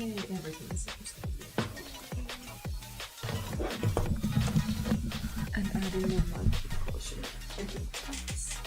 Okay, everything seems to be okay. And adding movement closer. I think that's...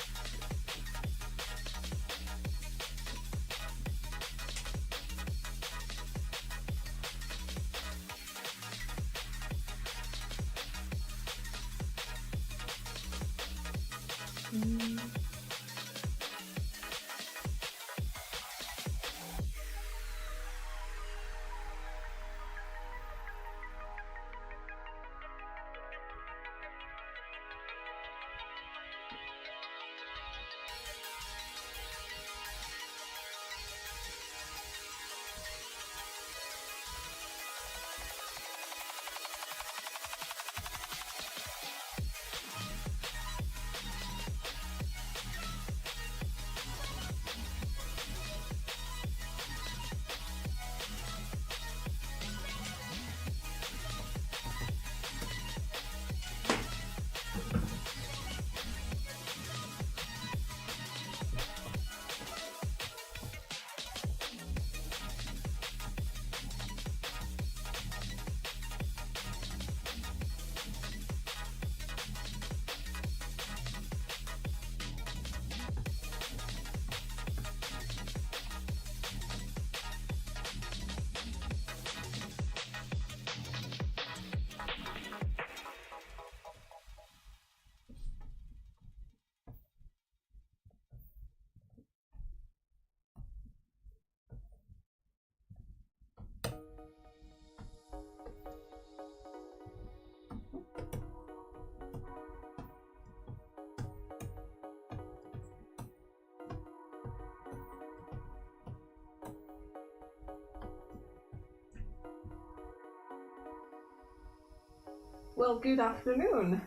Well, good afternoon.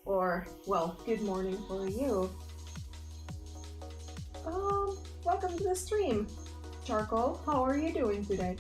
Or, well, good morning for you. Welcome to the stream. Charcoal, how are you doing today?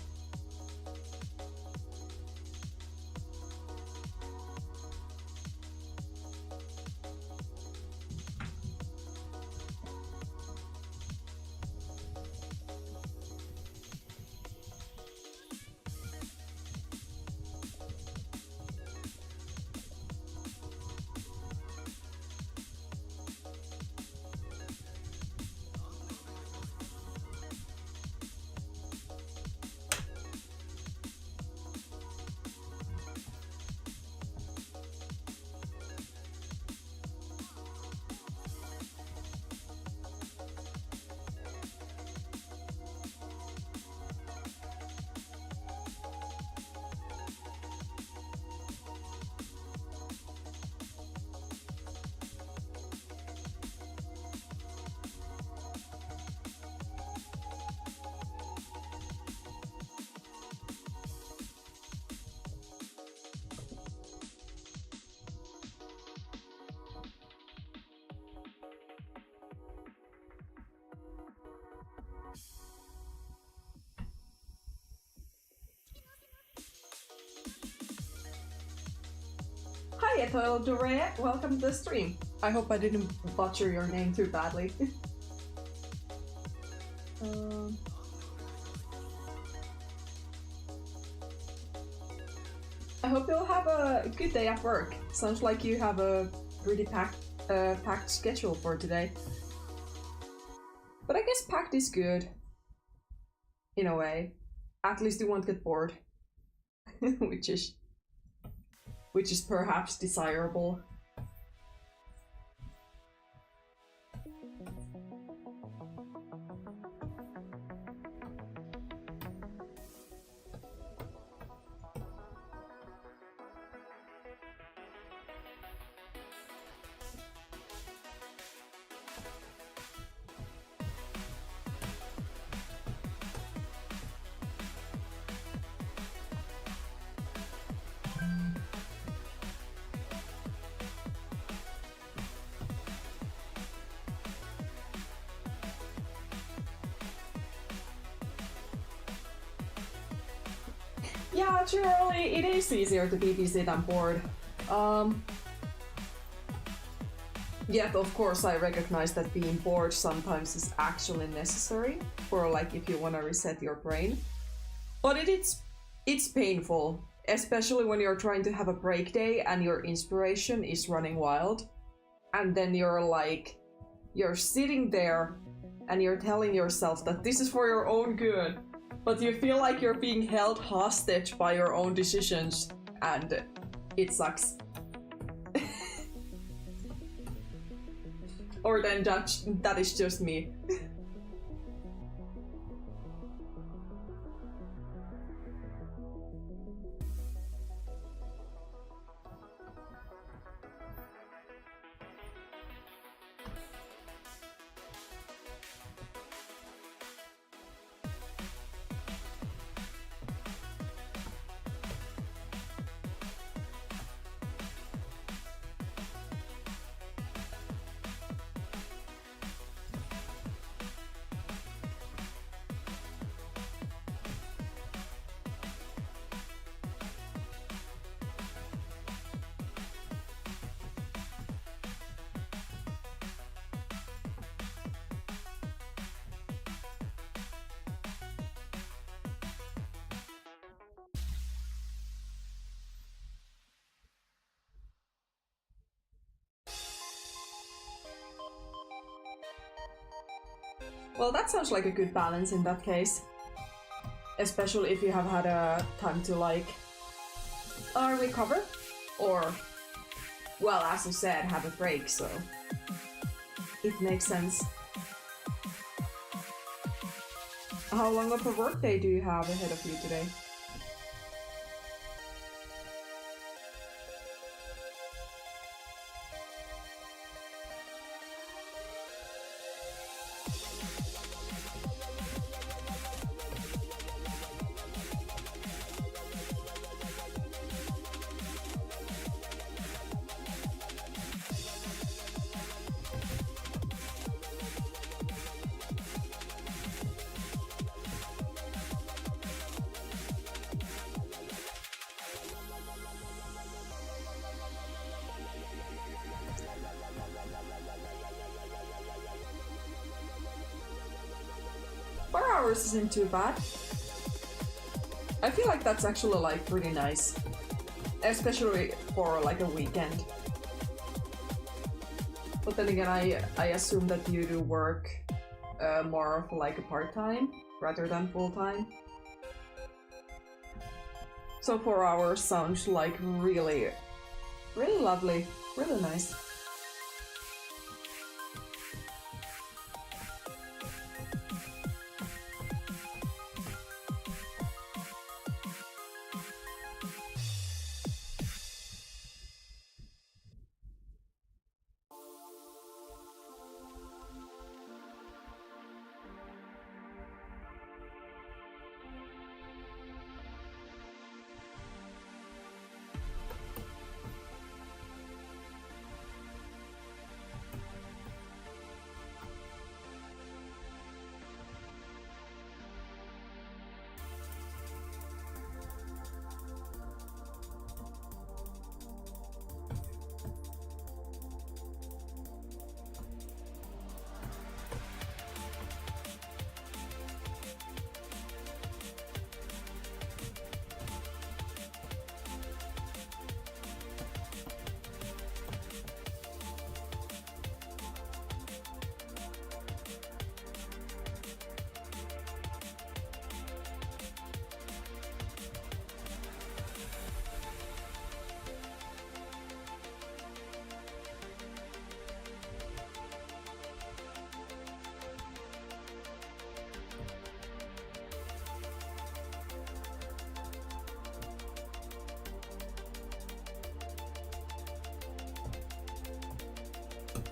Hi, Etoile Dore. Welcome to the stream. I hope I didn't butcher your name too badly. I hope you'll have a good day at work. Sounds like you have a pretty packed schedule for today. But I guess packed is good. In a way. At least you won't get bored. which is perhaps desirable. Yeah, generally it is easier to be busy than bored. Yet, of course, I recognize that being bored sometimes is actually necessary for, like, if you want to reset your brain. But it's painful, especially when you're trying to have a break day and your inspiration is running wild, and then you're sitting there and you're telling yourself that this is for your own good, but you feel like you're being held hostage by your own decisions, and it sucks. Or then that is just me. Well, that sounds like a good balance in that case. Especially if you have had a time to recover, or, well, as you said, have a break, so it makes sense. How long of a workday do you have ahead of you today? Hours isn't too bad. I feel like that's actually like pretty nice, especially for like a weekend. But then again, I assume that you do work more of like a part-time rather than full-time. So 4 hours sounds like really, really lovely, really nice.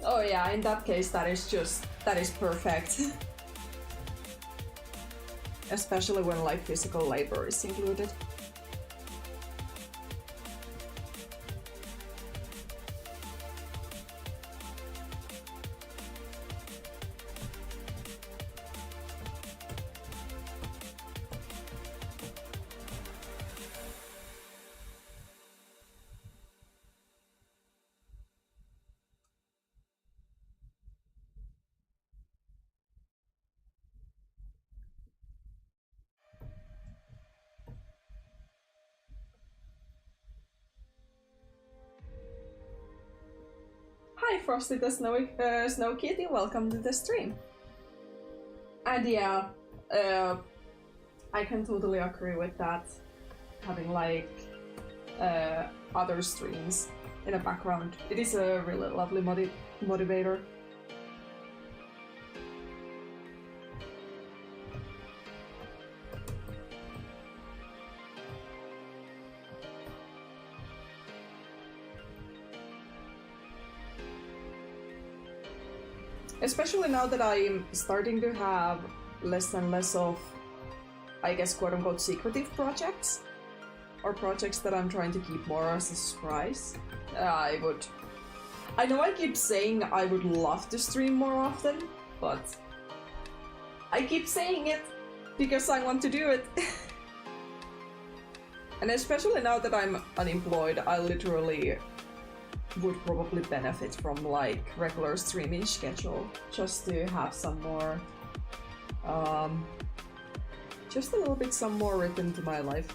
Oh yeah, in that case that is perfect. Especially when like physical labor is included. Frosty the Snow Kitty, welcome to the stream. And yeah, I can totally agree with that. Having like other streams in the background. It is a really lovely motivator. Especially now that I'm starting to have less and less of, I guess, quote-unquote secretive projects. Or projects that I'm trying to keep more as a surprise. I know I keep saying I would love to stream more often, but I keep saying it because I want to do it. And especially now that I'm unemployed, I literally would probably benefit from like regular streaming schedule just to have some more just a little bit some more rhythm to my life.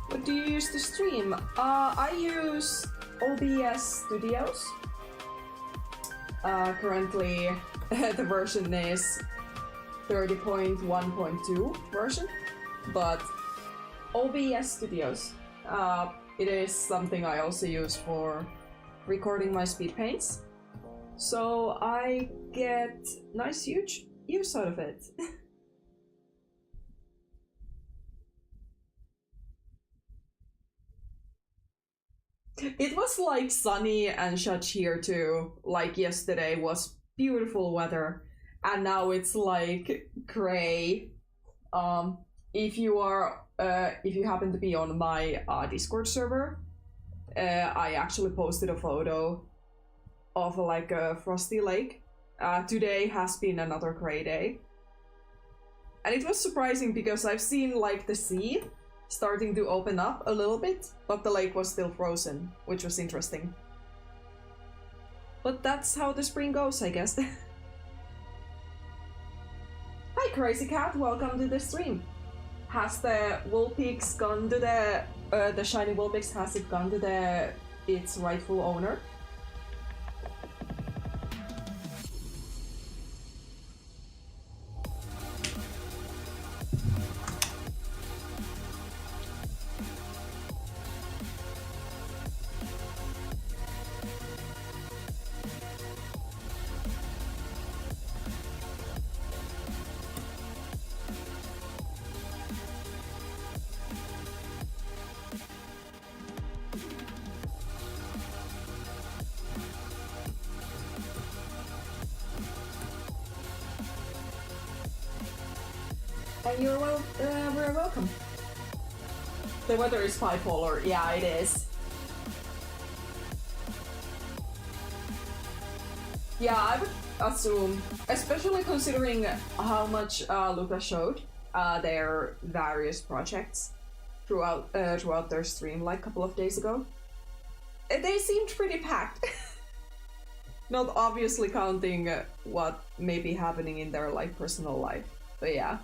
What do you use to stream? I use OBS Studios. Currently, the version is 30.1.2 version, but OBS Studios. It is something I also use for recording my speed paints, so I get nice huge use out of it. It was like sunny and such here too. Like yesterday was beautiful weather, and now it's like gray. If you happen to be on my Discord server, I actually posted a photo of like a frosty lake. Today has been another gray day, and it was surprising because I've seen like the sea starting to open up a little bit, but the lake was still frozen, which was interesting. But that's how the spring goes, I guess. Hi Crazy Cat, welcome to the stream. Has the Woolpix gone to the shiny Woolpix, has it gone to its rightful owner? You're very welcome. The weather is bipolar. Yeah, it is. Yeah, I would assume, especially considering how much Luca showed their various projects throughout their stream like a couple of days ago. They seemed pretty packed. Not obviously counting what may be happening in their like personal life, but yeah.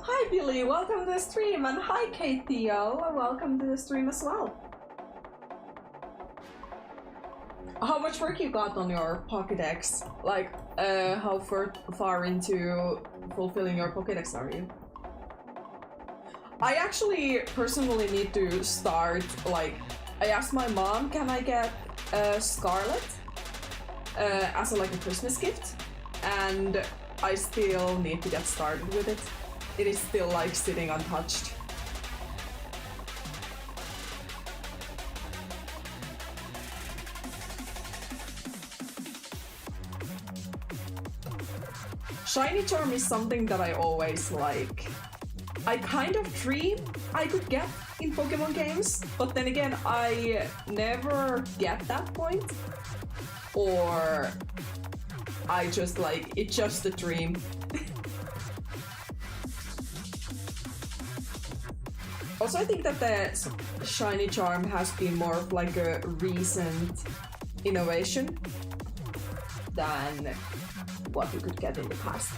Hi Billy, welcome to the stream, and hi Kate Theo, welcome to the stream as well. How much work you got on your Pokédex? Like, how far into fulfilling your Pokédex are you? I actually personally need to start, like, I asked my mom, can I get Scarlet as like a Christmas gift? And I still need to get started with it. It is still like sitting untouched. Shiny Charm is something that I always like. I kind of dream I could get in Pokemon games, but then again, I never get that point. Or I just like, it's just a dream. Also, I think that the Shiny Charm has been more of like a recent innovation than what you could get in the past.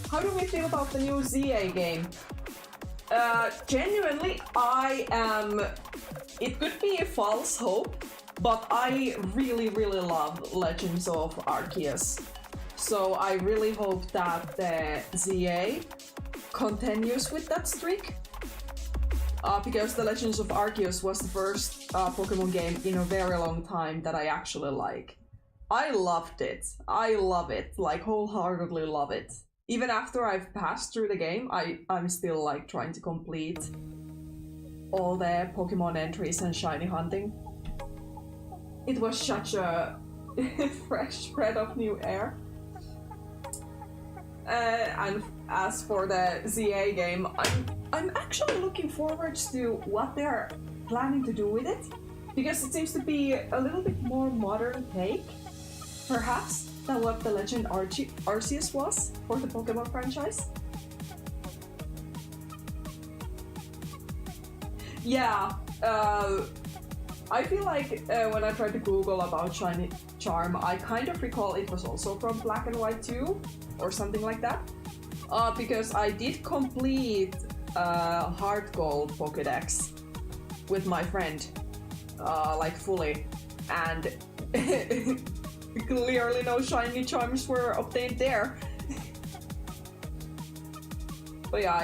How do we feel about the new ZA game? Genuinely, I am... It could be a false hope, but I really love Legends of Arceus. So I really hope that the ZA continues with that streak. Because the Legends of Arceus was the first Pokemon game in a very long time that I actually like. I loved it. I love it. Like, wholeheartedly love it. Even after I've passed through the game, I'm still like trying to complete all the Pokemon entries and shiny hunting. It was such a fresh breath of new air. And as for the ZA game, I'm actually looking forward to what they're planning to do with it, because it seems to be a little bit more modern take, perhaps, than what the Legend Arceus was for the Pokemon franchise. Yeah, I feel like when I tried to Google about Shiny Charm, I kind of recall it was also from Black and White 2, or something like that. Because I did complete Heart Gold Pokédex with my friend, like fully, and clearly no shiny charms were obtained there. But yeah,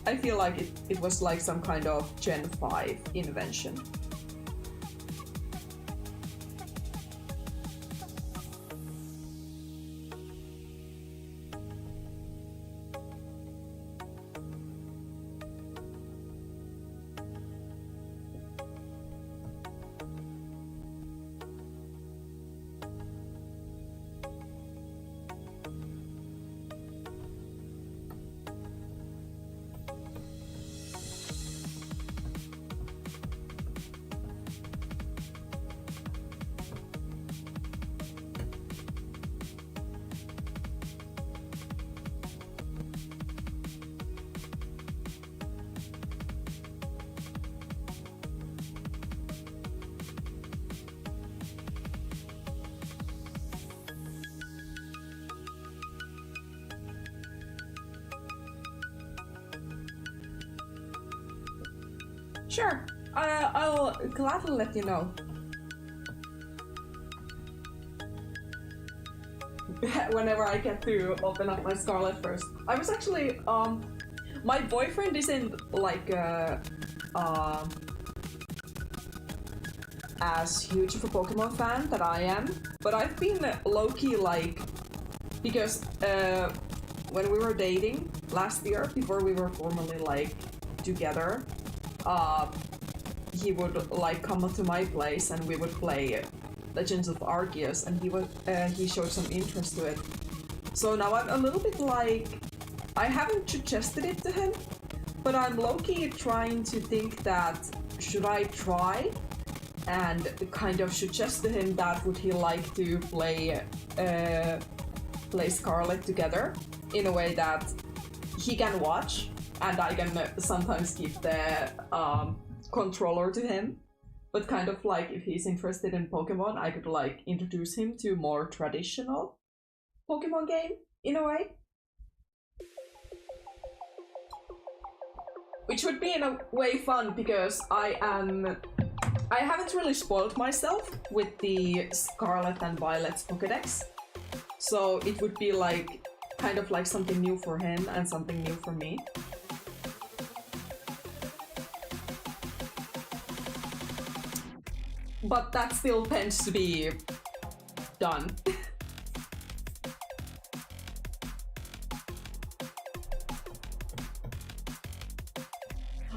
I feel like it was like some kind of Gen 5 invention. Sure, I'll gladly let you know. Whenever I get to open up my Scarlet first. I was actually, my boyfriend isn't like as huge of a Pokemon fan that I am, but I've been low-key like, because when we were dating last year, before we were formally like together, he would like come up to my place and we would play Legends of Arceus, and he showed some interest to it. So now I'm a little bit like, I haven't suggested it to him, but I'm low-key trying to think that should I try and kind of suggest to him that would he like to play Scarlet together in a way that he can watch and I can sometimes give the controller to him. But kind of like, if he's interested in Pokemon, I could like introduce him to more traditional Pokemon game, in a way. Which would be in a way fun because I haven't really spoiled myself with the Scarlet and Violet's Pokédex. So it would be like kind of like something new for him and something new for me. But that still tends to be done.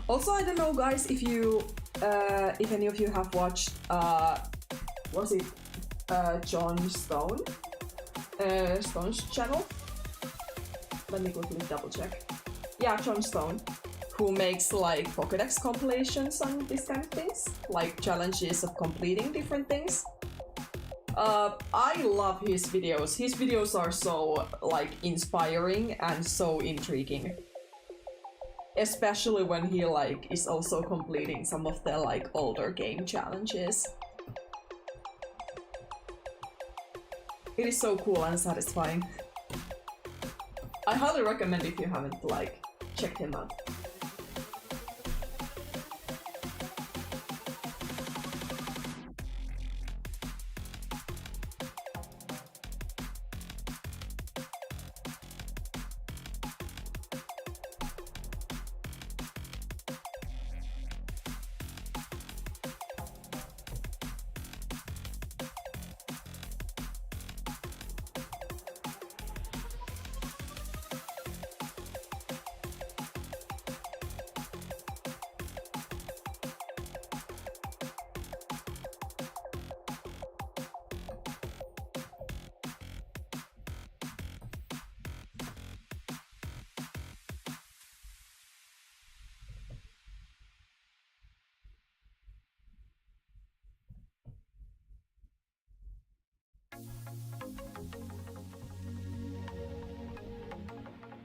Also, I don't know, guys, if you, if any of you have watched, was it John Stone? Stone's channel? Let me quickly double check. Yeah, John Stone, who makes like Pokédex compilations and these kind of things, like challenges of completing different things. I love his videos. His videos are so like inspiring and so intriguing. Especially when he like is also completing some of the like older game challenges. It is so cool and satisfying. I highly recommend if you haven't like checked him out.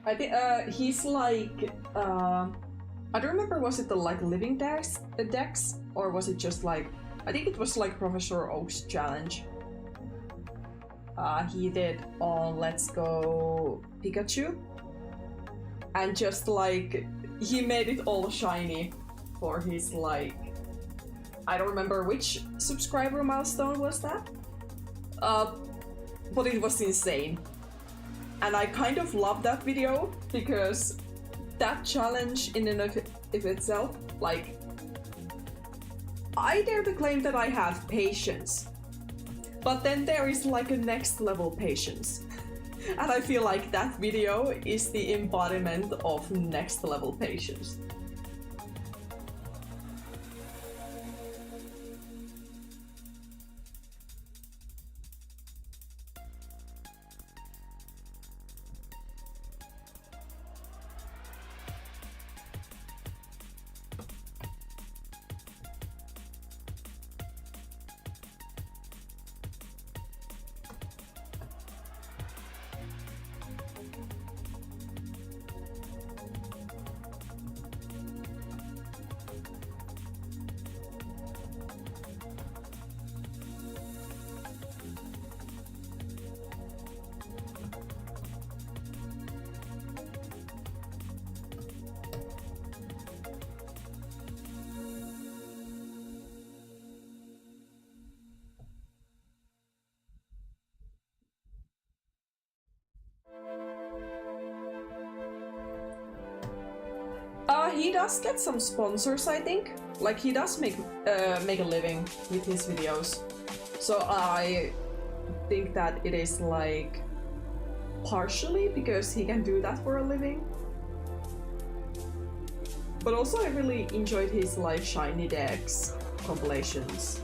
I think he's like I don't remember, was it the like living decks or was it just like, I think it was like Professor Oak's challenge. He did on Let's Go Pikachu, and just like he made it all shiny for his like, I don't remember which subscriber milestone was that, but it was insane. And I kind of love that video because that challenge in and of itself, like, I dare to claim that I have patience. But then there is like a next level patience. And I feel like that video is the embodiment of next level patience. He does get some sponsors, I think. Like, he does make a living with his videos. So I think that it is like partially because he can do that for a living. But also I really enjoyed his like shiny decks compilations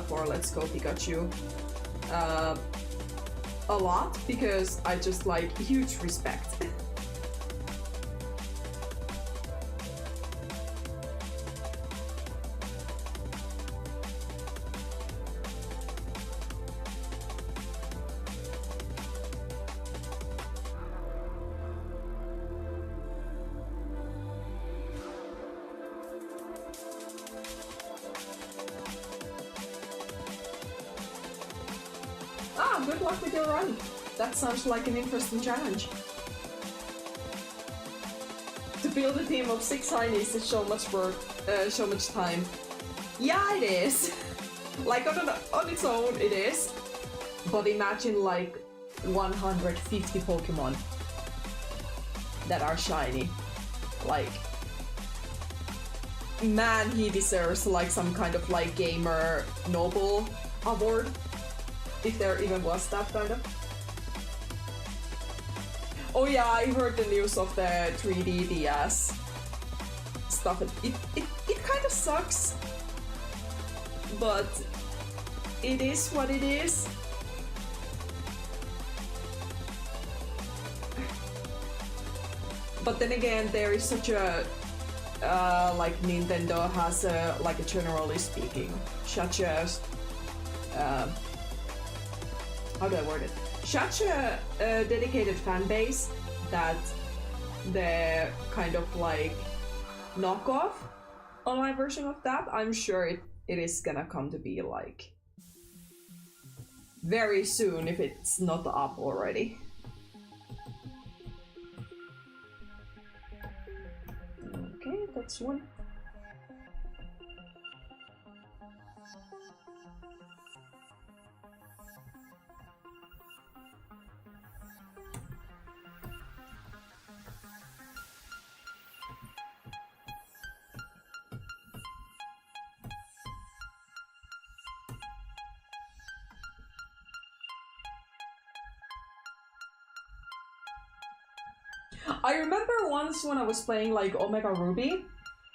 for Let's Go Pikachu a lot, because I just like huge respect. Good luck with your run. That sounds like an interesting challenge. To build a team of 6 shinies is so much work, so much time. Yeah, it is. Like on its own, it is. But imagine like 150 Pokemon that are shiny. Like, man, he deserves like some kind of like gamer noble award, if there even was that kind of. Oh yeah, I heard the news of the 3D DS stuff. It kind of sucks, but it is what it is. But then again, there is such a like Nintendo has a, like a generally speaking, such a how do I word it? Such a dedicated fan base that the kind of like knockoff online version of that, I'm sure it is gonna come to be like very soon if it's not up already. Okay, that's one. I remember once when I was playing like Omega Ruby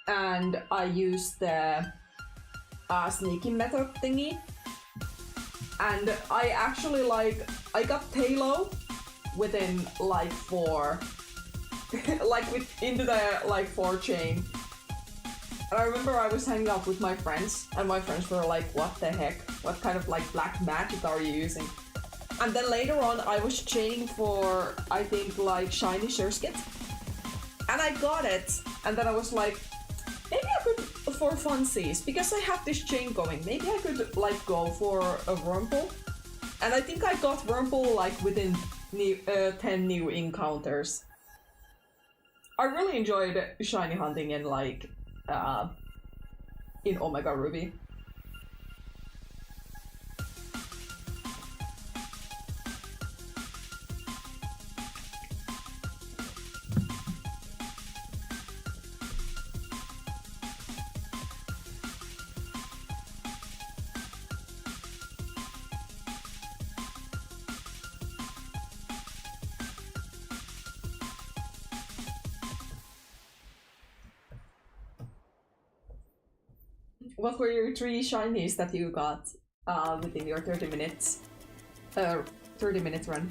and I used the sneaking method thingy, and I actually like I got Talo within like 4 like into the like 4 chain. And I remember I was hanging out with my friends and my friends were like, what the heck, what kind of like black magic are you using? And then later on, I was chaining for, I think, like shiny Surskit. And I got it. And then I was like, maybe I could, for funsies, because I have this chain going, maybe I could like go for a Wurmple. And I think I got Wurmple like within 10 new encounters. I really enjoyed shiny hunting in like, in Omega Ruby. What were your 3 shinies that you got within your 30 minutes 30-minute run?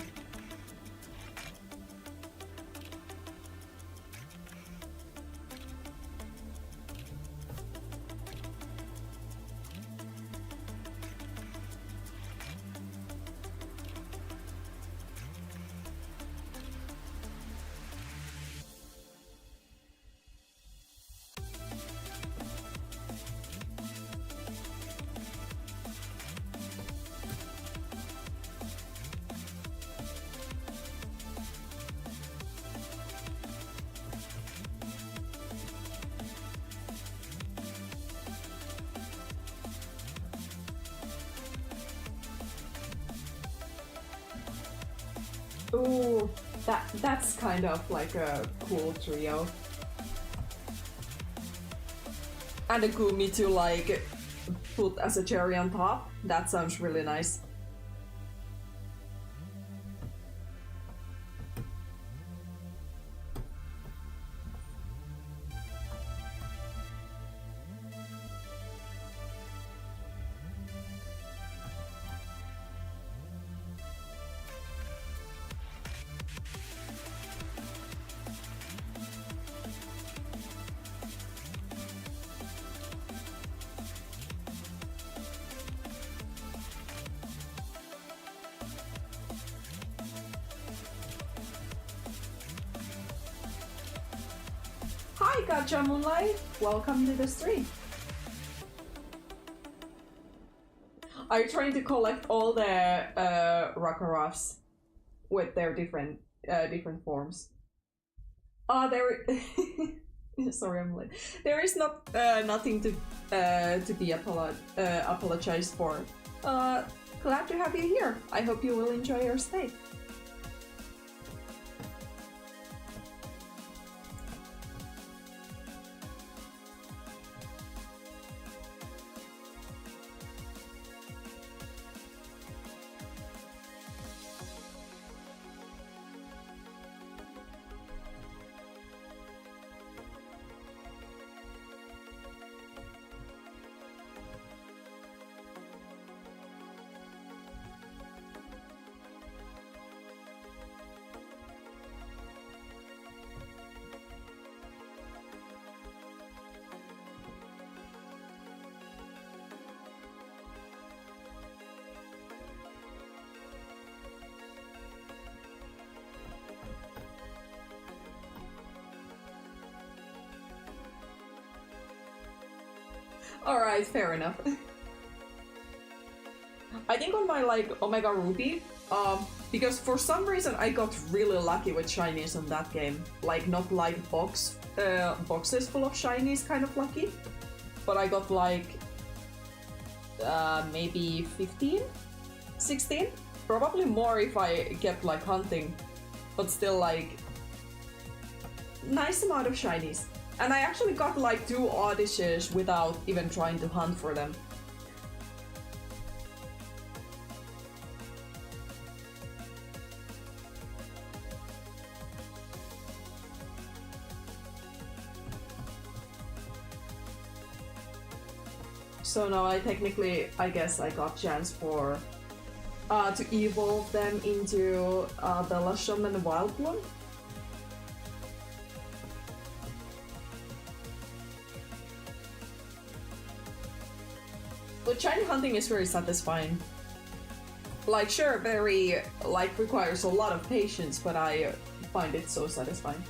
Ooh, that's kind of like a cool trio. And a Gumi to like put as a cherry on top. That sounds really nice. Hi, Gotcha Moonlight! Welcome to the stream. Are you trying to collect all the Rockaroffs with their different forms? There. Sorry, I'm late. There is not nothing to be apologized for. Glad to have you here. I hope you will enjoy your stay. Alright, fair enough. I think on my like Omega Ruby, because for some reason I got really lucky with shinies on that game. Like not like boxes full of shinies kind of lucky, but I got like maybe 15, 16, probably more if I kept like hunting, but still like nice amount of shinies. And I actually got like 2 Odysseys without even trying to hunt for them. So now I guess I got chance for to evolve them into Bellasham and Wildbloom. But shiny hunting is very satisfying. Like, sure, very, like, requires a lot of patience, but I find it so satisfying.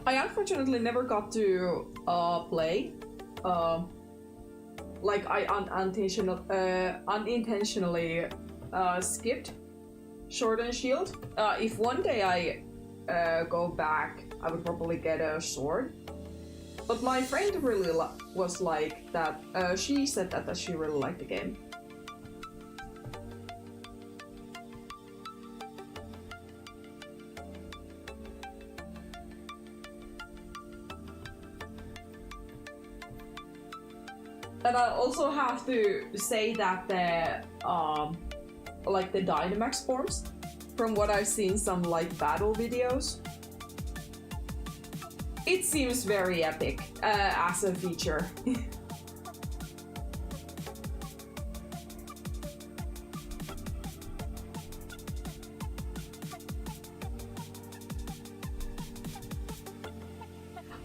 I unfortunately never got to play. Like I unintentionally skipped Sword and Shield. If one day I go back, I would probably get a sword. But my friend really was like that. She said that she really liked the game. And I also have to say that the like the Dynamax forms, from what I've seen some like battle videos, it seems very epic as a feature.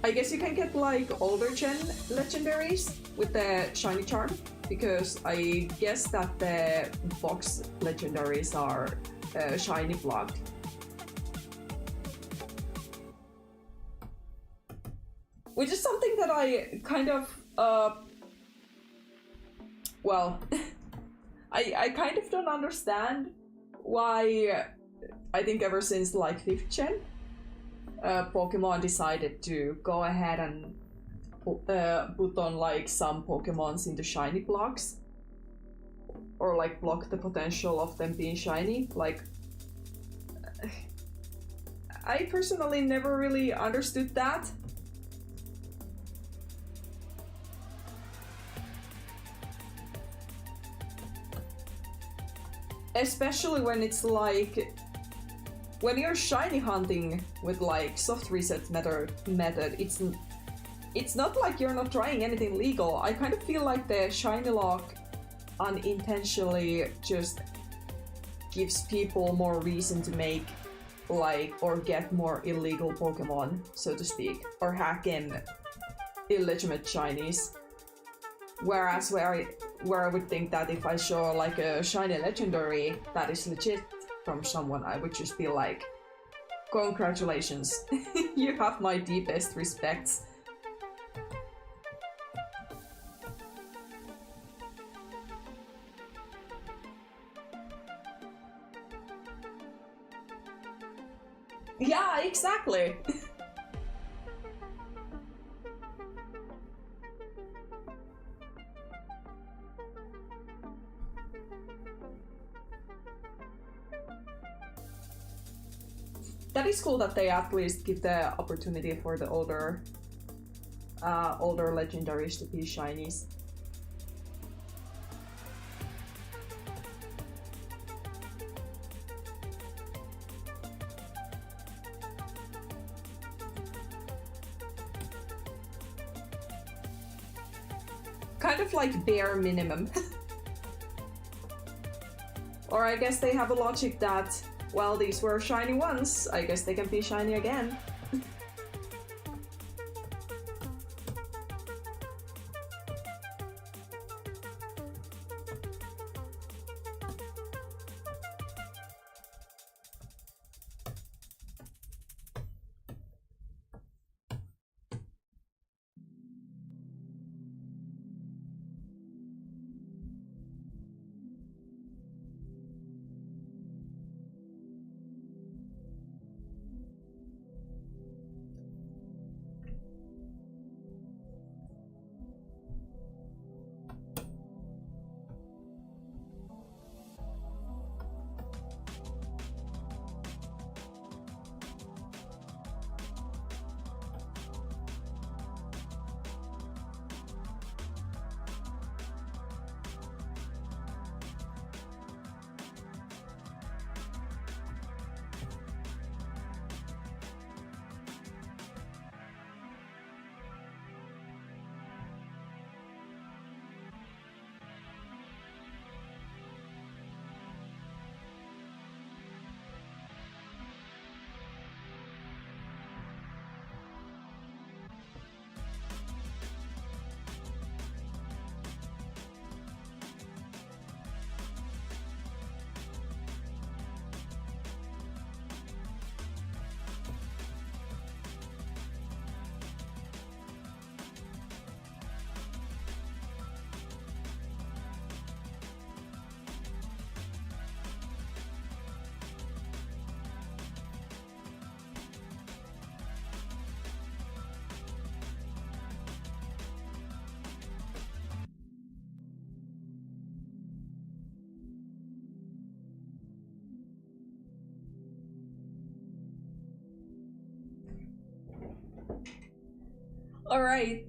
I guess you can get like older gen legendaries with the shiny charm, because I guess that the box legendaries are shiny blocked. Which is something that I kind of well I kind of don't understand why, I think ever since like 5th gen, Pokemon decided to go ahead and put on like some Pokemons into shiny blocks. Or like block the potential of them being shiny. Like, I personally never really understood that. Especially when it's like, when you're shiny hunting with like soft reset method, it's not like you're not trying anything legal. I kind of feel like the shiny lock unintentionally just gives people more reason to make like or get more illegal Pokemon, so to speak, or hack in illegitimate shinies. Whereas where I would think that if I show like a shiny legendary that is legit from someone, I would just be like, congratulations, you have my deepest respects. Yeah, exactly. That is cool that they at least give the opportunity for the older legendaries to be shinies. Kind of like bare minimum. Or I guess they have a logic that, well, these were shiny once, I guess they can be shiny again. Alright,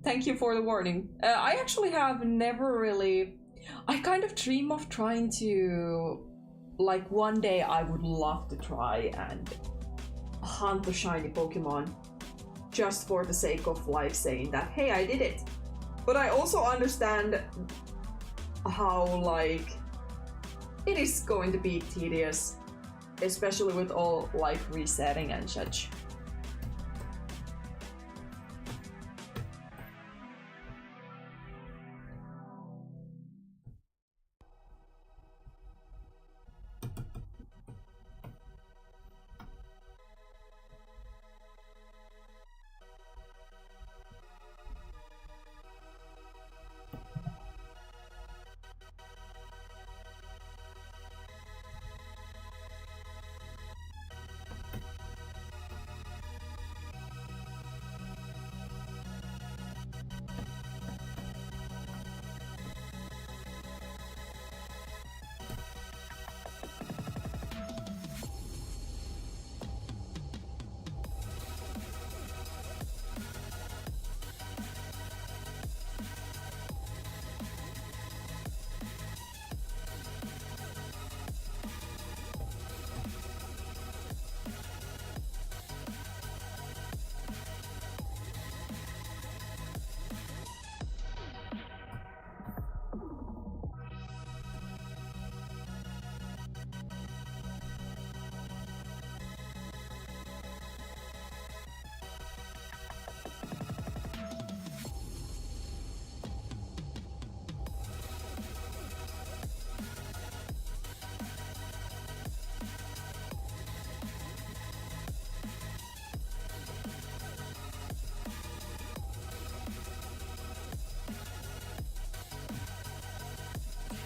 thank you for the warning. I actually have never really... I kind of dream of trying to... Like, one day I would love to try and hunt a shiny Pokemon. Just for the sake of, like, saying that, hey, I did it. But I also understand how, like, it is going to be tedious. Especially with all, like, resetting and such.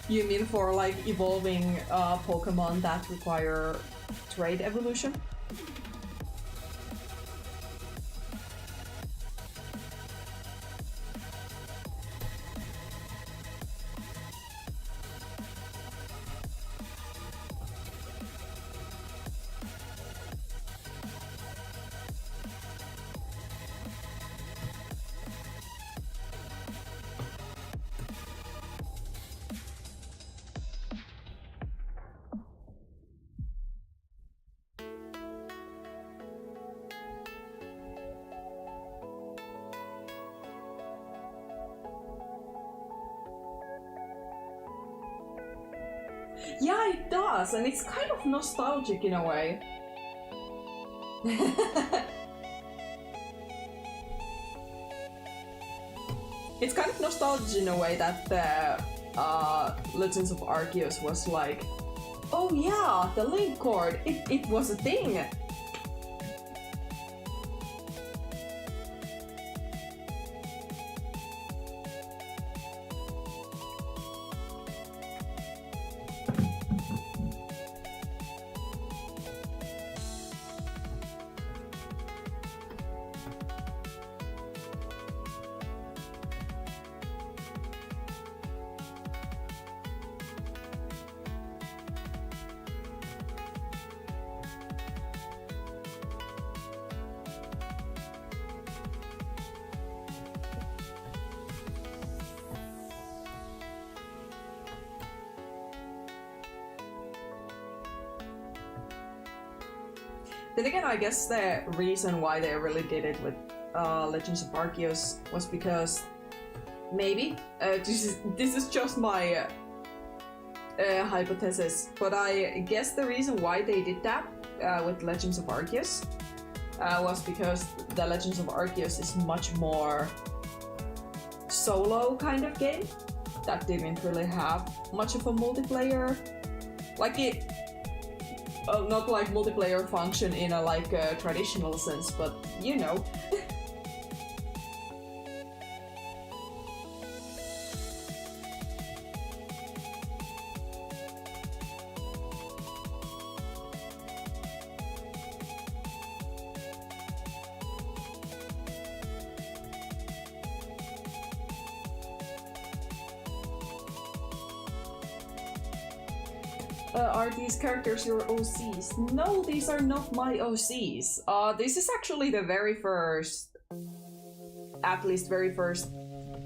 You mean for like evolving Pokemon that require trait evolution? Yeah, it does, and it's kind of nostalgic in a way. It's kind of nostalgic in a way that the Legends of Arceus was like, oh yeah, the link cord, it was a thing. Then again, I guess the reason why they really did it with Legends of Arceus was because maybe this is just my hypothesis, but I guess the reason why they did that with Legends of Arceus was because the Legends of Arceus is much more solo kind of game that didn't really have much of a multiplayer, like it. Not like multiplayer function in a like traditional sense, but you know. Are these characters your OCs? No, these are not my OCs. This is actually the very first, at least very first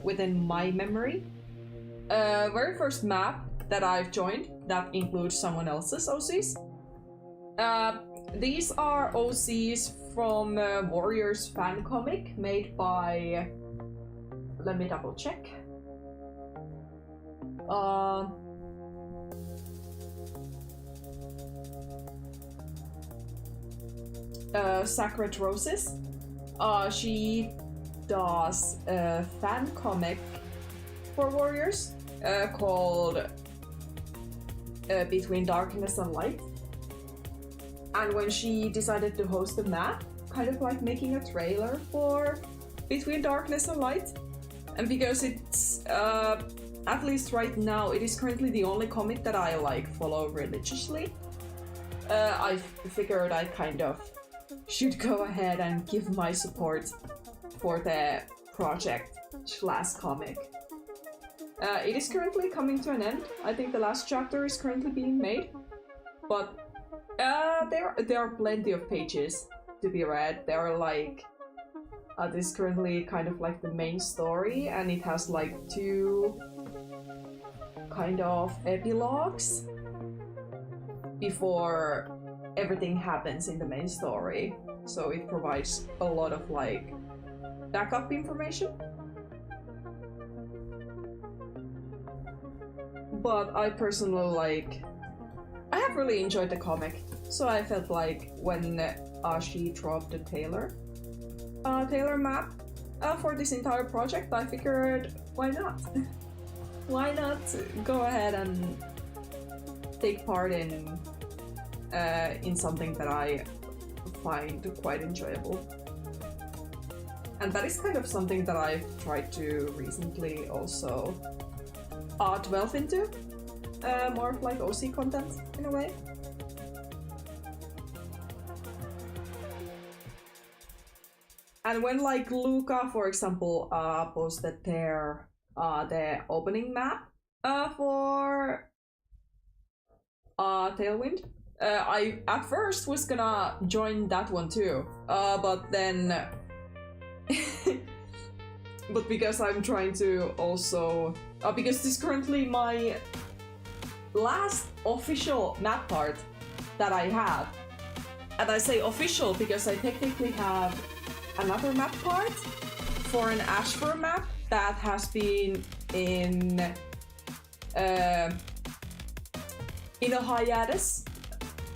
within my memory, very first map that I've joined that includes someone else's OCs. These are OCs from Warriors fan comic made by, let me double check. Sacred Roses. She does a fan comic for Warriors called Between Darkness and Light. And when she decided to host a map, kind of like making a trailer for Between Darkness and Light, and because it's at least right now, it is currently the only comic that I like follow religiously. I figured I kind of should go ahead and give my support for the project / comic. It is currently coming to an end. I think the last chapter is currently being made, but there are plenty of pages to be read. There are like this is currently kind of like the main story, and it has like 2 kind of epilogues before everything happens in the main story, so it provides a lot of like backup information. But I personally I have really enjoyed the comic, so I felt like when she dropped the Taylor map for this entire project, I figured why not? Why not go ahead and take part in something that I find quite enjoyable. And that is kind of something that I've tried to recently also delve into. more of like OC content in a way. And when like Luca, for example, posted their the opening map for Tailwind, I at first was gonna join that one too, but then but because I'm trying to also because this is currently my last official map part that I have, and I say official because I technically have another map part for an Ashfur map that has been in a hiatus,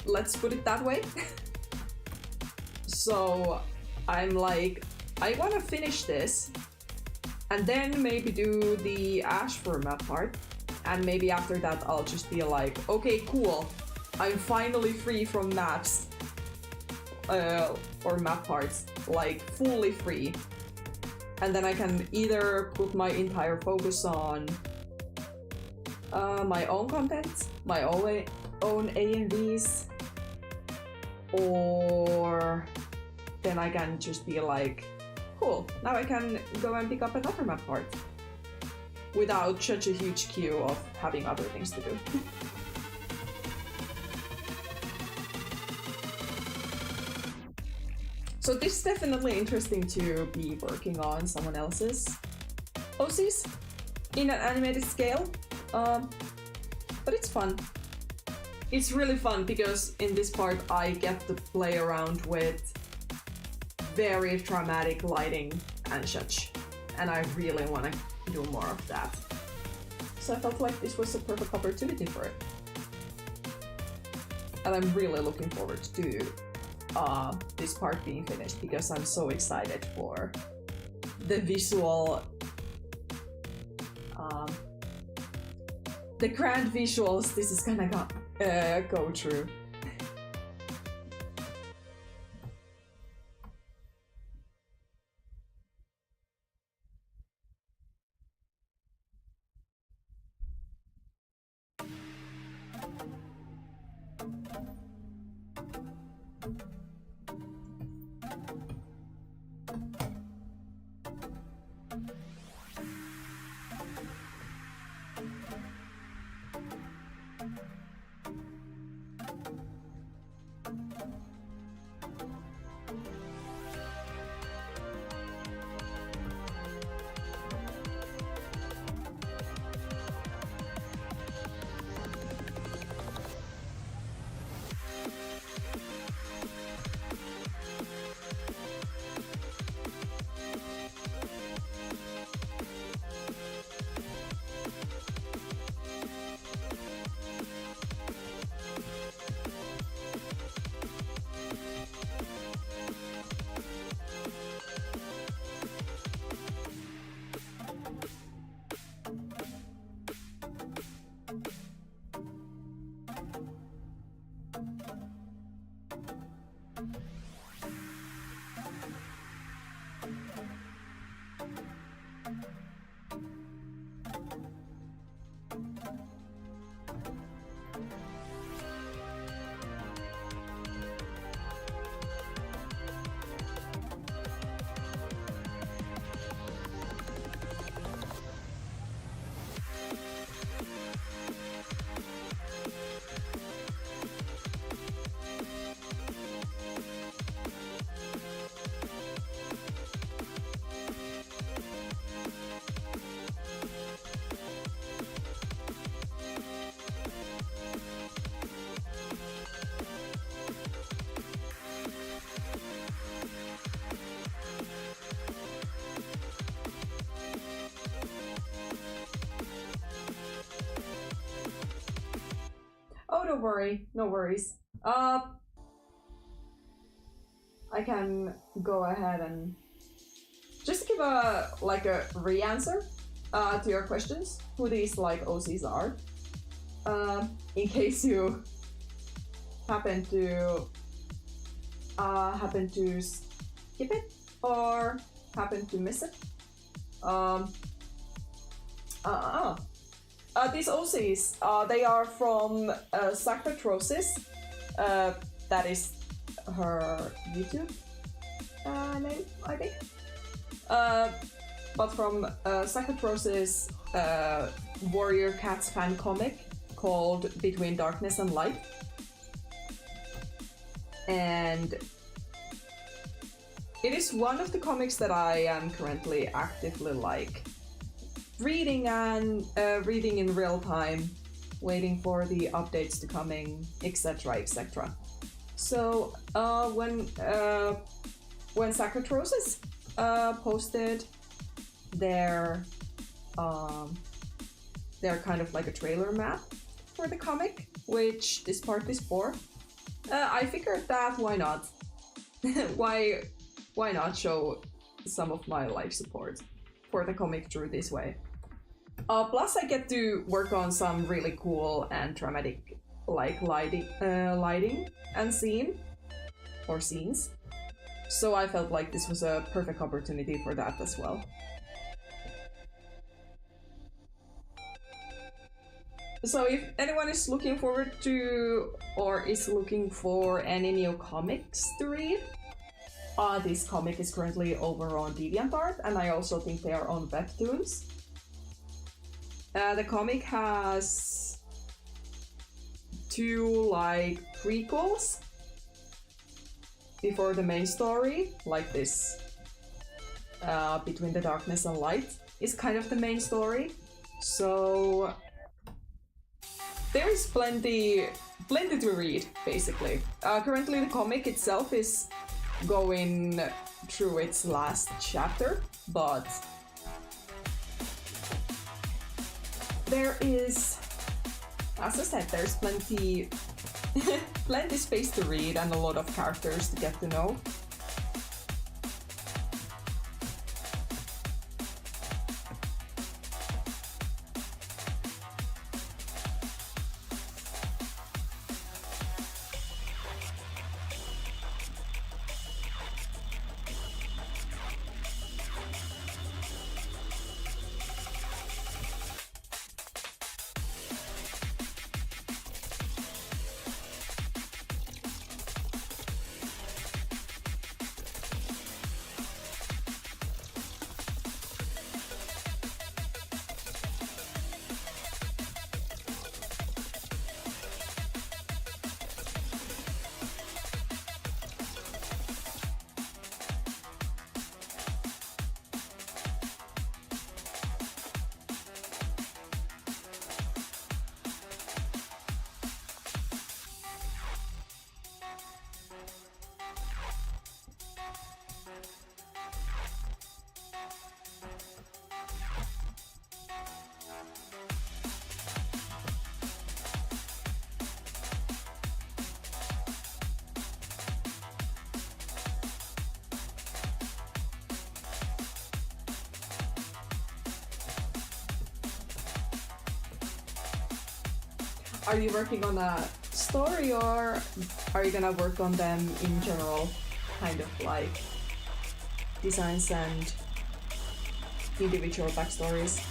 let's put it that way. So I'm like, I want to finish this and then maybe do the Ashfur map part, and maybe after that I'll just be like, okay, cool, I'm finally free from maps or map parts, like fully free, and then I can either put my entire focus on my own content, my own A&Vs, or then I can just be like, cool, now I can go and pick up another map part without such a huge queue of having other things to do. So this is definitely interesting to be working on someone else's OCs in an animated scale, but it's fun. It's really fun because in this part I get to play around with very dramatic lighting and such, and I really want to do more of that. So I felt like this was a perfect opportunity for it. And I'm really looking forward to this part being finished because I'm so excited for the visual, the grand visuals this is gonna go through. Don't worry, no worries. I can go ahead and just give a re-answer to your questions, who these like OCs are, in case you happen to skip it or happen to miss it. These OCs, they are from Sacratrosis. That is her YouTube name, I think. But from Sacratrosis Warrior Cats fan comic called Between Darkness and Light. And it is one of the comics that I am currently actively like reading and reading in real time, waiting for the updates to coming, etc, etc. So when Sacratrosis posted their kind of like a trailer map for the comic, which this part is for, I figured that why not? why not show some of my life support for the comic through this way? Plus I get to work on some really cool and dramatic like lighting and scenes. So I felt like this was a perfect opportunity for that as well. So if anyone is looking forward to or is looking for any new comics to read, this comic is currently over on DeviantArt, and I also think they are on Webtoons. The comic has 2 like prequels before the main story, like this Between the Darkness and Light is kind of the main story. So there is plenty to read, basically. Currently the comic itself is going through its last chapter, but there is, as I said, there's plenty space to read and a lot of characters to get to know. Are you working on a story, or are you gonna work on them in general, kind of like designs and individual backstories?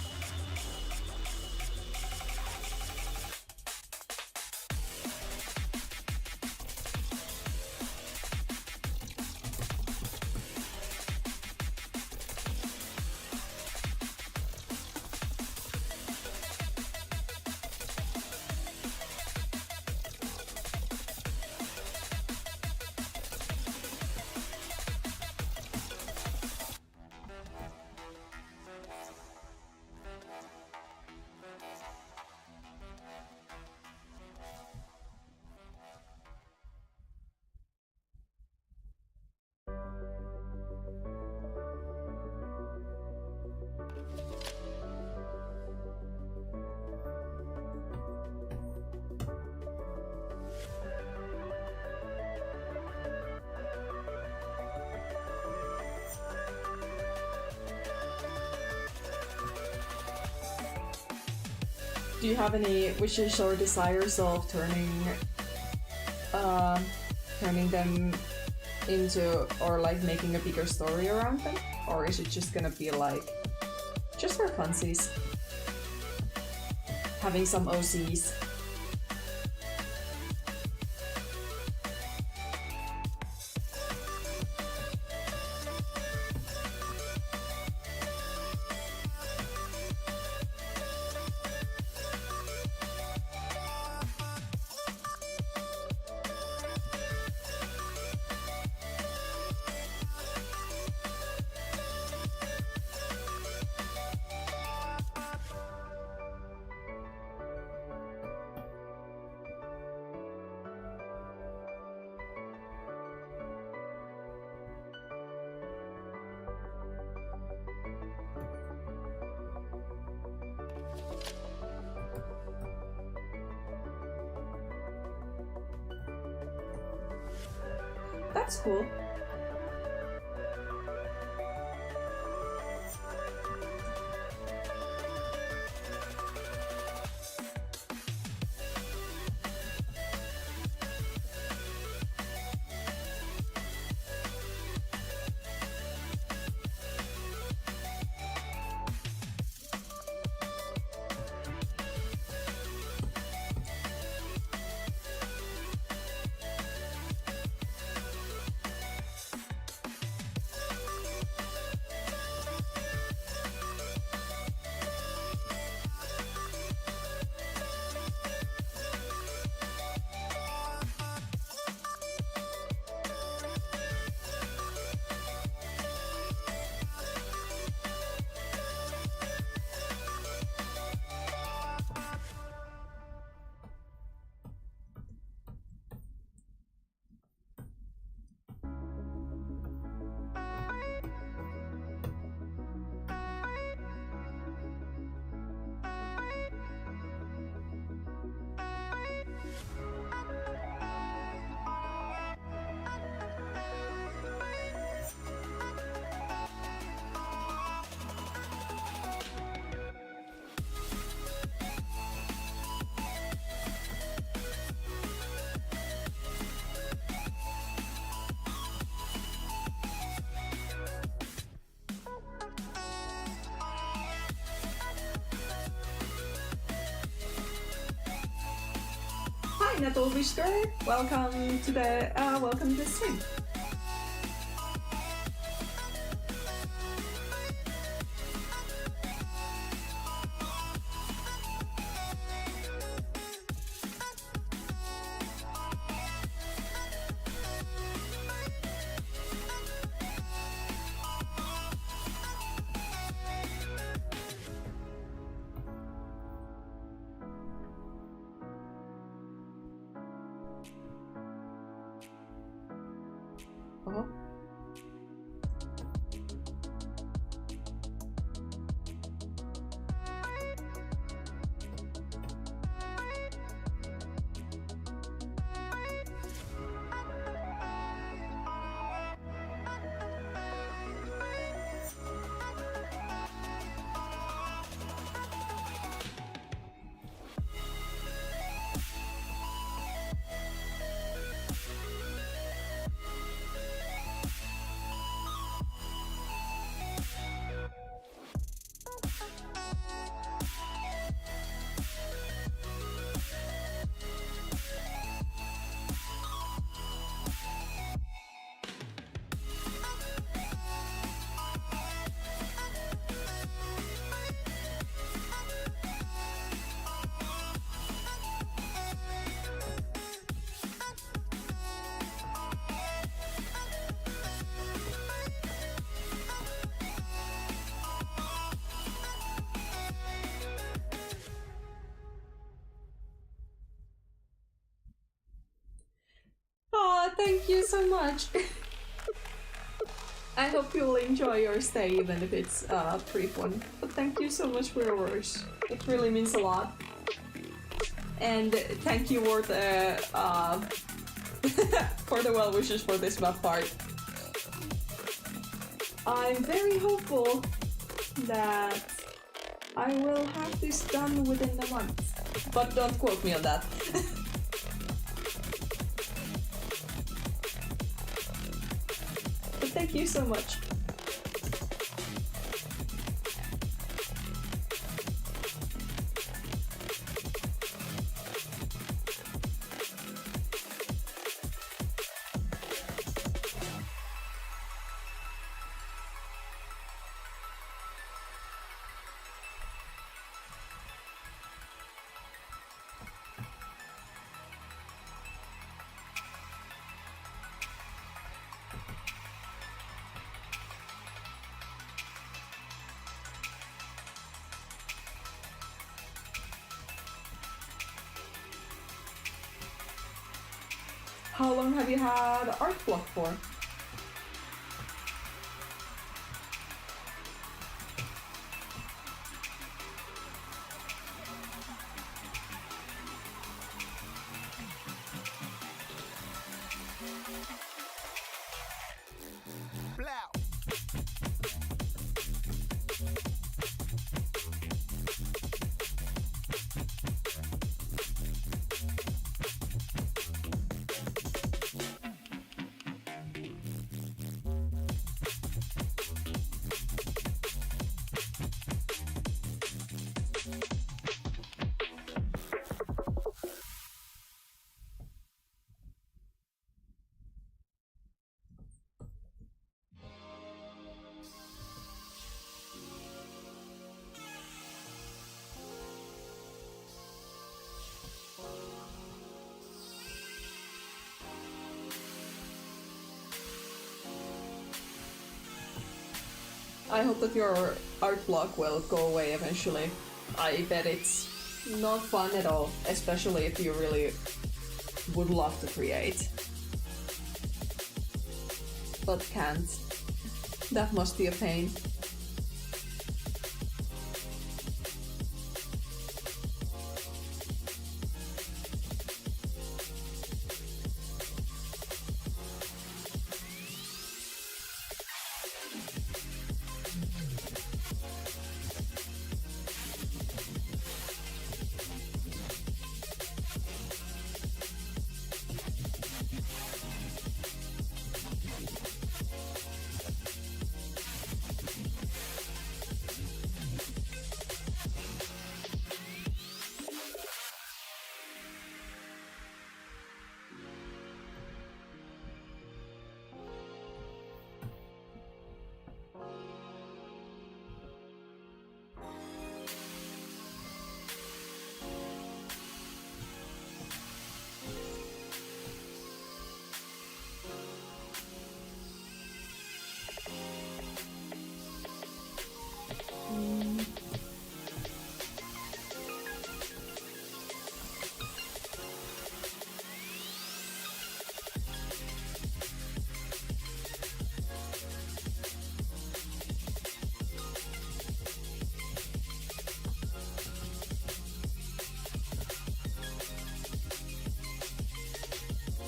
Do you have any wishes or desires of turning them into, or like making a bigger story around them? Or is it just gonna be like, just for funsies? having some OCs. That's cool. Hi Tubestream, welcome to the stream. Oh. Thank you so much. I hope you'll enjoy your stay, even if it's a brief one. But thank you so much for your words. It really means a lot. And thank you for the for the well wishes for this map part. I'm very hopeful that I will have this done within a month. But don't quote me on that. But thank you so much. How long have you had art block for? I hope that your art block will go away eventually. I bet it's not fun at all, especially if you really would love to create. But can't. That must be a pain.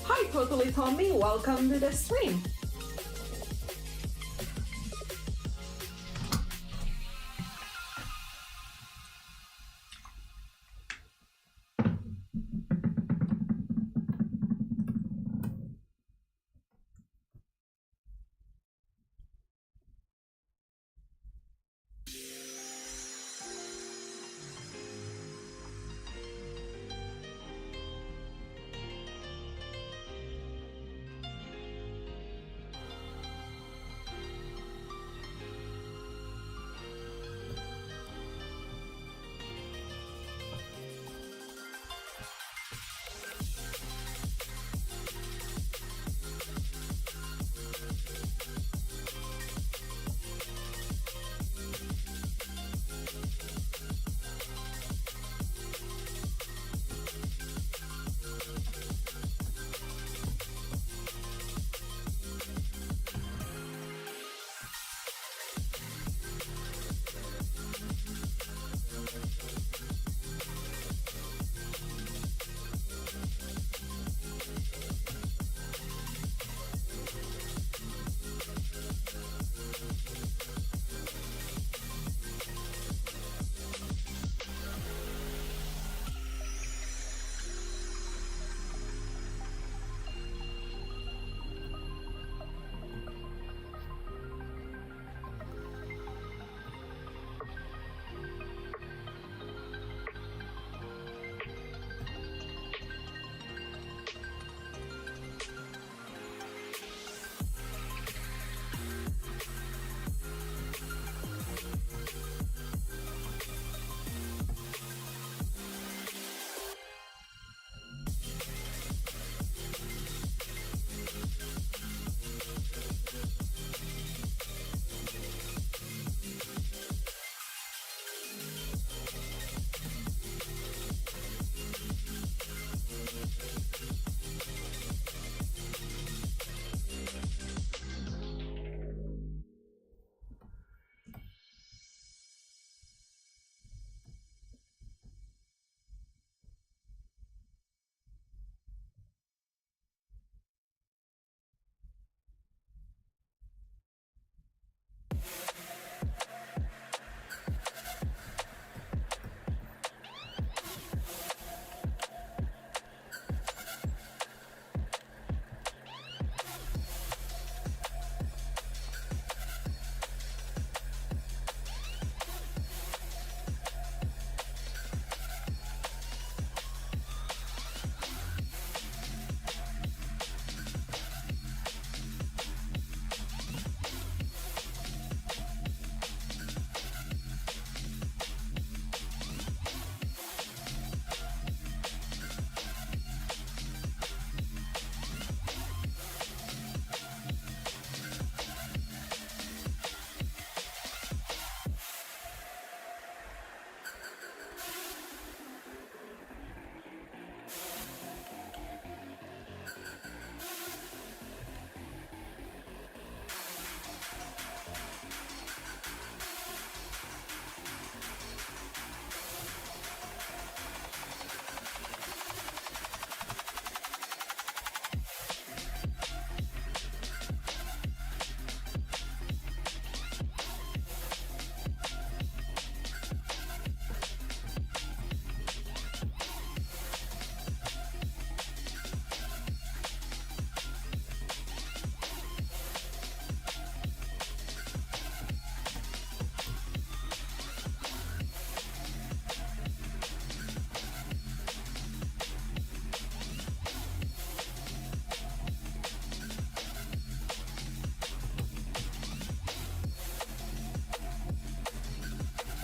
Hi, Totally Tommy, welcome to the stream.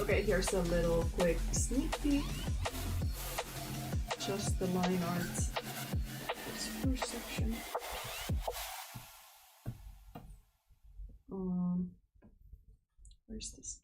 Okay, here's a little quick sneak peek. Just the line art. This first section. Where's this?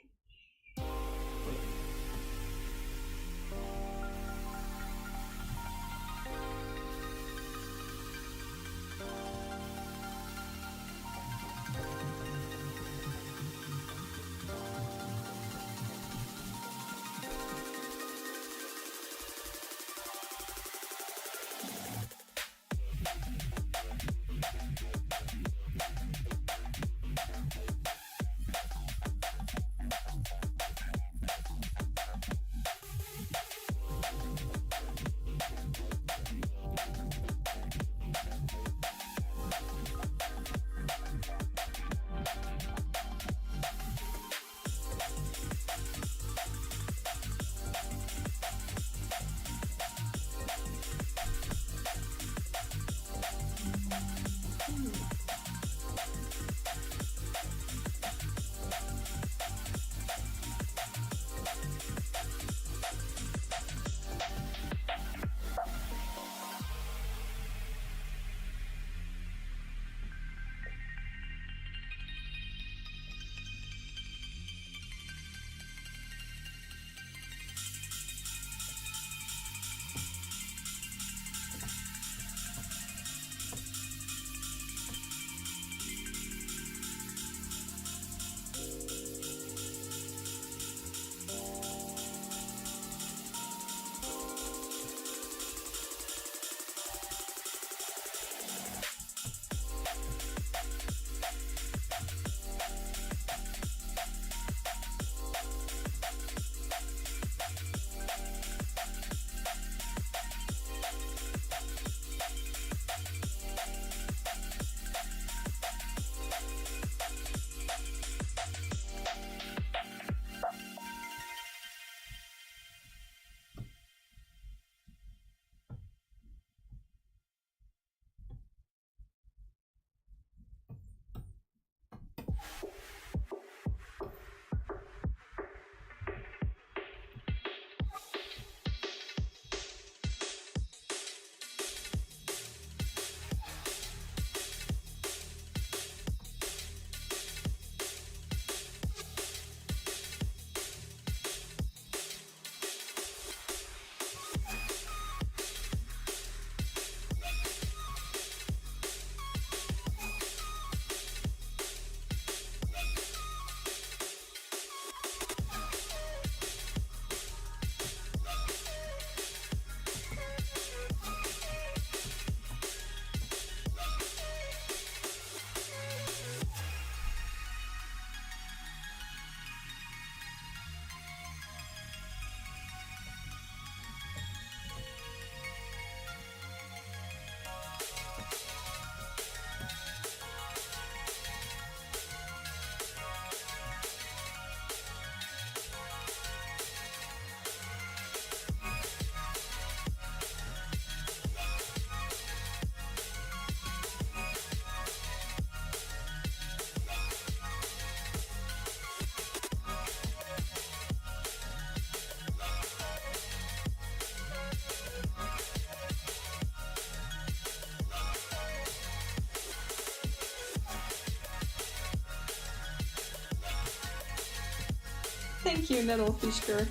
Thank you, Nettlefishker.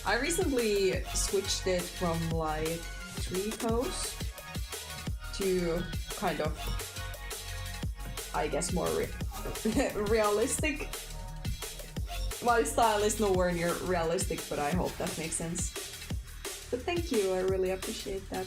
I recently switched it from like 3 pose to kind of, I guess, more realistic. My style is nowhere near realistic, but I hope that makes sense. But thank you, I really appreciate that.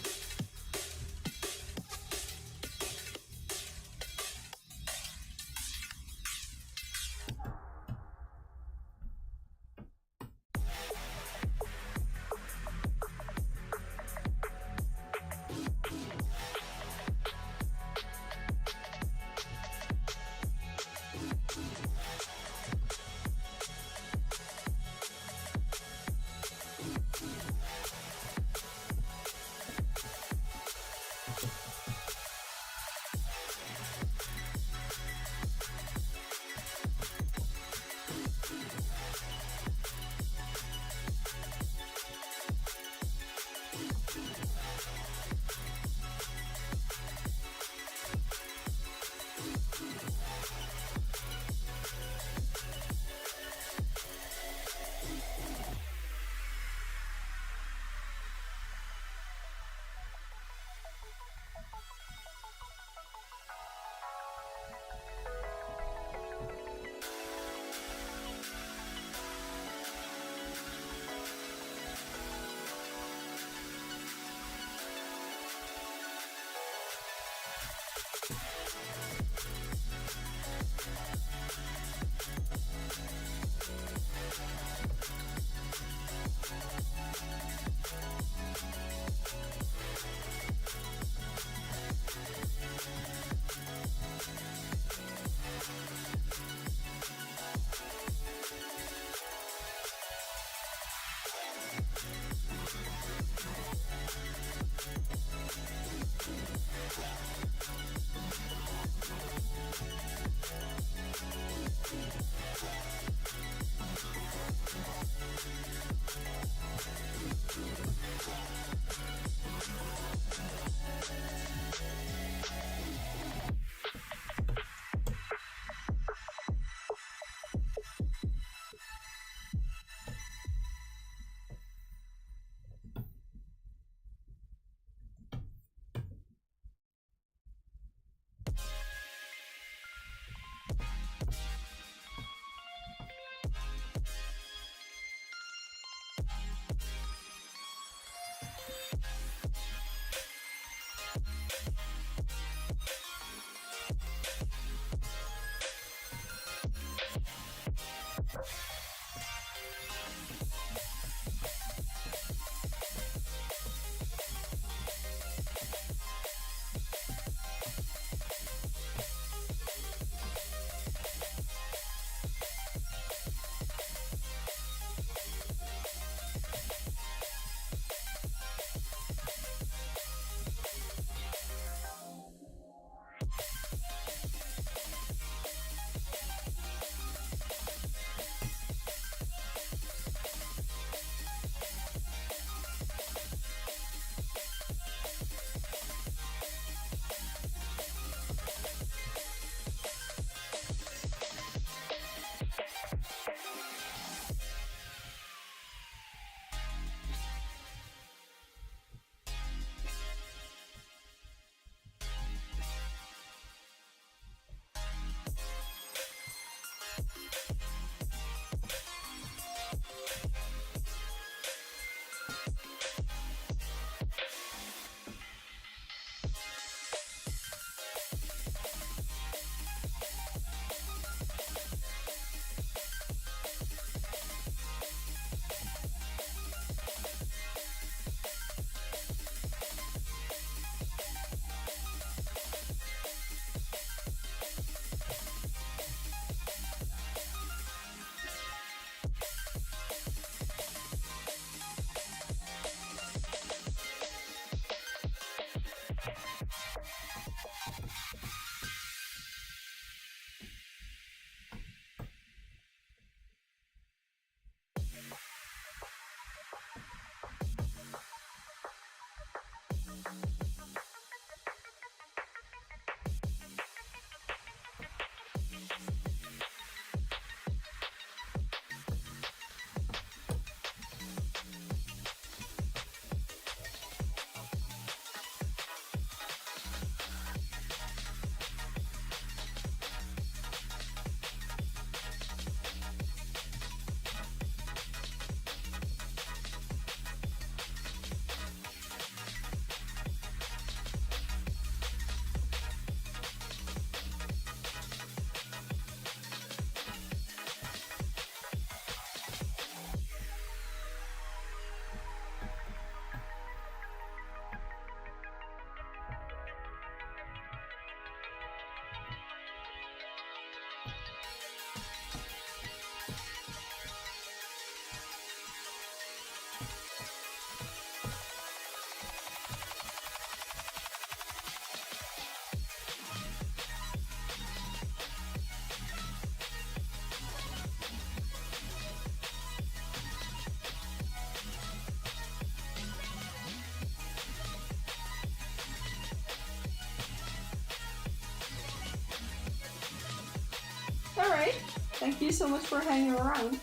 Alright, thank you so much for hanging around.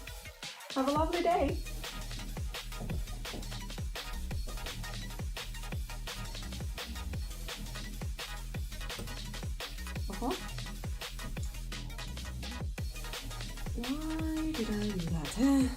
Have a lovely day. Uh-huh. Why did I do that?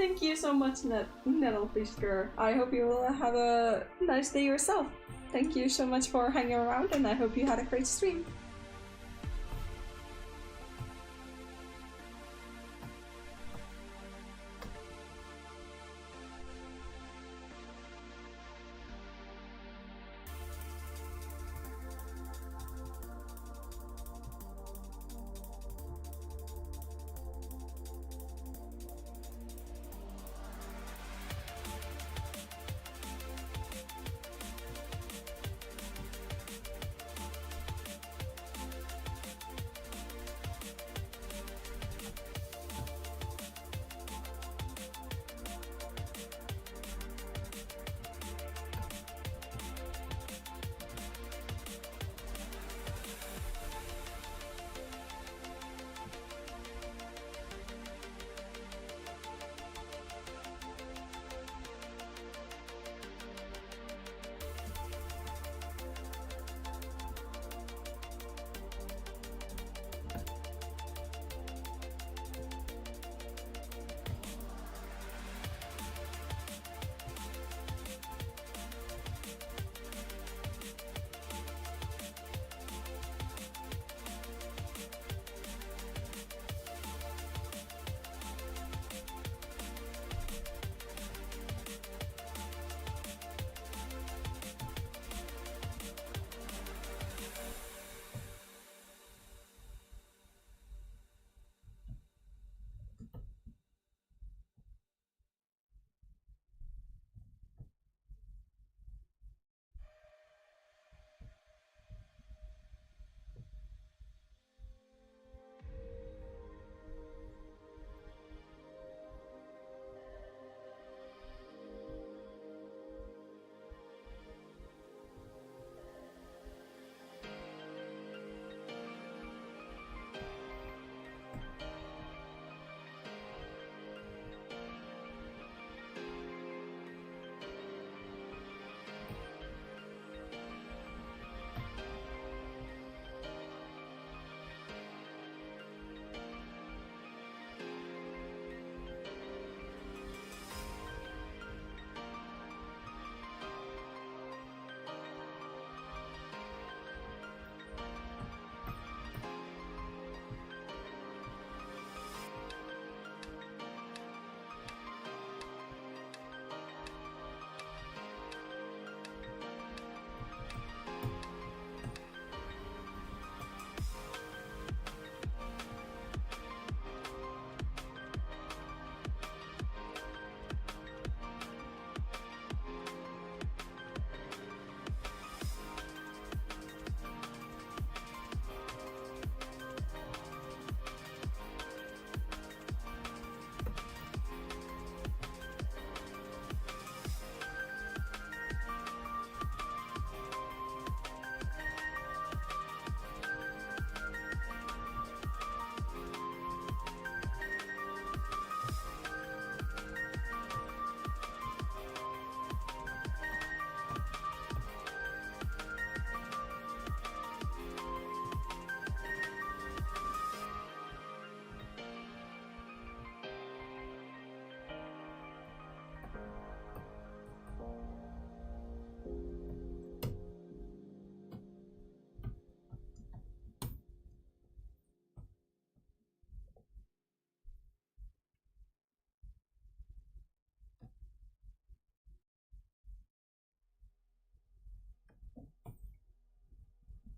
Thank you so much, Nettlefisker. I hope you will have a nice day yourself. Thank you so much for hanging around, and I hope you had a great stream.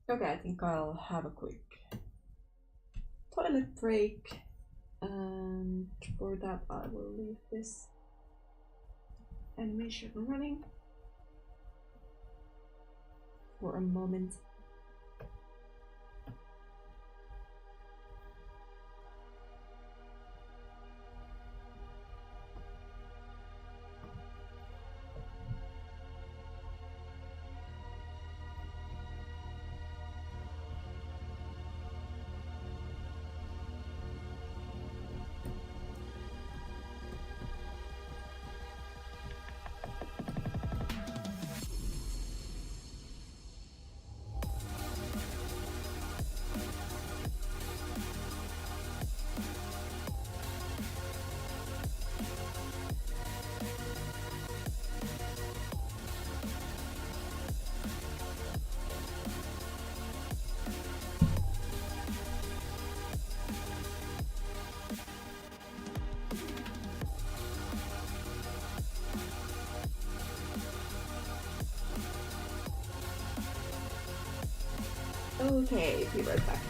Okay, I think I'll have a quick toilet break, and for that I will leave this animation running for a moment. Okay, be right back.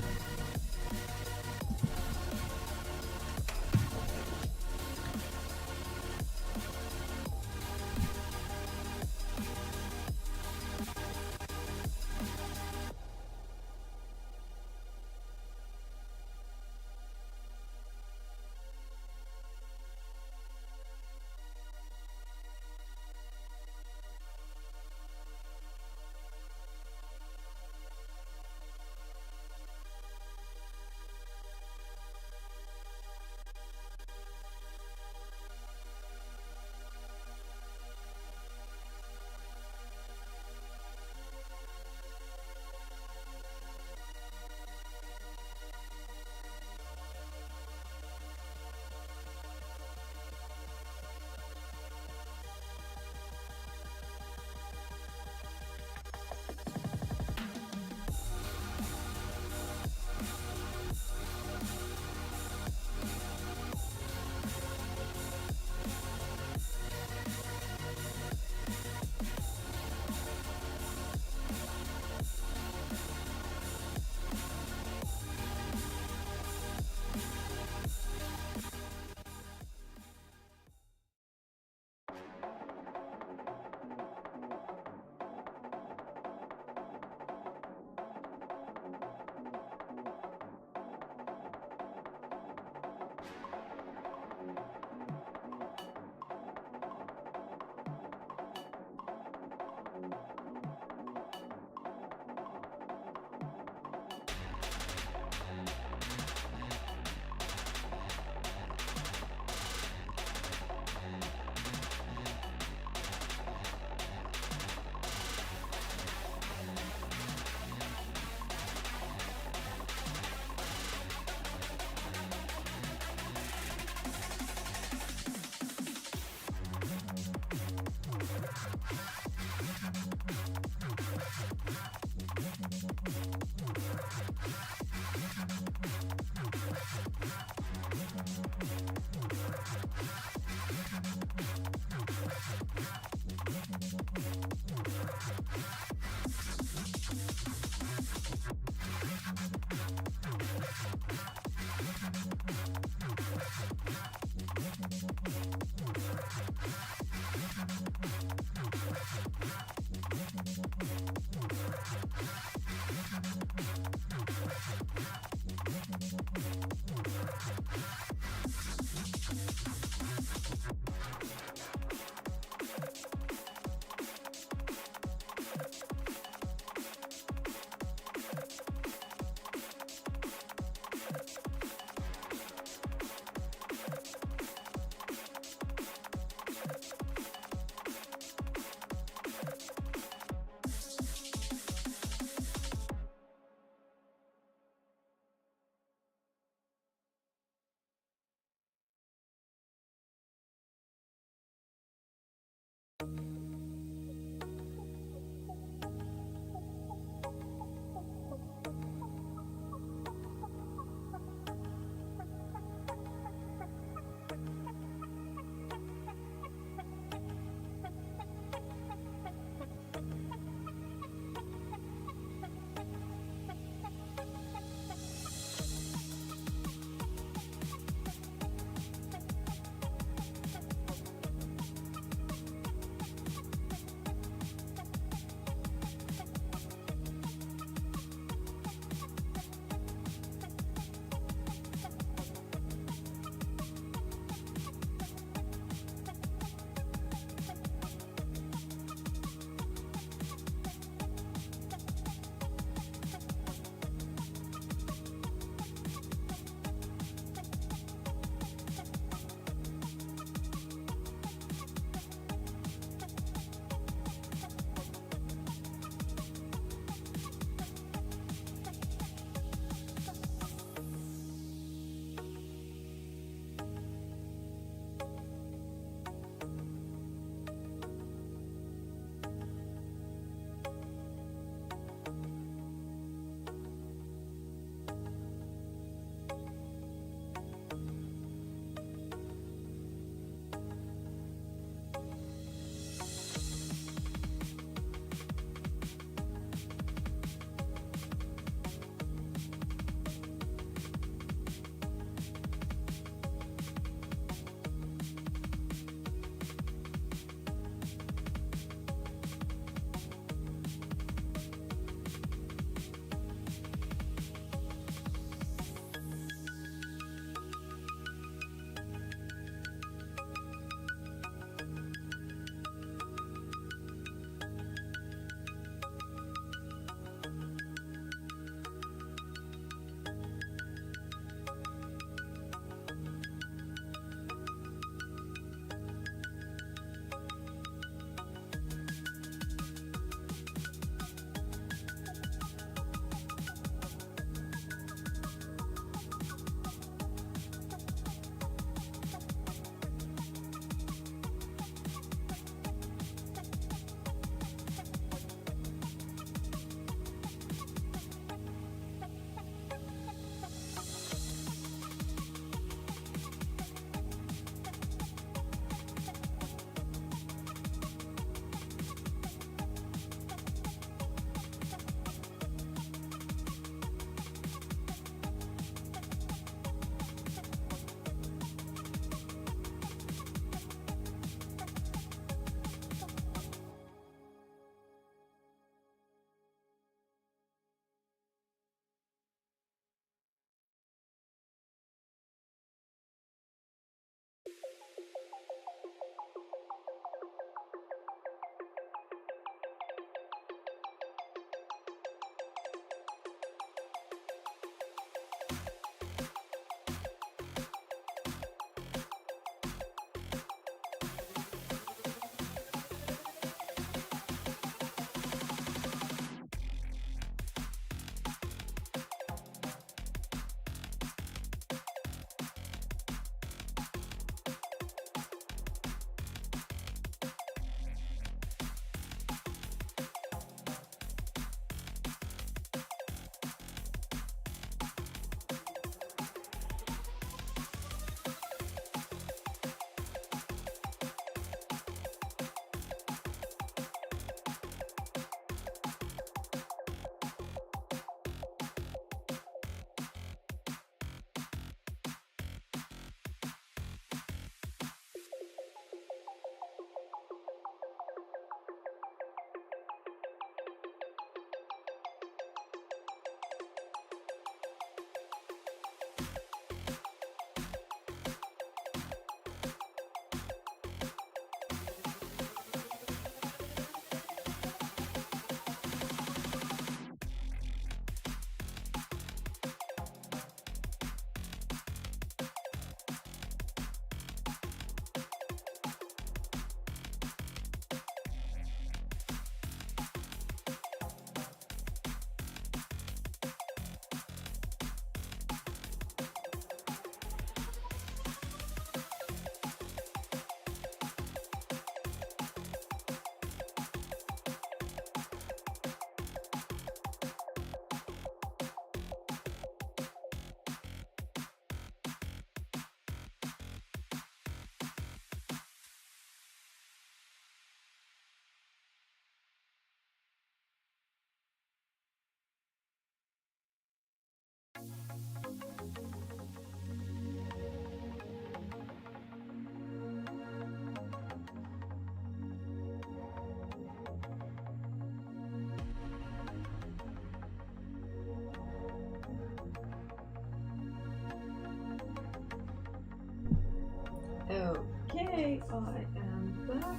I am back.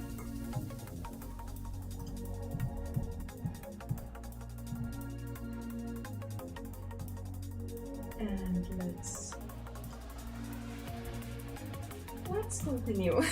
And let's continue.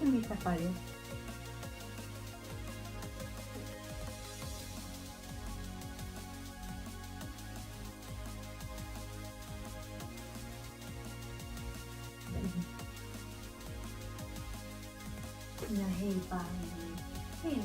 Mitä paljon? Ja hei paljon. Hei.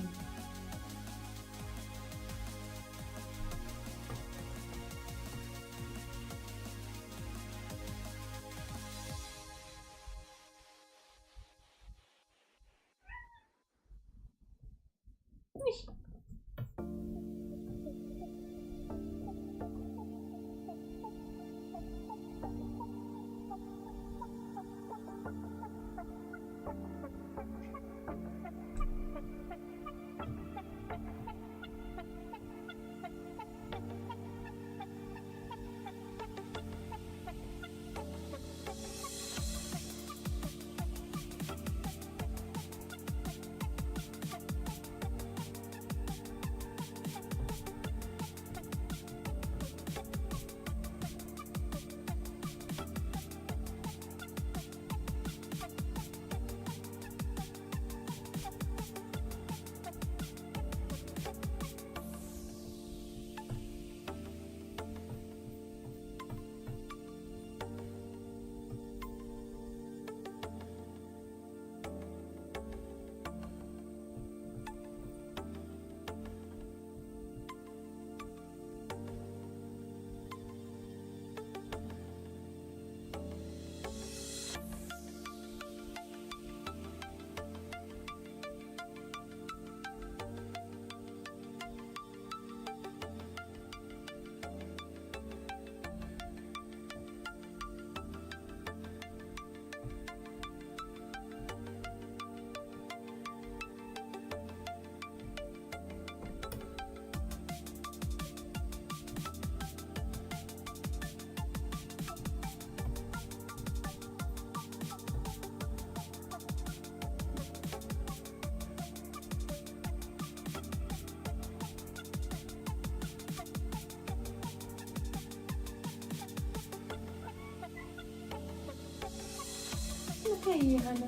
Hei ihana.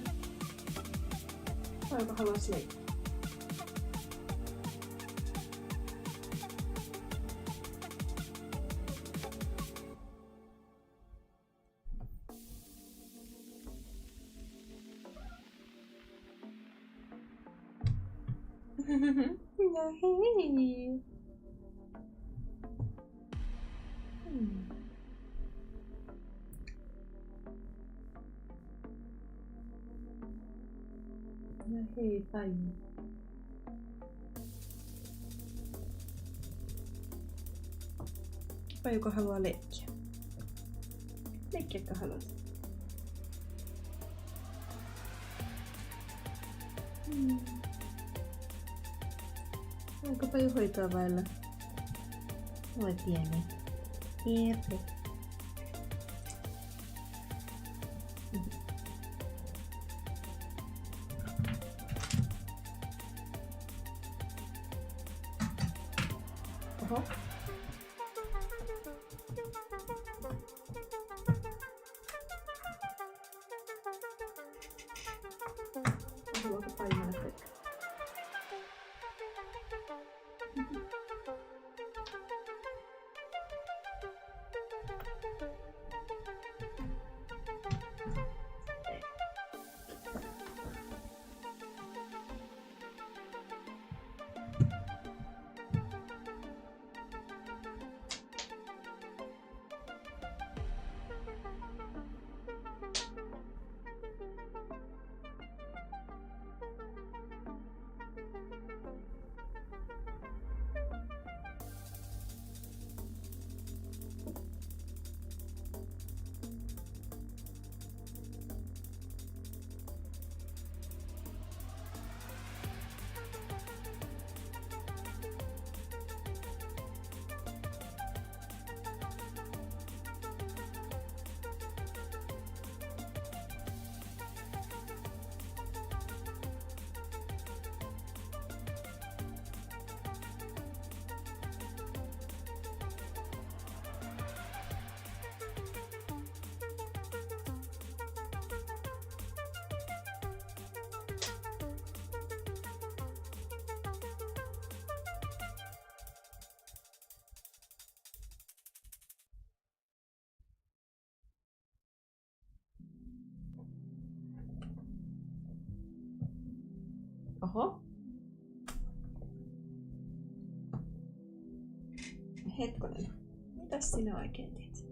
Voiko haluais leikkiä? No hei. No hei paljon. Pajuko haluaa leikkiä? Leikkiäkö haluat? Onko Paju hoitoa vailla? Oi pieni. Jep. Oho. Haluaako Paju mennä tekemään? Oho. Hetkonen. Mitäs sinä oikein teet?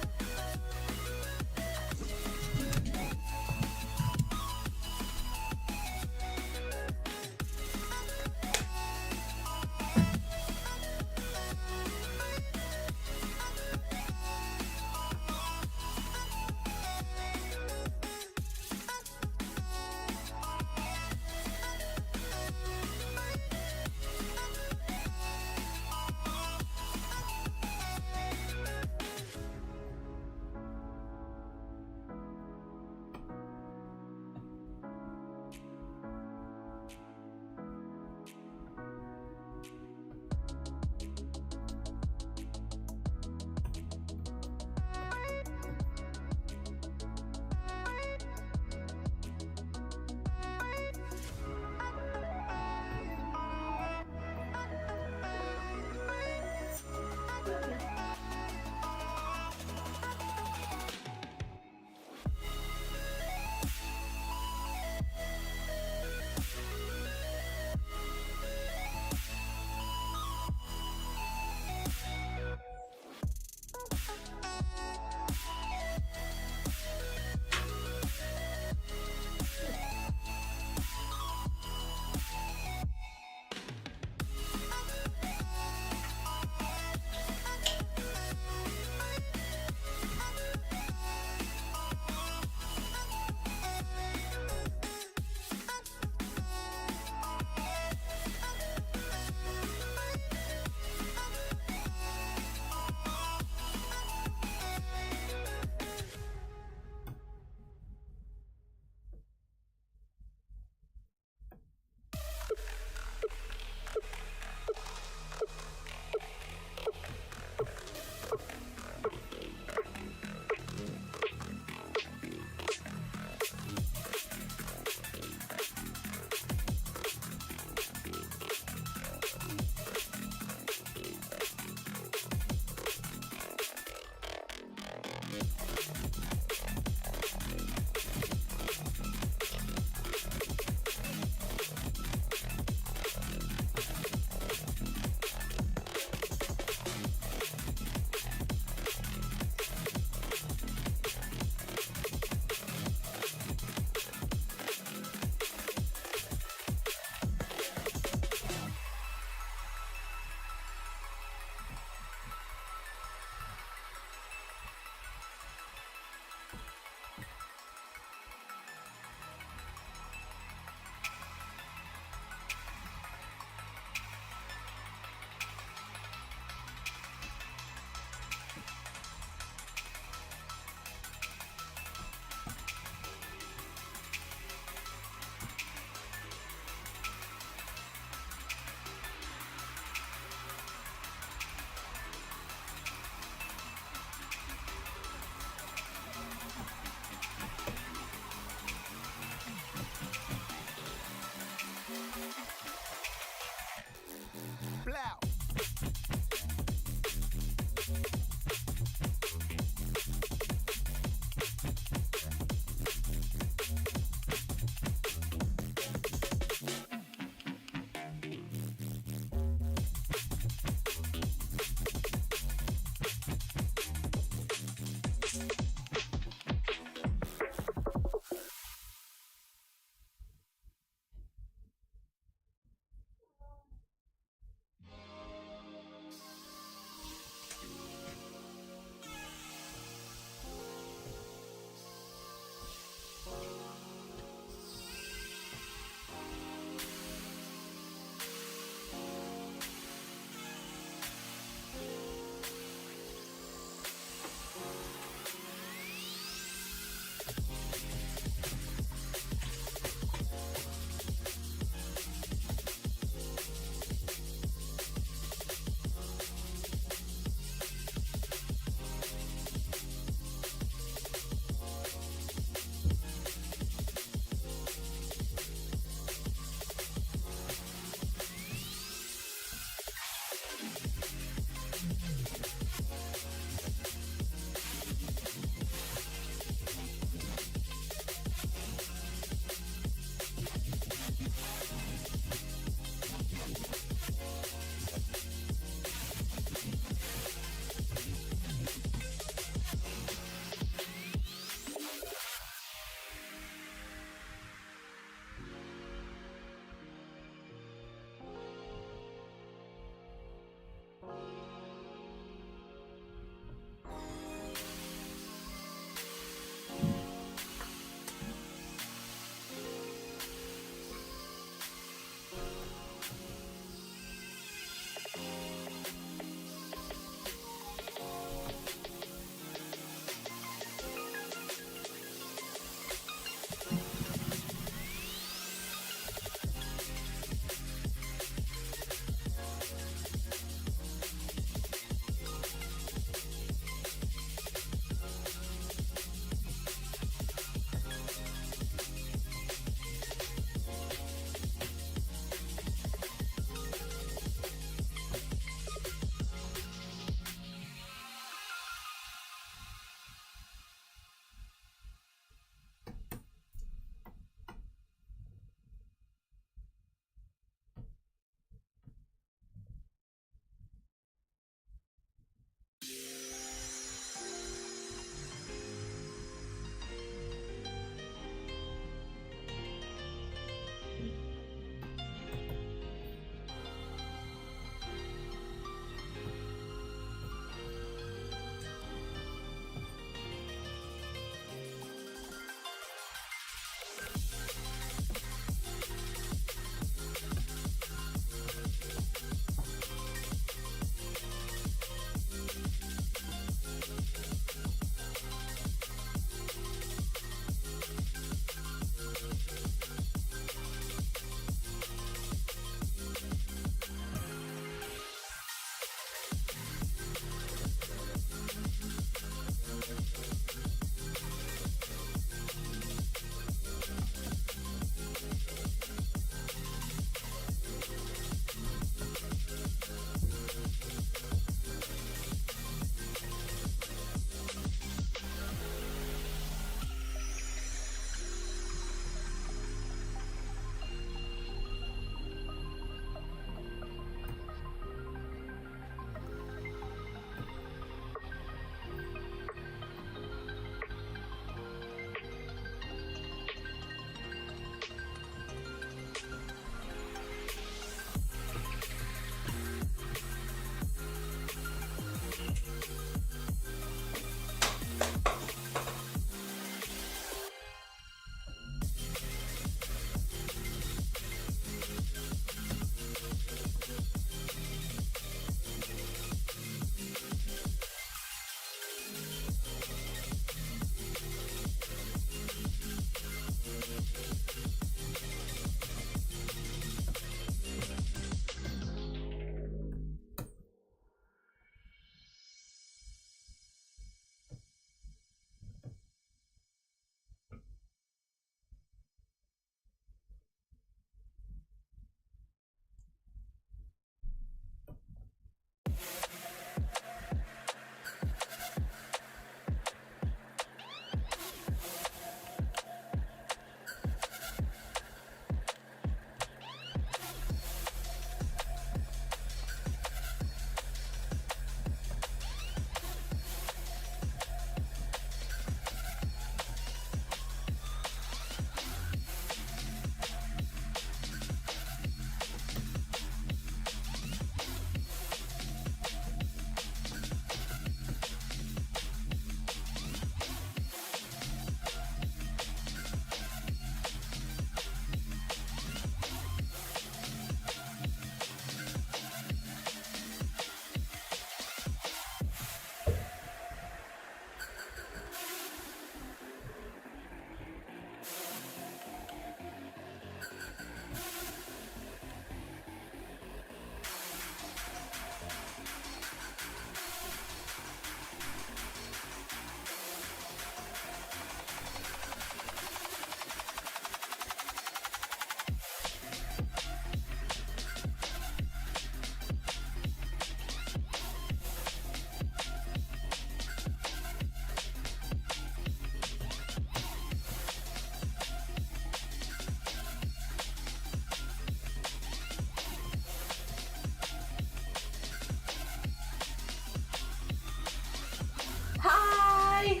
Hi!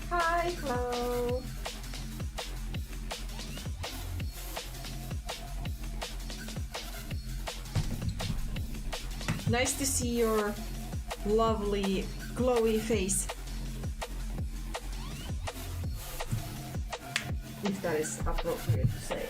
Hi, Chloe. Nice to see your lovely, glowy face. If that is appropriate to say.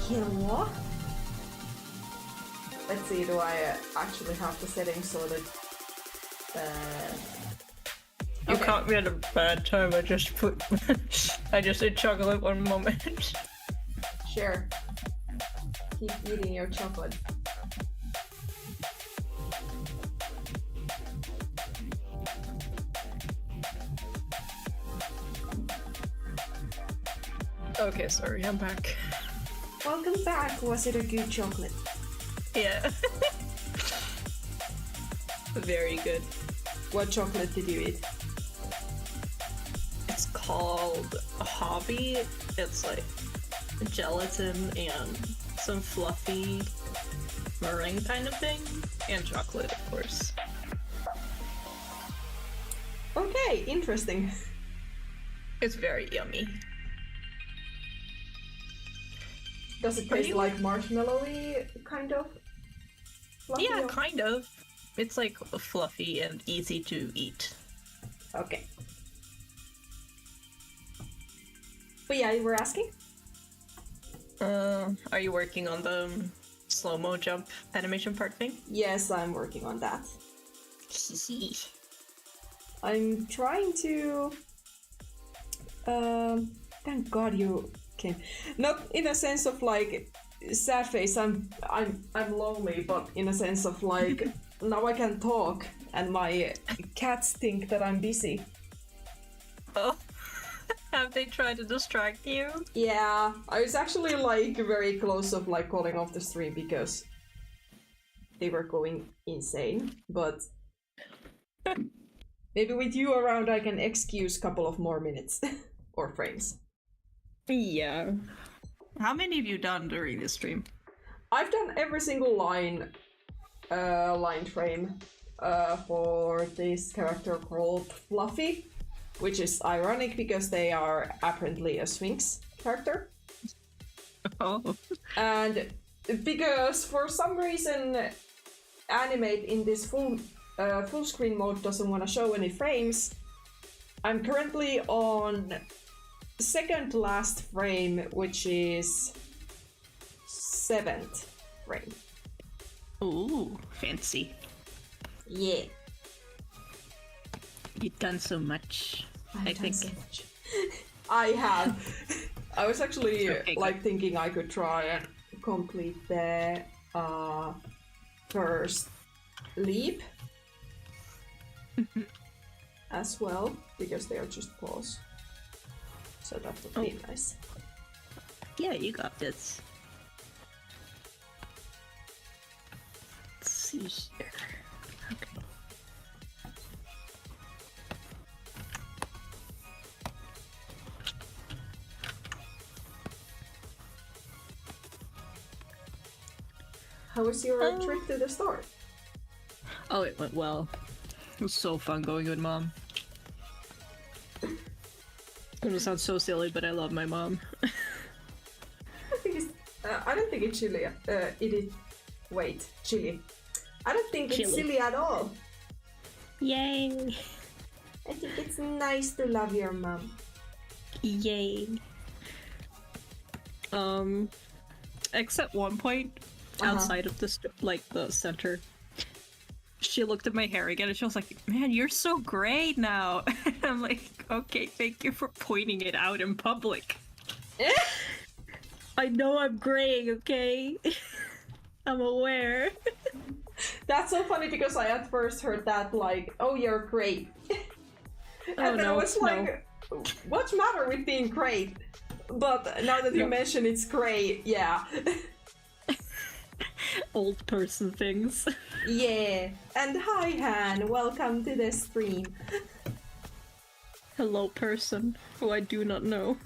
Hello? Let's see, do I actually have the settings so that... You okay. caught me at a bad time. I just ate chocolate one moment. Sure. Keep eating your chocolate. Okay, sorry, I'm back. Welcome back. Was it a good chocolate? Yeah. Very good. What chocolate did you eat? It's called a hobby. It's like gelatin and some fluffy meringue kind of thing. And chocolate, of course. Okay, interesting. It's very yummy. Does it taste like marshmallowy, kind of? Fluffy Yeah, or... kind of. It's like fluffy and easy to eat. Okay. But yeah, you were asking? Are you working on the slow-mo jump animation part thing? Yes, I'm working on that. I'm trying to... thank God you came. Not in a sense of like sad face. I'm lonely, but in a sense of like now I can talk, and my cats think that I'm busy. Oh, have they tried to distract you? Yeah, I was actually like very close of like calling off the stream because they were going insane, but maybe with you around I can excuse a couple of more minutes or frames. Yeah. How many have you done during this stream? I've done every single line frame for this character called Fluffy, which is ironic because they are apparently a Sphinx character. Oh. And because for some reason Animate in this full screen mode doesn't want to show any frames, I'm currently on second last frame, which is 7th frame. Ooh, fancy. Yeah. You've done so much. I think. So much. I have. I was actually like thinking I could try and complete the first leap as well, because they are just paws. So that would be nice. Yeah, you got this. Let's see here. Okay. How was your trip to the store? Oh, it went well. It was so fun going with Mom. It's gonna sound so silly, but I love my mom. I don't think it's chilly. Chilly. I don't think it's silly at all. Yay! I think it's nice to love your mom. Yay! Except one point outside of the the center, she looked at my hair again and she was like, "Man, you're so gray now." And I'm like, "Okay, thank you for pointing it out in public." I know I'm graying, okay? I'm aware. That's so funny because I at first heard that like, "Oh, you're great," and then I was like, "What's the matter with being great?" But now that you mention it's gray, yeah. old person things. Yeah, and hi Han, welcome to the stream. Hello, person who I do not know.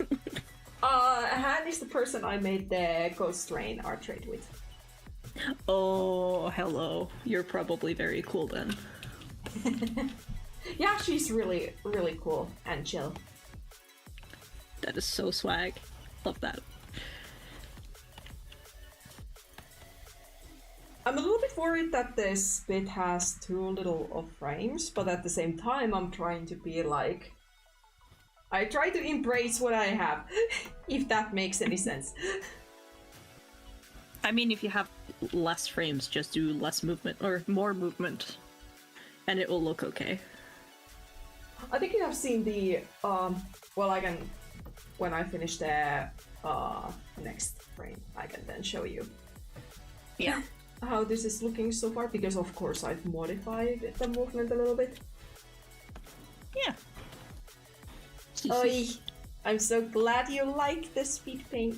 Han is the person I made the Ghost Rain art trade with. Oh, hello. You're probably very cool then. Yeah, she's really, really cool and chill. That is so swag. Love that. I'm a little bit worried that this bit has too little of frames, but at the same time I'm trying to be like... I try to embrace what I have, if that makes any sense. I mean, if you have less frames, just do less movement, or more movement, and it will look okay. I think you have seen the, well, I can, when I finish the next frame, I can then show you. Yeah. How this is looking so far, because of course I've modified the movement a little bit. Yeah. Oi! I'm so glad you like the speed paint.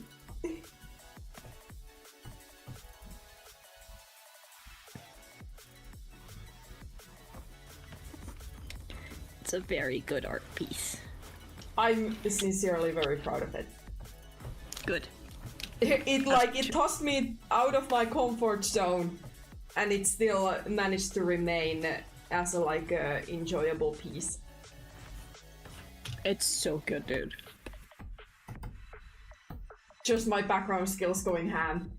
It's a very good art piece. I'm sincerely very proud of it. Good. It tossed me out of my comfort zone, and it still managed to remain as a enjoyable piece. It's so good, dude. Just my background skills going ham.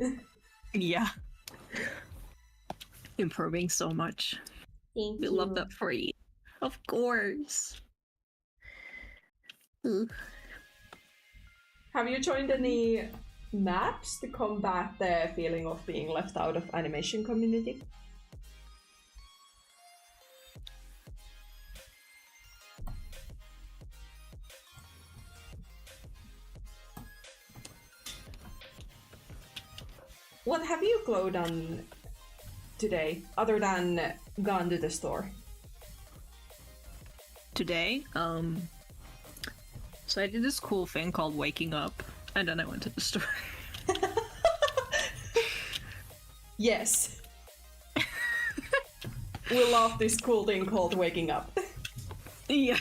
Yeah. Improving so much. Thank we you. love that for you. Of course. Have you joined any maps to combat the feeling of being left out of animation community? What have you, Chloe, done today, other than gone to the store? Today, so I did this cool thing called waking up, and then I went to the store. Yes. We love this cool thing called waking up. Yeah.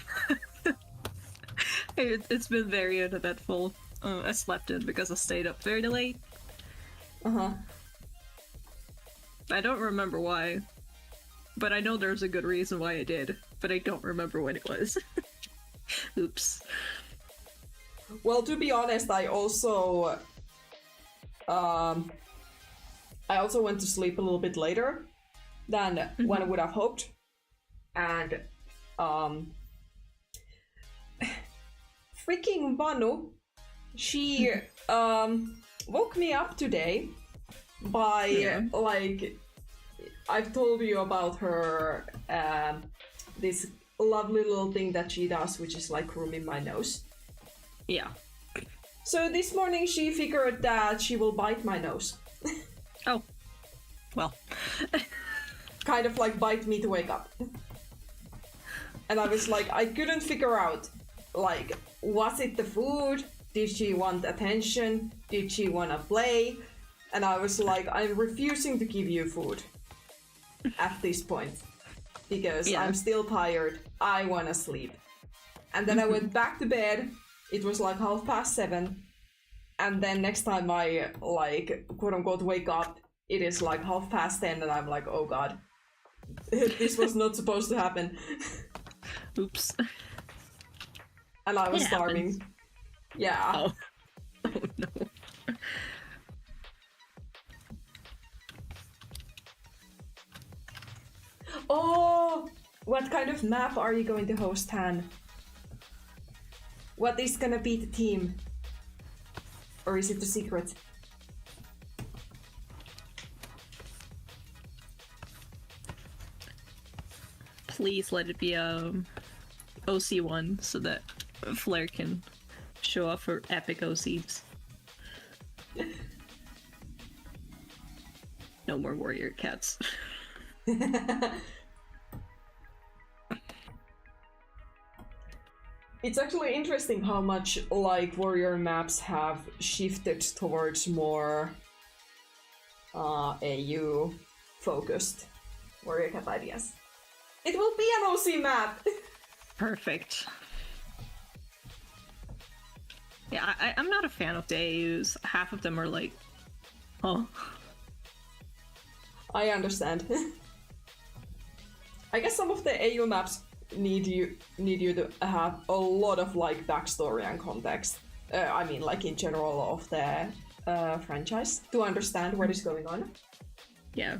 It's been very uneventful. I slept in because I stayed up very late. Uh-huh. I don't remember why, but I know there's a good reason why I did, but I don't remember when it was. Oops. Well, to be honest, I also went to sleep a little bit later than one would have hoped, and freaking Vanu, she woke me up today by I've told you about her this lovely little thing that she does, which is like grooming my nose. Yeah. So this morning she figured that she will bite my nose. Oh. Well. Kind of like bite me to wake up. And I was like, I couldn't figure out, like, was it the food? Did she want attention? Did she want to play? And I was like, I'm refusing to give you food at this point. Because I'm still tired. I want to sleep. And then I went back to bed. It was like 7:30. And then next time I, like, quote-unquote wake up, it is like 10:30 and I'm like, oh god. This was not supposed to happen. Oops. And I was starving. Yeah. Oh. Oh no. Oh! What kind of map are you going to host, Han? What is gonna be the theme? Or is it a secret? Please let it be OC1 so that Flair can show off her epic OCs. No more warrior cats. It's actually interesting how much like warrior maps have shifted towards more AU focused warrior cat ideas. It will be an OC map. Perfect. Yeah, I'm not a fan of the AUs. Half of them are like, oh. I understand. I guess some of the AU maps need you to have a lot of like backstory and context. I mean, like in general of the franchise to understand what is going on. Yeah.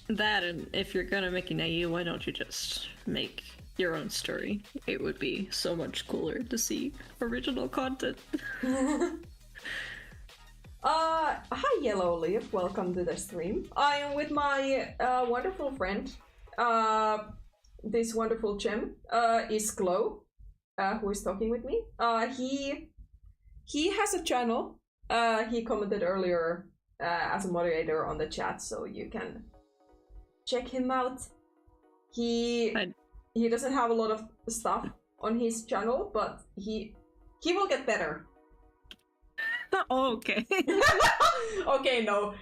That, and if you're gonna make an AU, why don't you just make your own story? It would be so much cooler to see original content. Hi Yellow Leaf, welcome to the stream. I am with my wonderful friend. This wonderful gem is Glow, who is talking with me. He has a channel. He commented earlier as a moderator on the chat, so you can check him out. He doesn't have a lot of stuff on his channel, but he will get better. Oh, okay. Okay, no.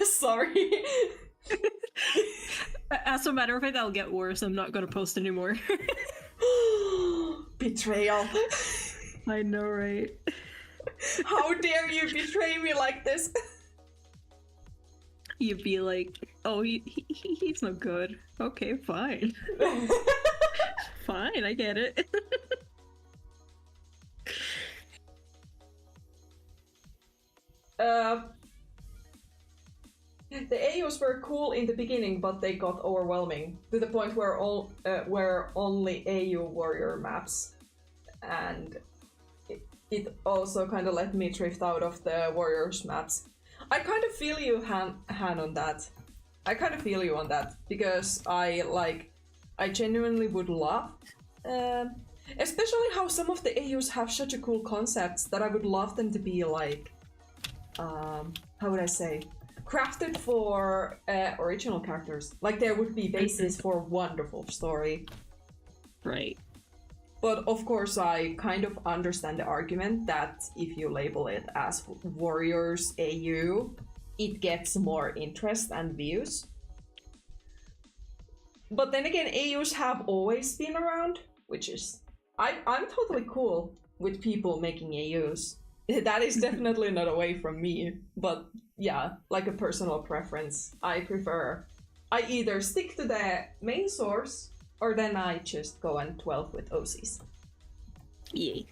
Sorry. As a matter of fact, I'll get worse. I'm not gonna post anymore. Betrayal. I know, right? How dare you betray me like this? You'd be like, oh, he's no good. Okay, fine. Fine, I get it. The AOs were cool in the beginning, but they got overwhelming to the point where only AU warrior maps, and it also kind of let me drift out of the warriors maps. I kind of feel you, Han, on that. I kind of feel you on that because I genuinely would love, especially how some of the AUs have such a cool concepts that I would love them to be like, how would I say, crafted for original characters. Like there would be basis for wonderful story. Right. But of course I kind of understand the argument that if you label it as Warriors AU, it gets more interest and views. But then again, AUs have always been around, which is... I'm totally cool with people making AUs. That is definitely not away from me, but yeah, like a personal preference. I either stick to the main source, or then I just go and 12 with OCs. Yay.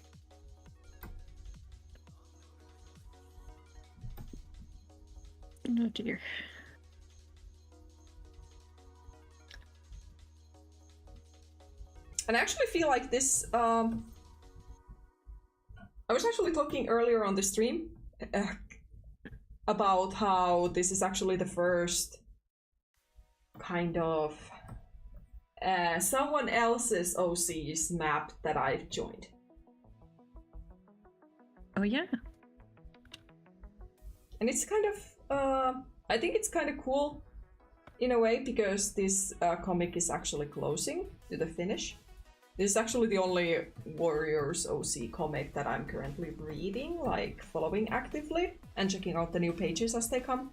Oh dear. And I actually feel like this, I was actually talking earlier on the stream about how this is actually the first kind of someone else's OC's map that I've joined. Oh yeah. And it's kind of, I think it's kind of cool in a way because this comic is actually closing to the finish. This is actually the only Warriors OC comic that I'm currently reading, like following actively and checking out the new pages as they come.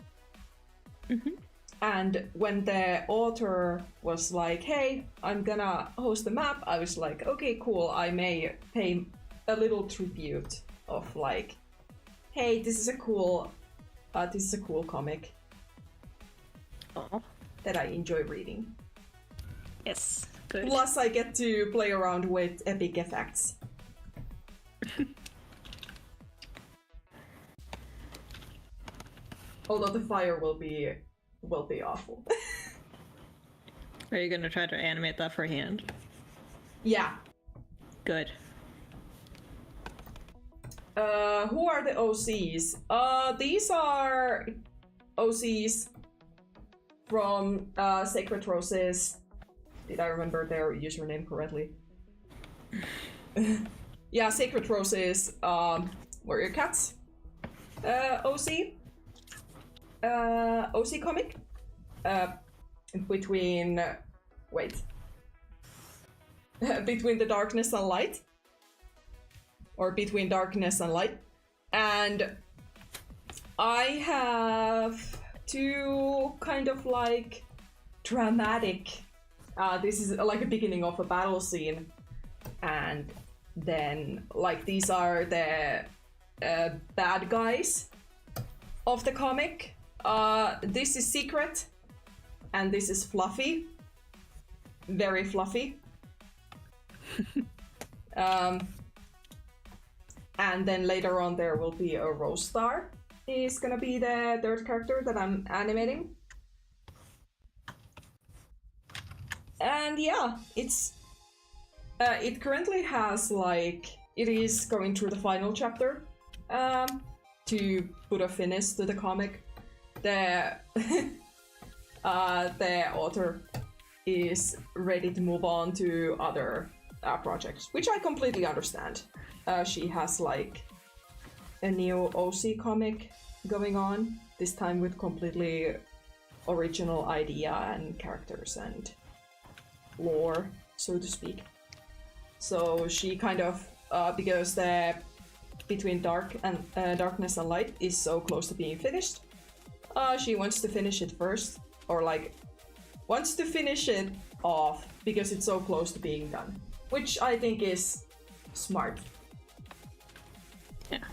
Mm-hmm. And when the author was like, hey, I'm gonna host the map, I was like, okay, cool, I may pay a little tribute of like, hey, this is a cool comic. Oh. That I enjoy reading. Yes, good. Plus I get to play around with epic effects. Although the fire will be awful. Are you gonna try to animate that for hand? Yeah. Good. Who are the OCs? These are OCs from Sacred Roses. Did I remember their username correctly? Yeah, Sacred Roses, Warrior Cats. OC comic. Between between the darkness and light. Or between darkness and light. And I have two kind of like dramatic. This is like a beginning of a battle scene, and then like these are the bad guys of the comic. This is Secret, and this is Fluffy. Very fluffy. And then later on there will be a Rose Star. Is gonna be the third character that I'm animating. And yeah, it currently has like, it is going through the final chapter to put a finish to the comic. The author is ready to move on to other projects, which I completely understand. She has like a new OC comic going on, this time with completely original idea and characters and lore, so to speak. So she kind of, because the between darkness and light is so close to being finished, she wants to finish it first, or like wants to finish it off because it's so close to being done, which I think is smart. Yeah.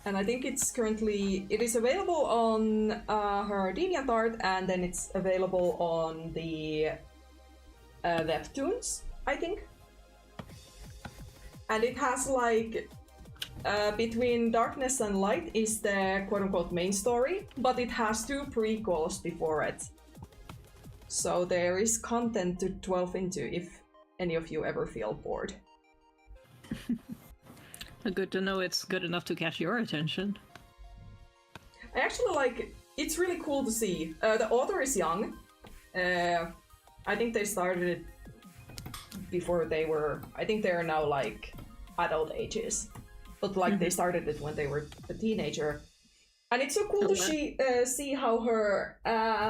And I think it is available on her DeviantArt, and then it's available on the Webtoons, I think. And it has like, between Darkness and Light is the quote-unquote main story, but it has two prequels before it. So there is content to delve into if any of you ever feel bored. Good to know it's good enough to catch your attention. I actually like, it's really cool to see. The author is young. I think they started it before they were, I think they are now like adult ages. But like they started it when they were a teenager. And it's so cool to see how her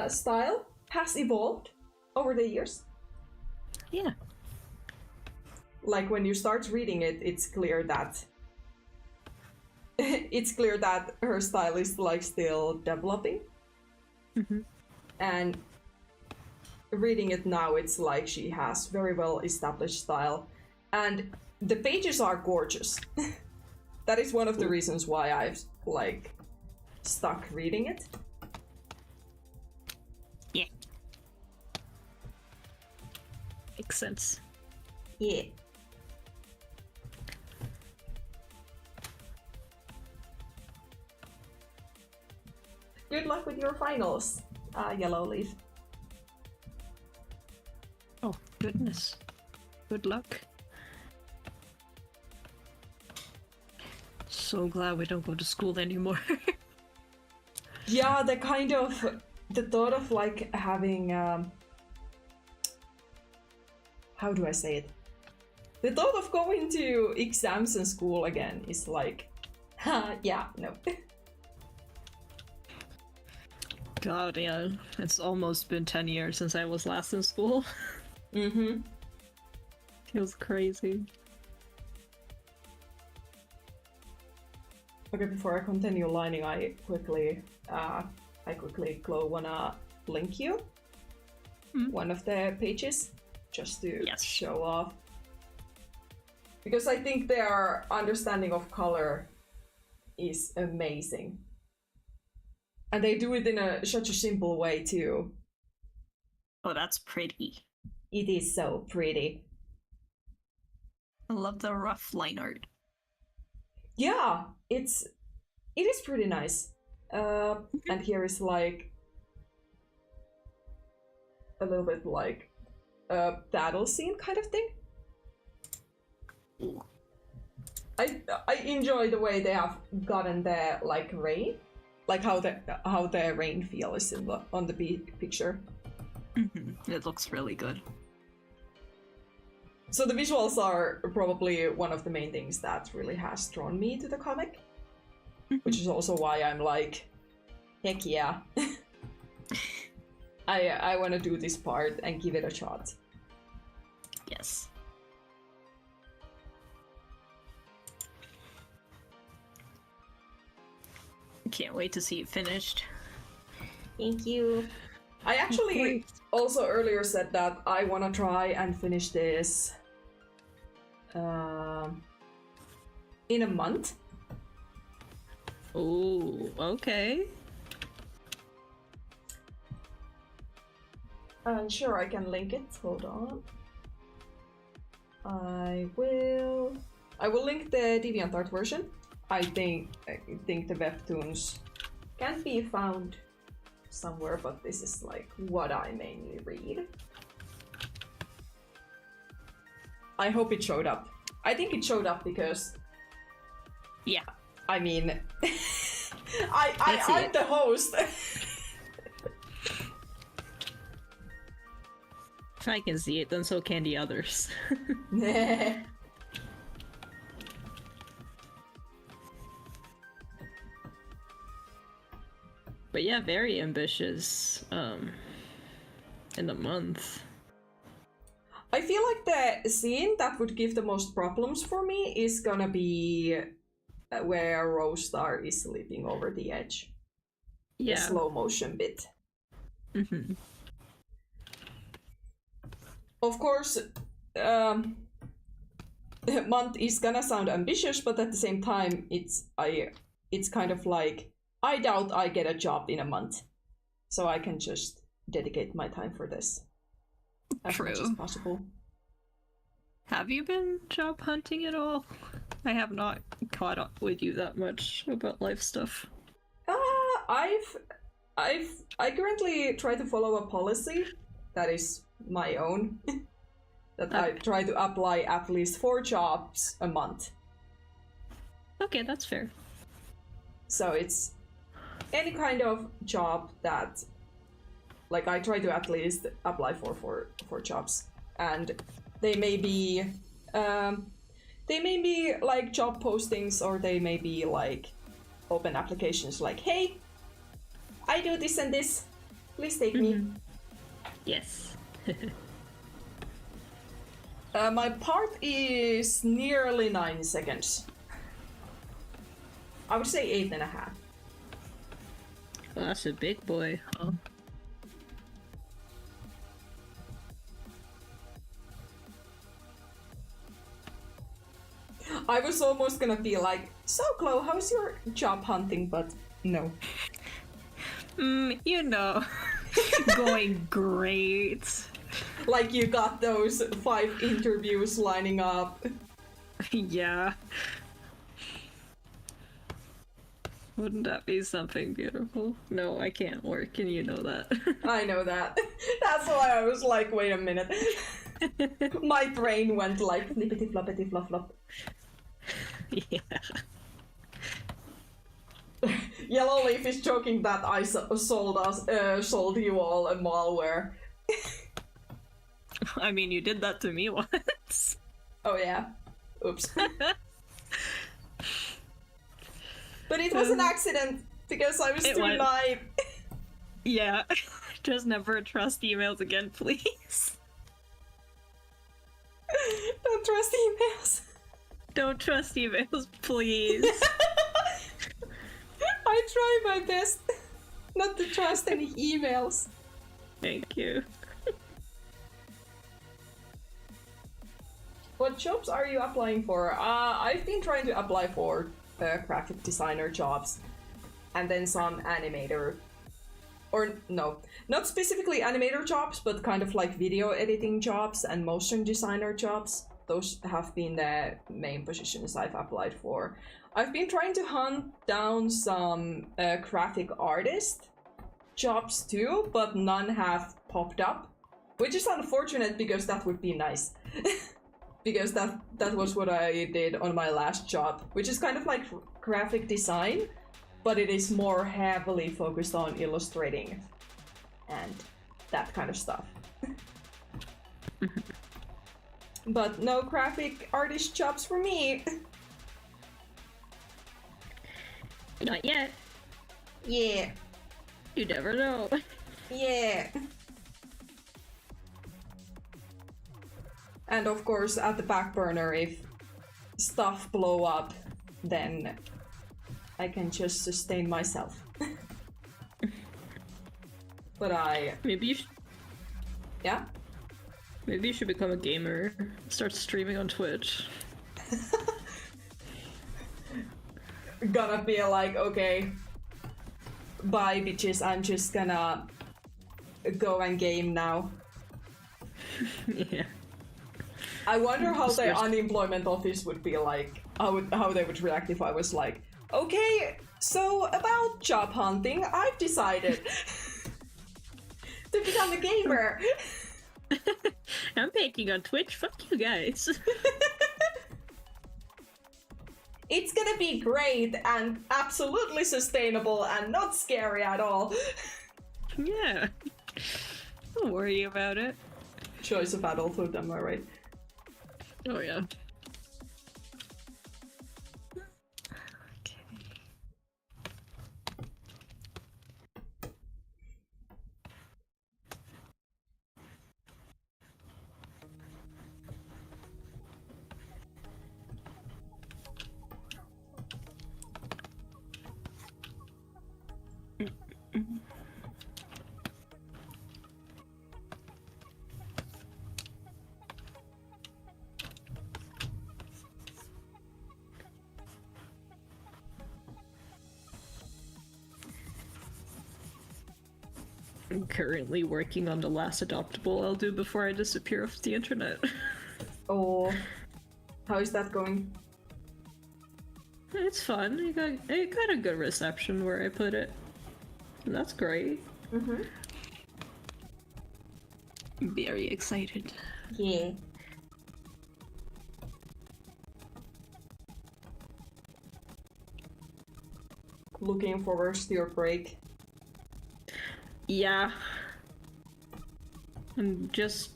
style has evolved over the years. Yeah. Like when you start reading it, it's clear that it's clear that her style is like still developing. And reading it now, it's like she has very well established style, and the pages are gorgeous. That is one of the reasons why I've like stuck reading it. Yeah. Makes sense. Yeah. Good luck with your finals, Yellow Leaf. Oh, goodness. Good luck. So glad we don't go to school anymore. Yeah, the thought of like having, how do I say it? The thought of going to exams in school again is like, yeah, no. God, yeah. It's almost been 10 years since I was last in school. Mm-hmm. Feels crazy. Okay, before I continue lining, I quickly wanna link you one of the pages just to show off. Because I think their understanding of color is amazing. And they do it in such a simple way too. Oh, that's pretty. It is so pretty. I love the rough line art. Yeah, it is pretty nice. And here is like a little bit like a battle scene kind of thing. Ooh. I enjoy the way they have gotten the like rain, like how the rain feels on the picture. It looks really good. So the visuals are probably one of the main things that really has drawn me to the comic, which is also why I'm like, heck yeah, I want to do this part and give it a shot. Yes. Can't wait to see it finished. Thank you. I actually also earlier said that I want to try and finish this in a month. Oh, okay. Sure, I can link it. Hold on. I will link the DeviantArt version. I think the webtoons can be found somewhere, but this is like what I mainly read. I hope it showed up. I think it showed up because, yeah. I mean, I'm the host. If I can see it, then so can the others. But yeah, very ambitious in a month. I feel like the scene that would give the most problems for me is gonna be where Rostar is leaping over the edge. Yeah. The slow motion bit. Mm-hmm. Of course, month is gonna sound ambitious, but at the same time, it's kind of like, I doubt I get a job in a month, so I can just dedicate my time for this as much as possible. Have you been job hunting at all? I have not caught up with you that much about life stuff. I currently try to follow a policy that is my own. That I try to apply at least 4 jobs a month. Okay, that's fair. So it's any kind of job that, like, I try to at least apply for jobs, and they may be like job postings, or they may be like open applications like, hey, I do this and this, please take me. Yes. My part is nearly 9 seconds. I would say 8.5. Well, that's a big boy, huh? I was almost gonna be like, so Chloe, how's your job hunting? But no. You know, going great. Like you got those 5 interviews lining up. Yeah. Wouldn't that be something beautiful? No, I can't work, and you know that. I know that. That's why I was like, wait a minute. My brain went like flippity floppity flop flop. Yeah. Yellowleaf is joking that I sold you all a malware. I mean, you did that to me once. Oh yeah. Oops. But it was an accident because I was too naive. Yeah. Just never trust emails again, please. Don't trust emails. Don't trust emails, please. I try my best not to trust any emails. Thank you. What jobs are you applying for? I've been trying to apply for graphic designer jobs, and then some animator, or no, not specifically animator jobs, but kind of like video editing jobs and motion designer jobs. Those have been the main positions I've applied for. I've been trying to hunt down some graphic artist jobs too, but none have popped up, which is unfortunate because that would be nice. Because that was what I did on my last job, which is kind of like graphic design, but it is more heavily focused on illustrating and that kind of stuff. But no graphic artist jobs for me. Not yet. Yeah. You never know. Yeah. And of course, at the back burner, if stuff blow up, then I can just sustain myself. But Maybe you yeah? maybe you should become a gamer. Start streaming on Twitch. Gonna be like, okay, bye bitches, I'm just gonna go and game now. Yeah. I wonder how the unemployment office would be like, how they would react if I was like, okay, so about job hunting, I've decided to become a gamer. I'm making on Twitch, fuck you guys. It's gonna be great and absolutely sustainable and not scary at all. Yeah. Don't worry about it. Choice of adulthood, am I right? Oh yeah. I'm currently working on the last adoptable I'll do before I disappear off the internet. Oh, how is that going? It's fun. It got a good reception where I put it. And that's great. Mm-hmm. Very excited. Yeah. Looking forward to your break. Yeah. I'm just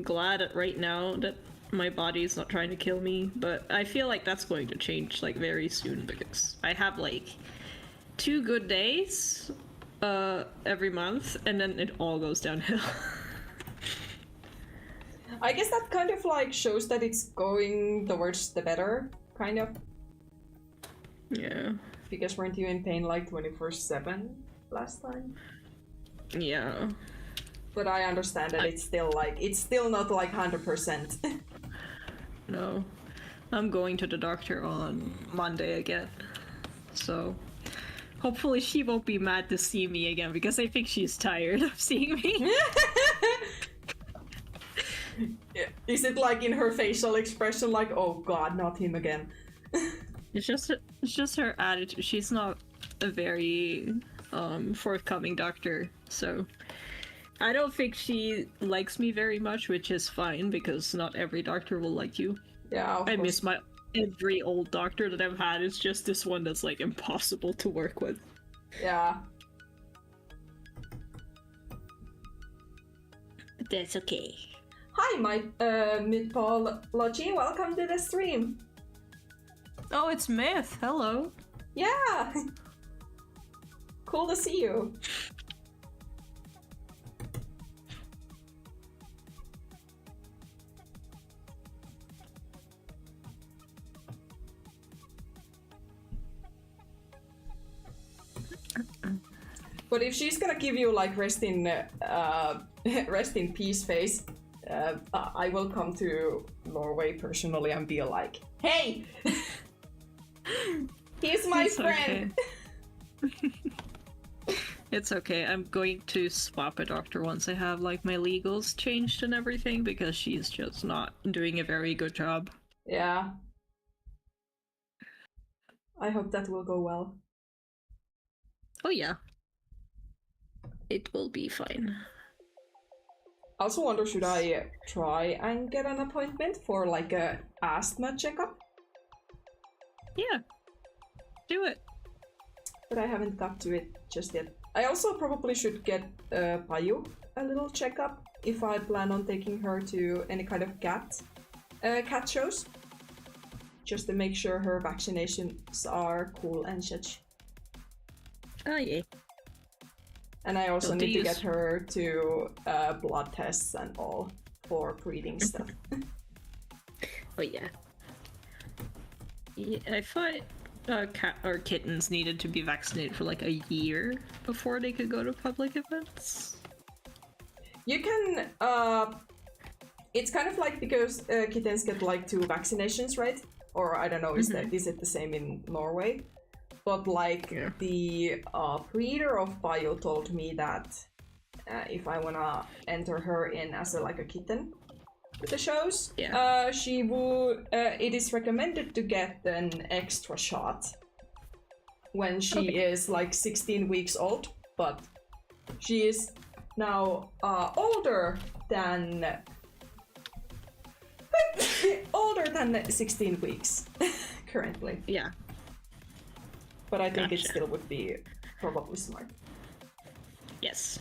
glad right now that my body's not trying to kill me, but I feel like that's going to change like very soon because I have like 2 good days every month and then it all goes downhill. I guess that kind of like shows that it's going towards the better, kind of. Yeah. Because weren't you in pain like 24/7 last time? Yeah. But I understand that it's still not like 100%. No. I'm going to the doctor on Monday again. So hopefully she won't be mad to see me again because I think she's tired of seeing me. Is it like in her facial expression like, oh god, not him again? It's just her attitude. She's not a very forthcoming doctor, so I don't think she likes me very much, which is fine because not every doctor will like you. Yeah, of I course. miss my every old doctor that I've had. It's just this one that's like impossible to work with. Yeah. But that's okay. Hi, my Mythology, welcome to the stream. Oh, it's Myth. Hello. Yeah. Cool to see you. But if she's gonna give you like rest in peace face, I will come to Norway personally and be like, hey, he's my friend. Okay. It's okay. I'm going to swap a doctor once I have like my legals changed and everything because she's just not doing a very good job. Yeah. I hope that will go well. Oh yeah. It will be fine. I also wonder, should I try and get an appointment for like a asthma checkup? Yeah. Do it. But I haven't got to it just yet. I also probably should get Paju a little checkup if I plan on taking her to any kind of cat shows. Just to make sure her vaccinations are cool and such. Oh yeah. And I also So need to get her to blood tests and all for breeding stuff. Oh yeah. Yeah, I find cat or kittens needed to be vaccinated for like a year before they could go to public events. You can, it's kind of like because kittens get like 2 vaccinations, right? Or I don't know, is it the same in Norway? But like the breeder of Bio told me that if I wanna enter her in as a kitten with the shows, she would. It is recommended to get an extra shot when she is like 16 weeks old, but she is now older than 16 weeks currently. Yeah. But I think it still would be probably smart. Yes.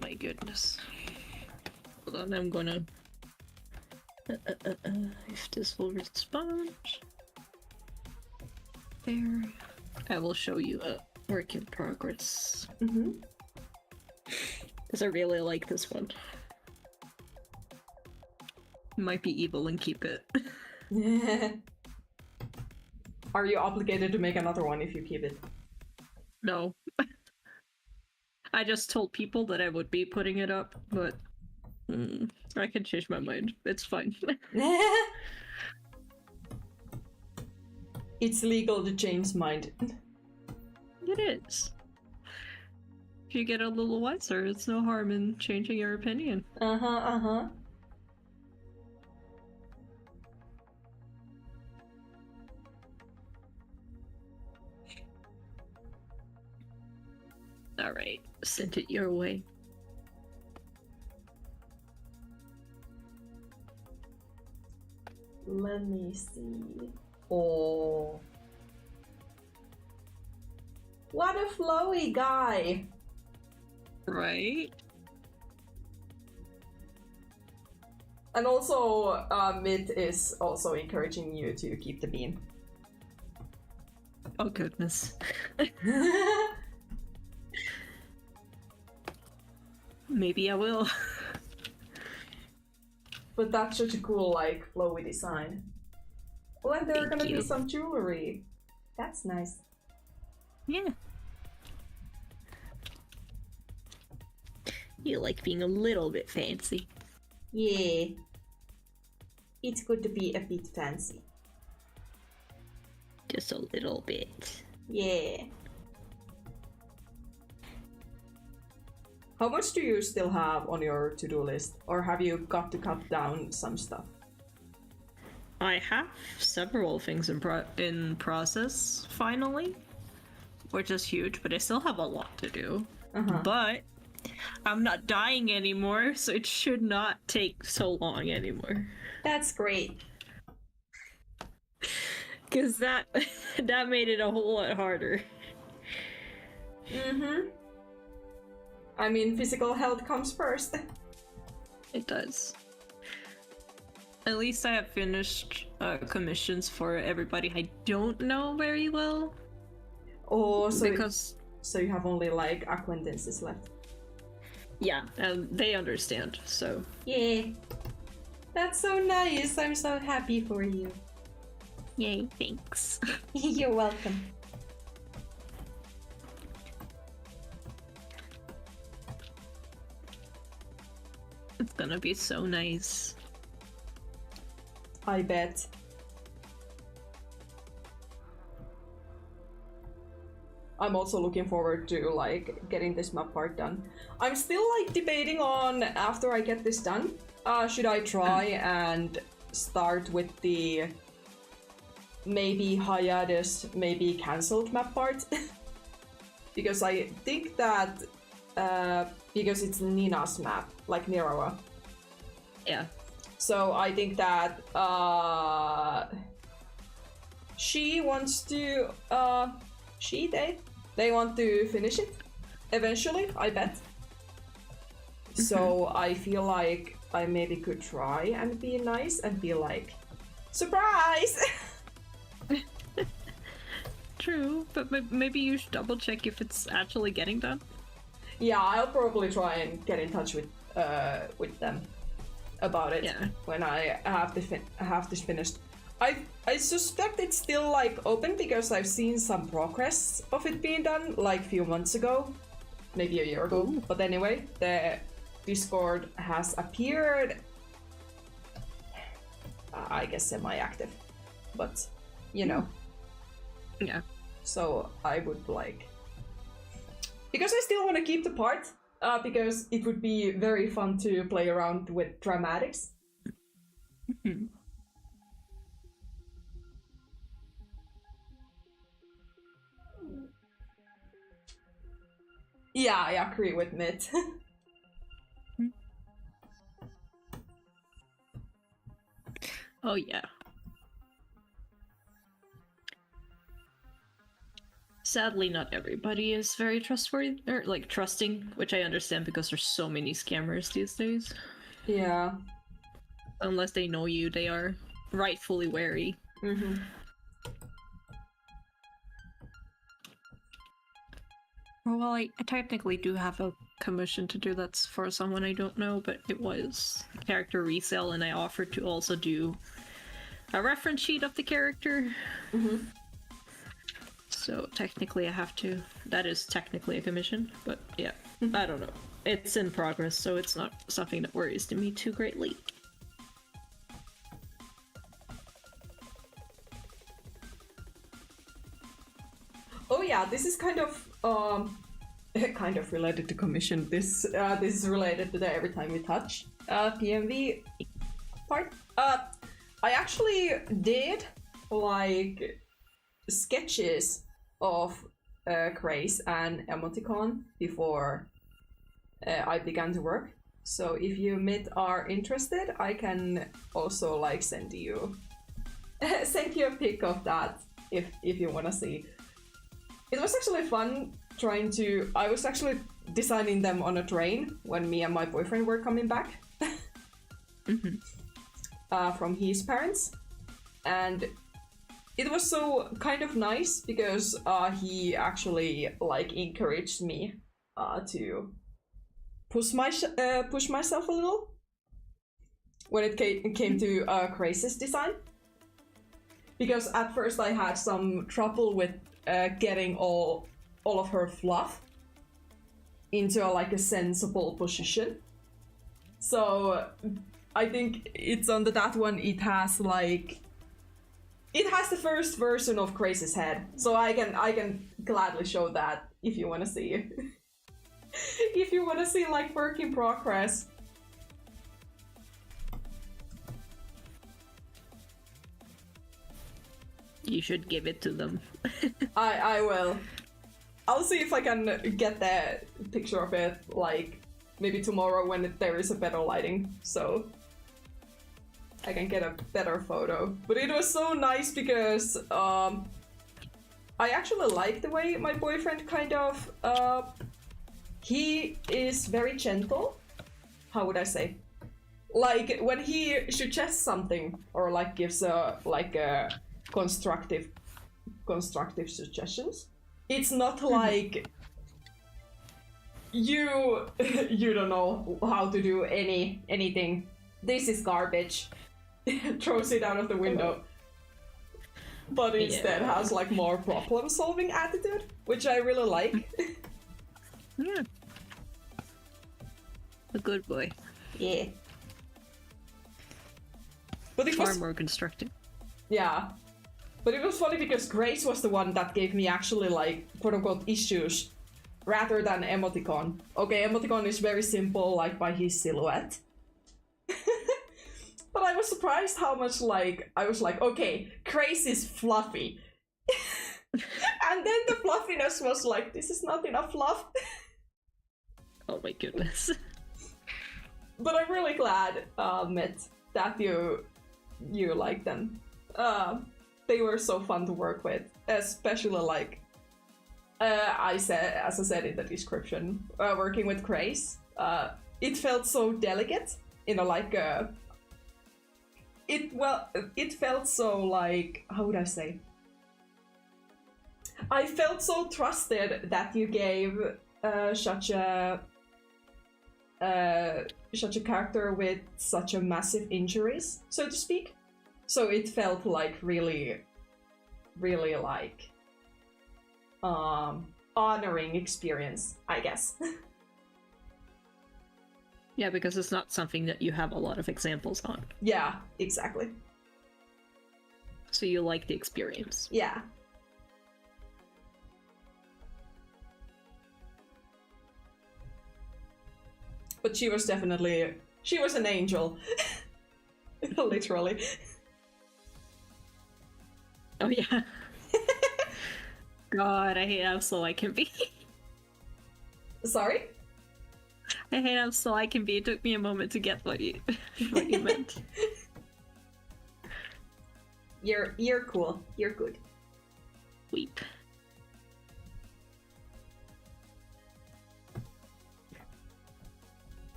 My goodness. Hold on, I'm gonna... if this will respond... There. I will show you a work in progress. Because I really like this one. Might be evil and keep it. Are you obligated to make another one if you keep it? No. I just told people that I would be putting it up, but I can change my mind. It's fine. It's legal to change mind. It is. If you get a little wiser, it's no harm in changing your opinion. Alright, sent it your way. Let me see. Oh. What a flowy guy! Right? And also, Mid is also encouraging you to keep the bean. Oh goodness. Maybe I will. But that's such a cool, flowy design. Well, and there are gonna be some jewelry. That's nice. Yeah. You like being a little bit fancy. Yeah. It's good to be a bit fancy. Just a little bit. Yeah. How much do you still have on your to-do list? Or have you got to cut down some stuff? I have several things in process, finally. Which is huge, but I still have a lot to do. But I'm not dying anymore, so it should not take so long anymore. That's great. Because that made it a whole lot harder. I mean, physical health comes first. It does. At least I have finished commissions for everybody I don't know very well. Oh, so you have only acquaintances left. Yeah, and they understand, so. Yeah. That's so nice. I'm so happy for you. Yay, thanks. You're welcome. It's gonna be so nice. I bet. I'm also looking forward to getting this map part done. I'm still debating on after I get this done, should I try and start with the maybe hiatus, maybe cancelled map part? Because I think that because it's Nina's map, like Nirawa. Yeah. So I think that she wants to they want to finish it eventually, I bet. So I feel like I maybe could try and be nice and be like, surprise! True, but maybe you should double check if it's actually getting done. Yeah, I'll probably try and get in touch with them about it Yeah. when I have this finished. I suspect it's still like open because I've seen some progress of it being done like a few months ago, maybe a year ago. Ooh. But anyway, the Discord has appeared, I guess semi-active, but you know. Yeah. So I would like, because I still want to keep the part, because it would be very fun to play around with dramatics. Yeah, I agree with Mitt. Oh yeah. Sadly, not everybody is very trustworthy or like trusting, which I understand because there's so many scammers these days. Yeah. Unless they know you, they are rightfully wary. Mm-hmm. Well, I technically do have a commission to do that's for someone I don't know, but it was character resale, and I offered to also do a reference sheet of the character. Mm-hmm. So technically I have to. That is technically a commission, but yeah, I don't know. It's in progress, so it's not something that worries me too greatly. Oh yeah, this is kind of related to commission. This is related to the every time we touch PMV part. I actually did like sketches of Craze and Emoticon before I began to work. So if you are interested, I can also like send you a pic of that if you wanna see. It was actually fun trying to. I was actually designing them on a train when me and my boyfriend were coming back from his parents, and it was so kind of nice because he actually like encouraged me to push myself a little when it came to Craze's design, because at first I had some trouble with getting all of her fluff into like a sensible position. So I think it's on that one. It has the first version of Craze's head, so I can gladly show that if you want to see. If you want to see like work in progress. You should give it to them. I will. I'll see if I can get the picture of it like maybe tomorrow when there is a better lighting, so I can get a better photo. But it was so nice because I actually like the way my boyfriend kind of he is very gentle. How would I say? Like when he suggests something or like gives a constructive suggestions, it's not like you don't know how to do anything. This is garbage. Throws it out of the window. But instead has like more problem-solving attitude, which I really like. Yeah. A good boy. Yeah. But it Far was more constructive. yeah. But it was funny because Grace was the one that gave me actually like quote-unquote issues rather than Emoticon. Okay, Emoticon is very simple like by his silhouette. But I was surprised how much like I was like, okay, Grace is fluffy. And then the fluffiness was like, this is not enough fluff. Oh my goodness. But I'm really glad, Mitt, that you like them. They were so fun to work with, especially like as I said in the description, working with Grace. It felt so delicate, you know, like it felt so like, how would I say? I felt so trusted that you gave such a such a character with such a massive injuries, so to speak. So it felt like really like honoring experience, I guess. Yeah, because it's not something that you have a lot of examples on. Yeah, exactly. So you like the experience. Yeah. But she was definitely... She was an angel. Literally. Oh yeah. God, I hate how slow I can be. Sorry? I hate how slow I can be. It took me a moment to get what you meant. You're cool. You're good. Weep.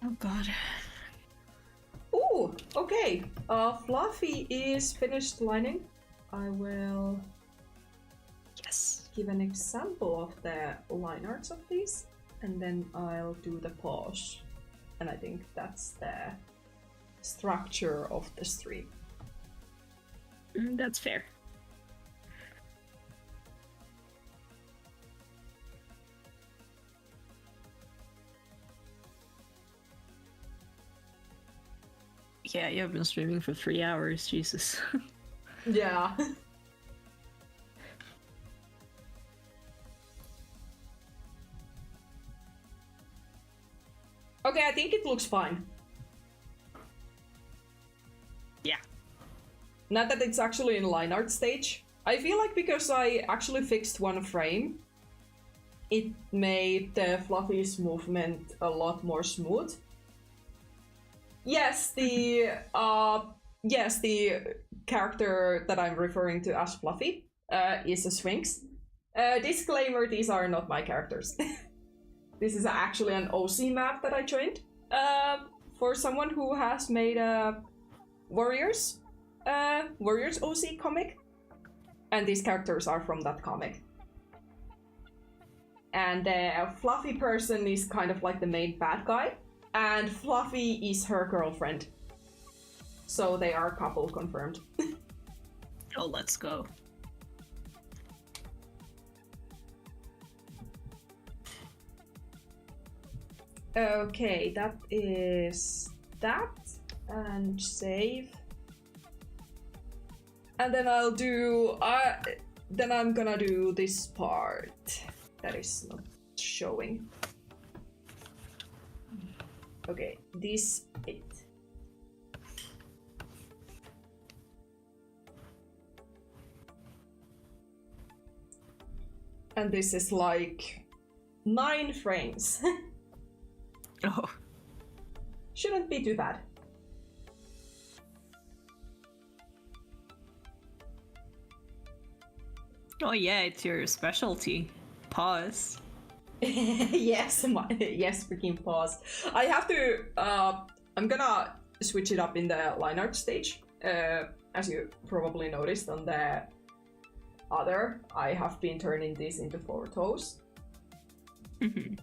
Oh god. Ooh, okay. Fluffy is finished lining. I will Yes. give an example of the line arts of these, and then I'll do the pause. And I think that's the structure of the stream. That's fair. Yeah, you have been streaming for 3 hours, Jesus. Yeah. Okay, I think it looks fine. Yeah. Now that it's actually in line art stage, I feel like because I actually fixed one frame, it made the Fluffy's movement a lot more smooth. Yes, the character that I'm referring to as Fluffy is a Sphinx. Disclaimer: these are not my characters. This is actually an OC map that I joined for someone who has made a Warriors OC comic, and these characters are from that comic. And the Fluffy person is kind of like the main bad guy, and Fluffy is her girlfriend. So they are couple confirmed. Oh, let's go. Okay, that is that, and save. And then I'll do, then I'm gonna do this part that is not showing. Okay, this bit. And this is like 9 frames. Oh. Shouldn't be too bad. Oh yeah, it's your specialty. Pause. Yes, yes, freaking pause. I have to, I'm gonna switch it up in the line art stage. As you probably noticed on the other, I have been turning these into photos. Mm-hmm.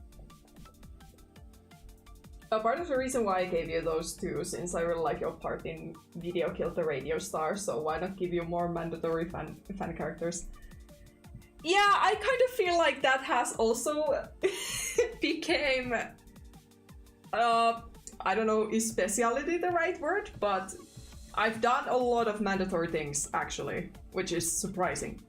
Part of the reason why I gave you those two, since I really like your part in Video Killed the Radio Star, so why not give you more mandatory fan characters? Yeah, I kind of feel like that has also became, I don't know, is speciality the right word? But I've done a lot of mandatory things, actually, which is surprising.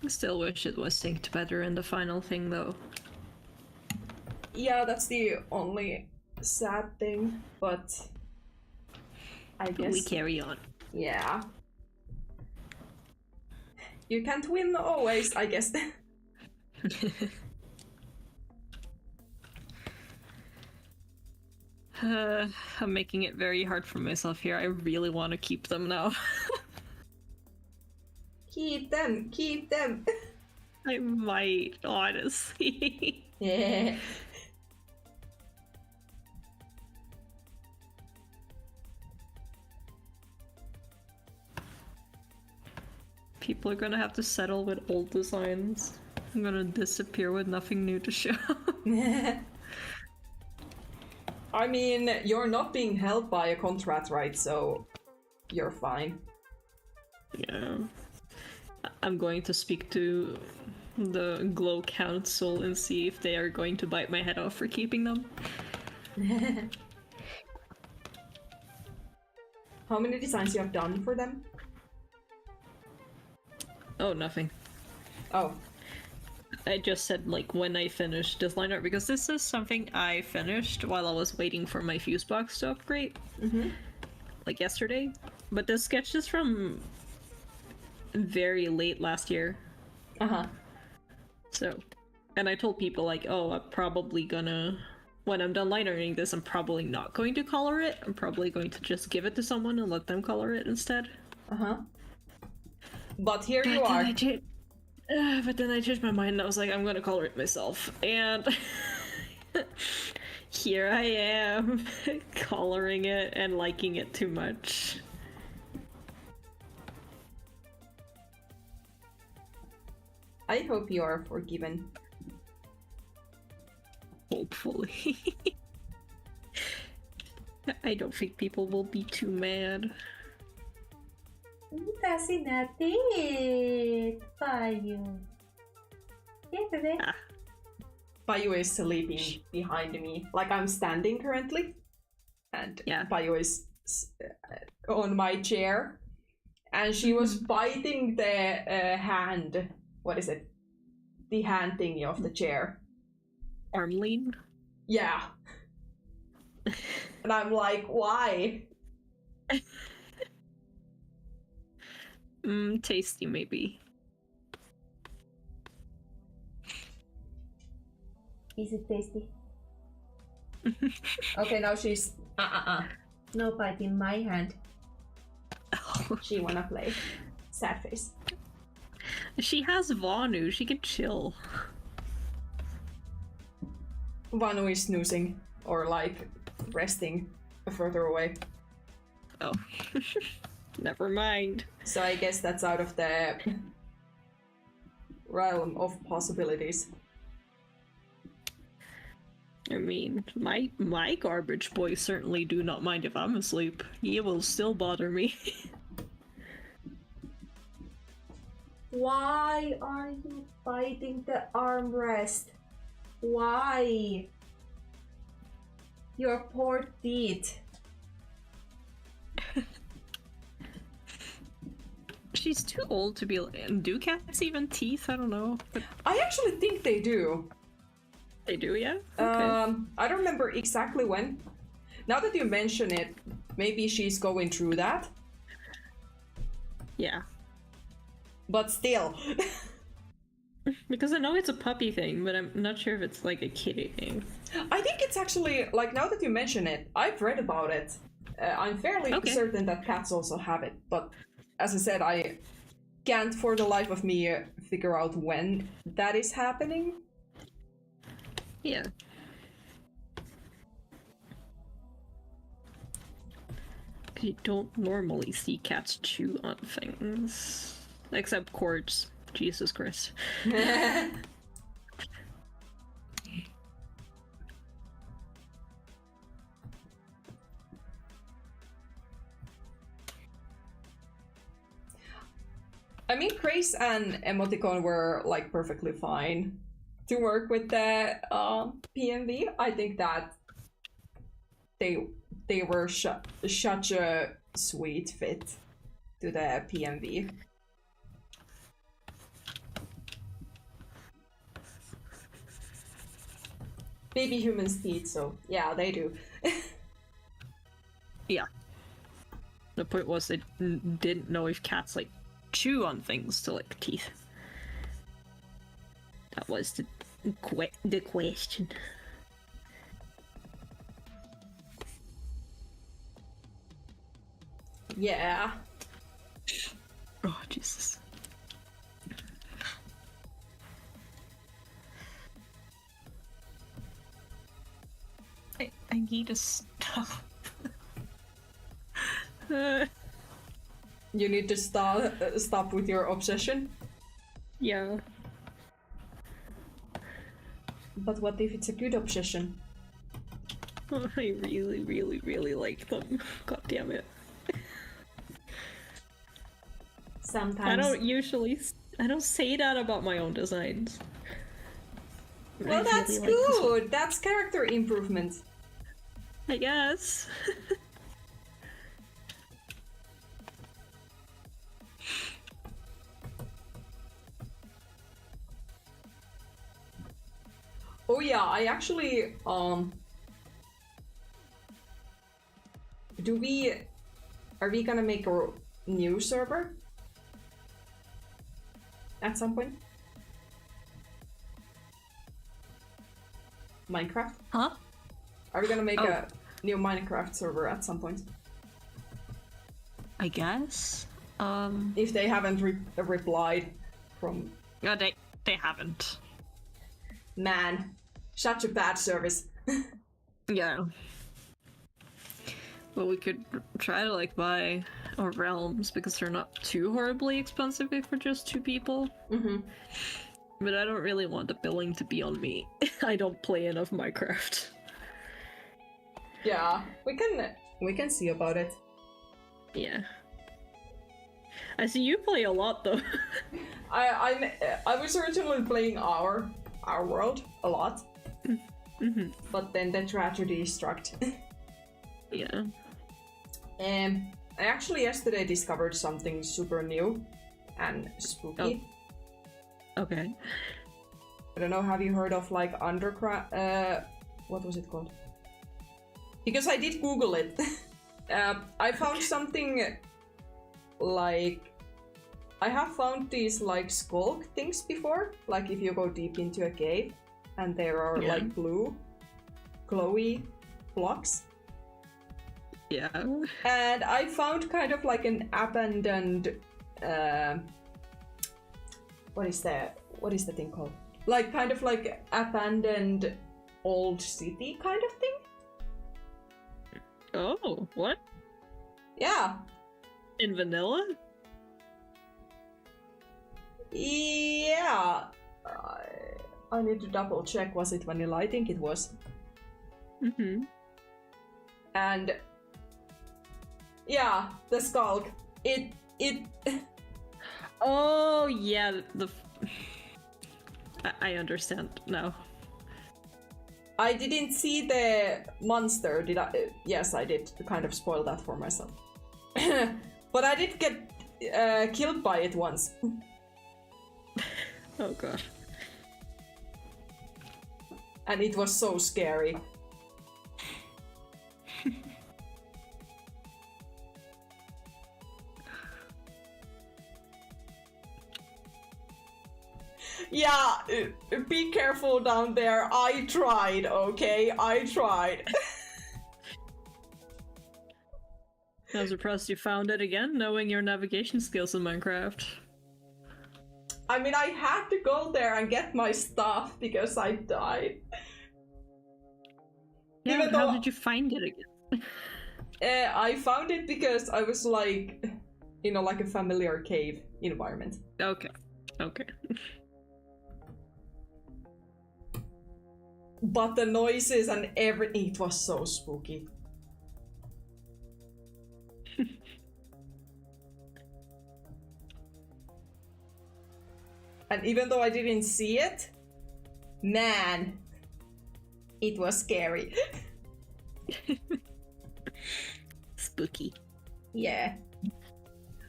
I still wish it was synced better in the final thing, though. Yeah, that's the only sad thing, but I guess we carry on. Yeah. You can't win always, I guess. I'm making it very hard for myself here. I really want to keep them now. Keep them, keep them. I might, honestly. Yeah. People are gonna have to settle with old designs. I'm gonna disappear with nothing new to show. I mean, you're not being held by a contract, right? So you're fine. Yeah. I'm going to speak to the Glow Council and see if they are going to bite my head off for keeping them. How many designs you have done for them? Oh, nothing. Oh. I just said, like, when I finished this line art, because this is something I finished while I was waiting for my fuse box to upgrade. Like, yesterday. But this sketch is from very late last year. Uh-huh. So, and I told people, like, oh, I'm probably gonna... When I'm done line arting this, I'm probably not going to color it. I'm probably going to just give it to someone and let them color it instead. Uh-huh. But here you are. But then I changed my mind and I was like, I'm gonna color it myself. And here I am, coloring it and liking it too much. I hope you are forgiven. Hopefully. I don't think people will be too mad. Mitä sinä teet, Paju? Terve. Paju is sleeping behind me. Like I'm standing currently. And yeah. Paju is on my chair. And she was biting the hand. What is it? The hand thingy of the chair. Arm lean? Yeah. And I'm like, why? Tasty maybe. Is it tasty? Okay, now she's No biting my hand. She wanna play. Sad face. She has Vanu, she can chill. Vanu is snoozing or like resting further away. Oh. Never mind. So I guess that's out of the realm of possibilities. I mean, my garbage boy certainly do not mind if I'm asleep. He will still bother me. Why are you biting the armrest? Why? Your poor teeth. She's too old to be. Do cats even teeth? I don't know. But I actually think they do. they do, yeah? Okay. I don't remember exactly when. Now that you mention it, maybe she's going through that. Yeah. But still. Because I know it's a puppy thing, but I'm not sure if it's like a kitty thing. I think it's actually, like, now that you mention it, I've read about it. I'm fairly certain that cats also have it, but as I said, I can't for the life of me figure out when that is happening. Yeah. You don't normally see cats chew on things. Except cords. Jesus Christ. I mean, Grace and Emoticon were like perfectly fine to work with the PMV. I think that they were such a sweet fit to the PMV. Baby humans teeth, so yeah, they do. Yeah. The point was they didn't know if cats like chew on things to like teeth. That was the question. Yeah. Oh, Jesus. I need to stop. You need to stop with your obsession. Yeah. But what if it's a good obsession? I really, really, really like them. God damn it. Sometimes. I don't say that about my own designs. Well, I that's really like this one. good. That's character improvement. I guess. Oh yeah, I actually are we gonna make a new server at some point? Minecraft? Huh? Are we gonna make a new Minecraft server at some point? I guess. If they haven't replied from... No, they haven't. Man, such a bad service. Yeah. Well, we could try to like buy our realms because they're not too horribly expensive if we're just 2 people. Mm-hmm. But I don't really want the billing to be on me. I don't play enough Minecraft. Yeah, we can see about it. Yeah. I see you play a lot though. I was originally playing our world a lot, but then the tragedy struck. Yeah. And I actually yesterday discovered something super new and spooky. Oh. Okay. I don't know, have you heard of like underground? What was it called? Because I did Google it. I found something like... I have found these like skulk things before, like if you go deep into a cave and there are like blue, glowy blocks. Yeah. And I found kind of like an abandoned, what is the thing called? Like kind of like abandoned old city kind of thing. Oh, what? Yeah. In vanilla? Yeah. I need to double check. Was it vanilla? I think it was. Mm-hmm. And yeah, the skulk. It. Oh yeah, I understand now. I didn't see the monster. Did I? Yes, I did. Kind of spoil that for myself. But I did get killed by it once. Oh god. And it was so scary. Yeah, be careful down there. I tried, okay? I tried. I'm surprised you found it again, knowing your navigation skills in Minecraft. I mean, I had to go there and get my stuff because I died. Yeah, Even how though did you find it again? I found it because I was like, you know, like a familiar cave environment. Okay. Okay. But the noises and everything, it was so spooky. And even though I didn't see it, man, it was scary. Spooky. Yeah.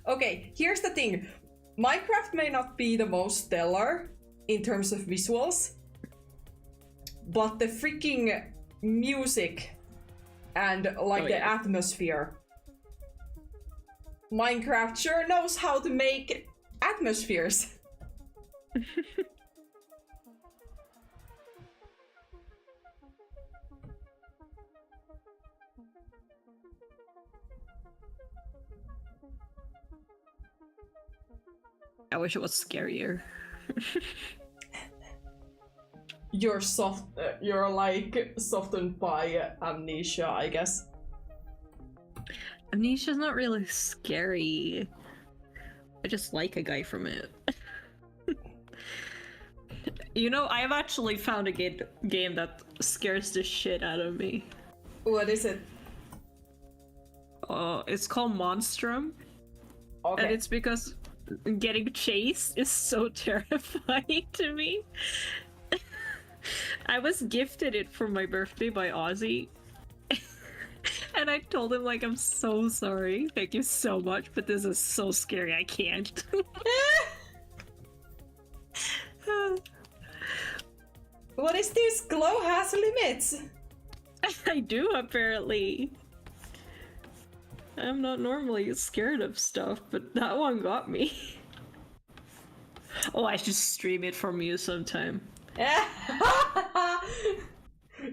Okay, here's the thing. Minecraft may not be the most stellar in terms of visuals, but the freaking music and like the atmosphere. Minecraft sure knows how to make atmospheres. I wish it was scarier. You're like softened by amnesia, I guess. Amnesia's not really scary. I just like a guy from it. You know, I've actually found a game that scares the shit out of me. What is it? It's called Monstrum. Okay. And it's because getting chased is so terrifying to me. I was gifted it for my birthday by Ozzy. And I told him, like, I'm so sorry. Thank you so much, but this is so scary, I can't. What is this? Glow has limits! I do, apparently. I'm not normally scared of stuff, but that one got me. Oh, I should stream it from you sometime.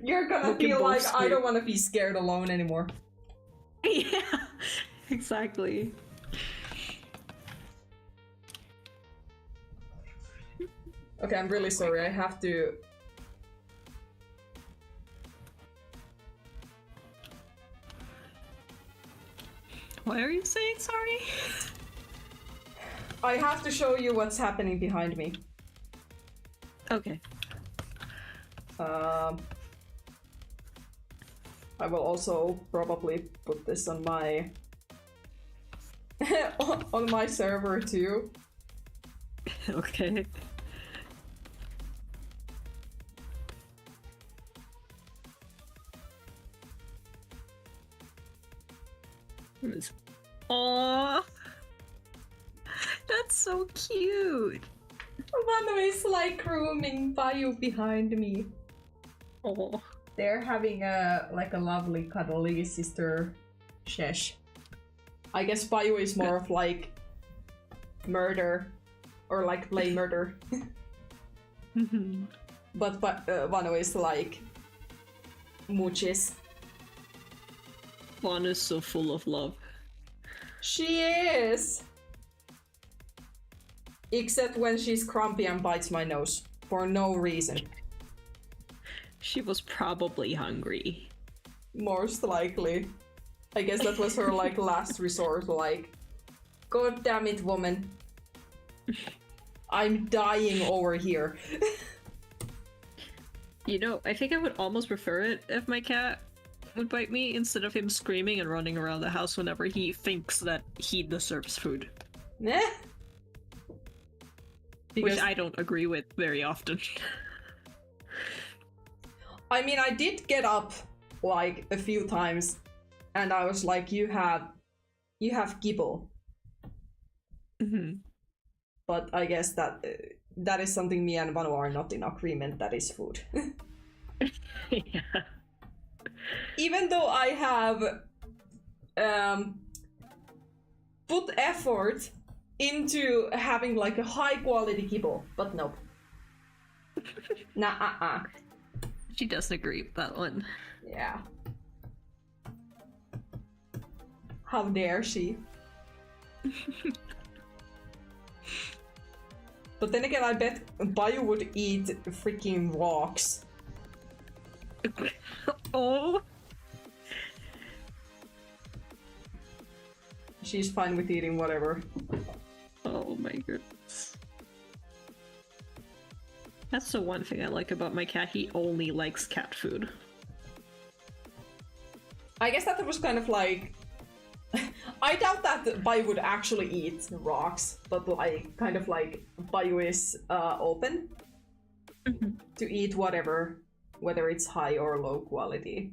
You're gonna feel like I don't want to be scared alone anymore. Yeah, exactly. Okay, I'm really sorry. I have to... Why are you saying sorry? I have to show you what's happening behind me. Okay. I will also probably put this on my on my server too. Okay. Aww. That's so cute. Manu is like grooming Bayu behind me. Oh. They're having a lovely cuddly sister shesh. I guess Bayu is more of like murder or like play murder. But Vanu is like mooches. Vanu is so full of love. She is! Except when she's grumpy and bites my nose. For no reason. She was probably hungry. Most likely. I guess that was her like last resort, like, God damn it, woman. I'm dying over here. You know, I think I would almost prefer it if my cat would bite me instead of him screaming and running around the house whenever he thinks that he deserves food. Eh? Because... Which I don't agree with very often. I mean, I did get up like a few times and I was like, you have kibble. But I guess that that is something me and Vanu are not in agreement, that is food. Yeah. Even though I have put effort into having like a high quality kibble, but nope. Nah, She doesn't agree with that one. Yeah. How dare she? But then again, I bet Bayu would eat freaking rocks. Oh. She's fine with eating whatever. Oh my goodness. That's the one thing I like about my cat. He only likes cat food. I guess that was kind of like... I doubt that Bayu would actually eat rocks, but like, kind of like, Bayu is open to eat whatever, whether it's high or low quality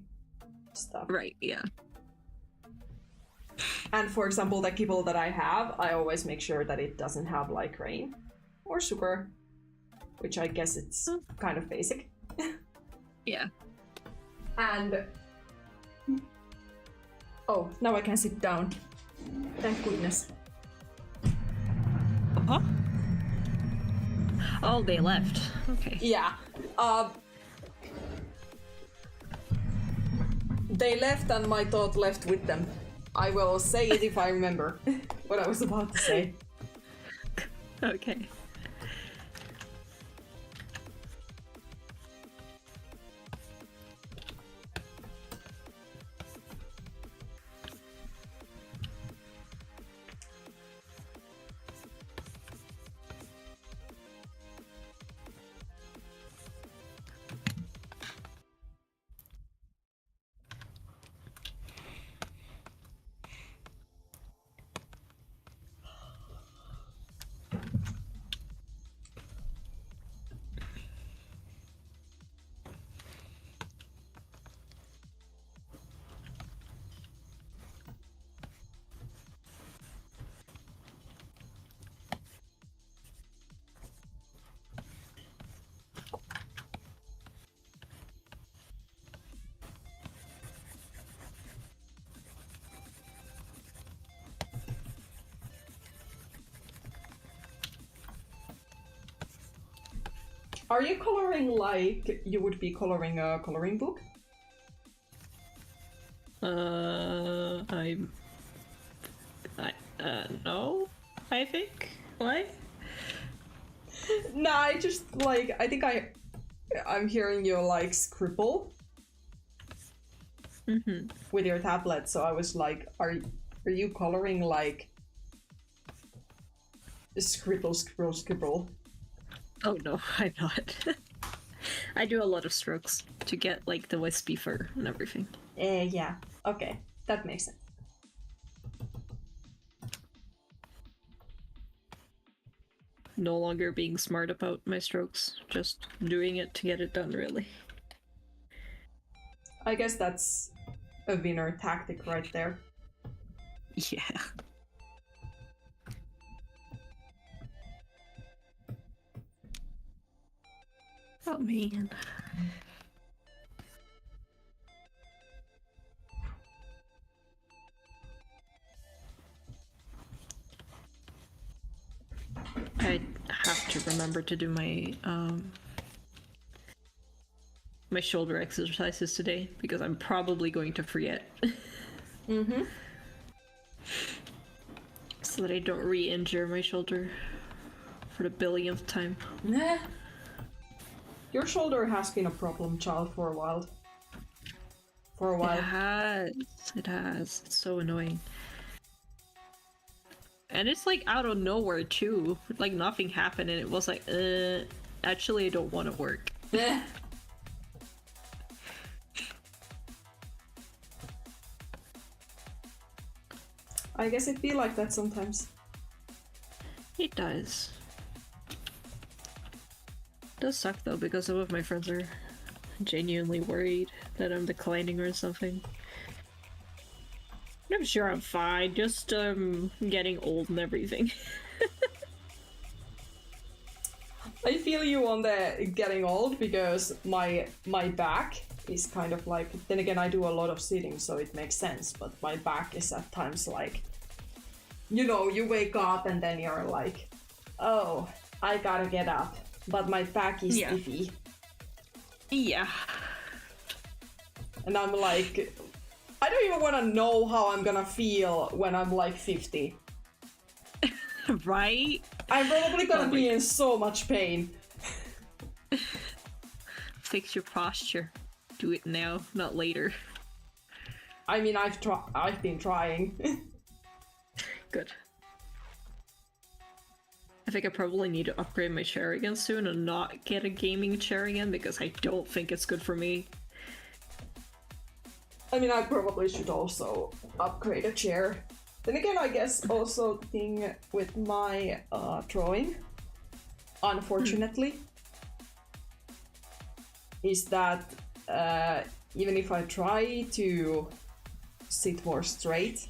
stuff. Right, yeah. And for example, the kibble that I have, I always make sure that it doesn't have like grain or sugar, which I guess it's kind of basic. Yeah. And... Oh, now I can sit down. Thank goodness. Uh-huh. Oh, they left. Okay. Yeah. They left and my thought left with them. I will say it if I remember what I was about to say. Okay. Are you coloring like you would be coloring a coloring book? No, I think. Why? Nah, I just like I think I'm hearing you like scribble with your tablet, so I was like, are you coloring like scribble, scribble, scribble? Oh no, I'm not. I do a lot of strokes to get like the wispy fur and everything. Yeah. Okay, that makes sense. No longer being smart about my strokes, just doing it to get it done, really. I guess that's a winner tactic right there. Yeah. Oh man. I have to remember to do my my shoulder exercises today because I'm probably going to forget. So that I don't re-injure my shoulder for the billionth time. Nah. Your shoulder has been a problem child for a while. It has. It has. It's so annoying. And it's like out of nowhere too. Like nothing happened and it was like, actually I don't want to work. I guess it be like that sometimes. It does. It does suck though because some of my friends are genuinely worried that I'm declining or something. I'm sure I'm fine, just getting old and everything. I feel you on the getting old because my back is kind of like, then again I do a lot of sitting so it makes sense, but my back is at times like, you know, you wake up and then you're like, oh, I gotta get up, but my back is stiffy. Yeah. And I'm like, I don't even want to know how I'm gonna feel when I'm like 50. Right? I'm probably gonna be in so much pain. Fix your posture. Do it now, not later. I mean, I've been trying. Good. I think I probably need to upgrade my chair again soon and not get a gaming chair again because I don't think it's good for me. I mean, I probably should also upgrade a chair. Then again, I guess also the thing with my drawing, unfortunately, is that even if I try to sit more straight,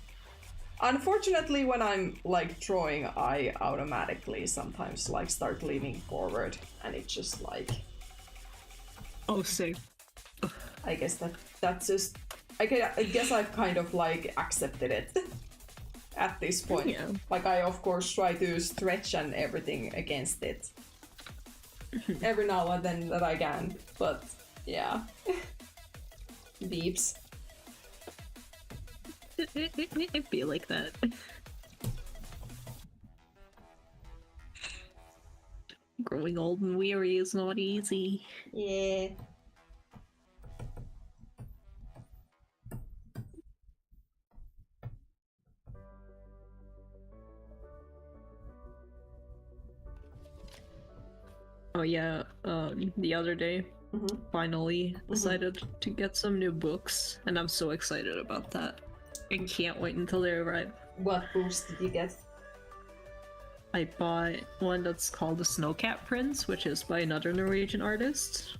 unfortunately when I'm like drawing, I automatically sometimes like start leaning forward and it's just like... Oh, same. I guess that's just... I guess I've kind of like accepted it at this point. Yeah. Like I of course try to stretch and everything against it every now and then that I can, but yeah. Beeps. It be like that. Growing old and weary is not easy. Yeah. Oh yeah, the other day, finally decided to get some new books, and I'm so excited about that. I can't wait until they arrive. What books did you get? I bought one that's called The Snowcat Prince, which is by another Norwegian artist.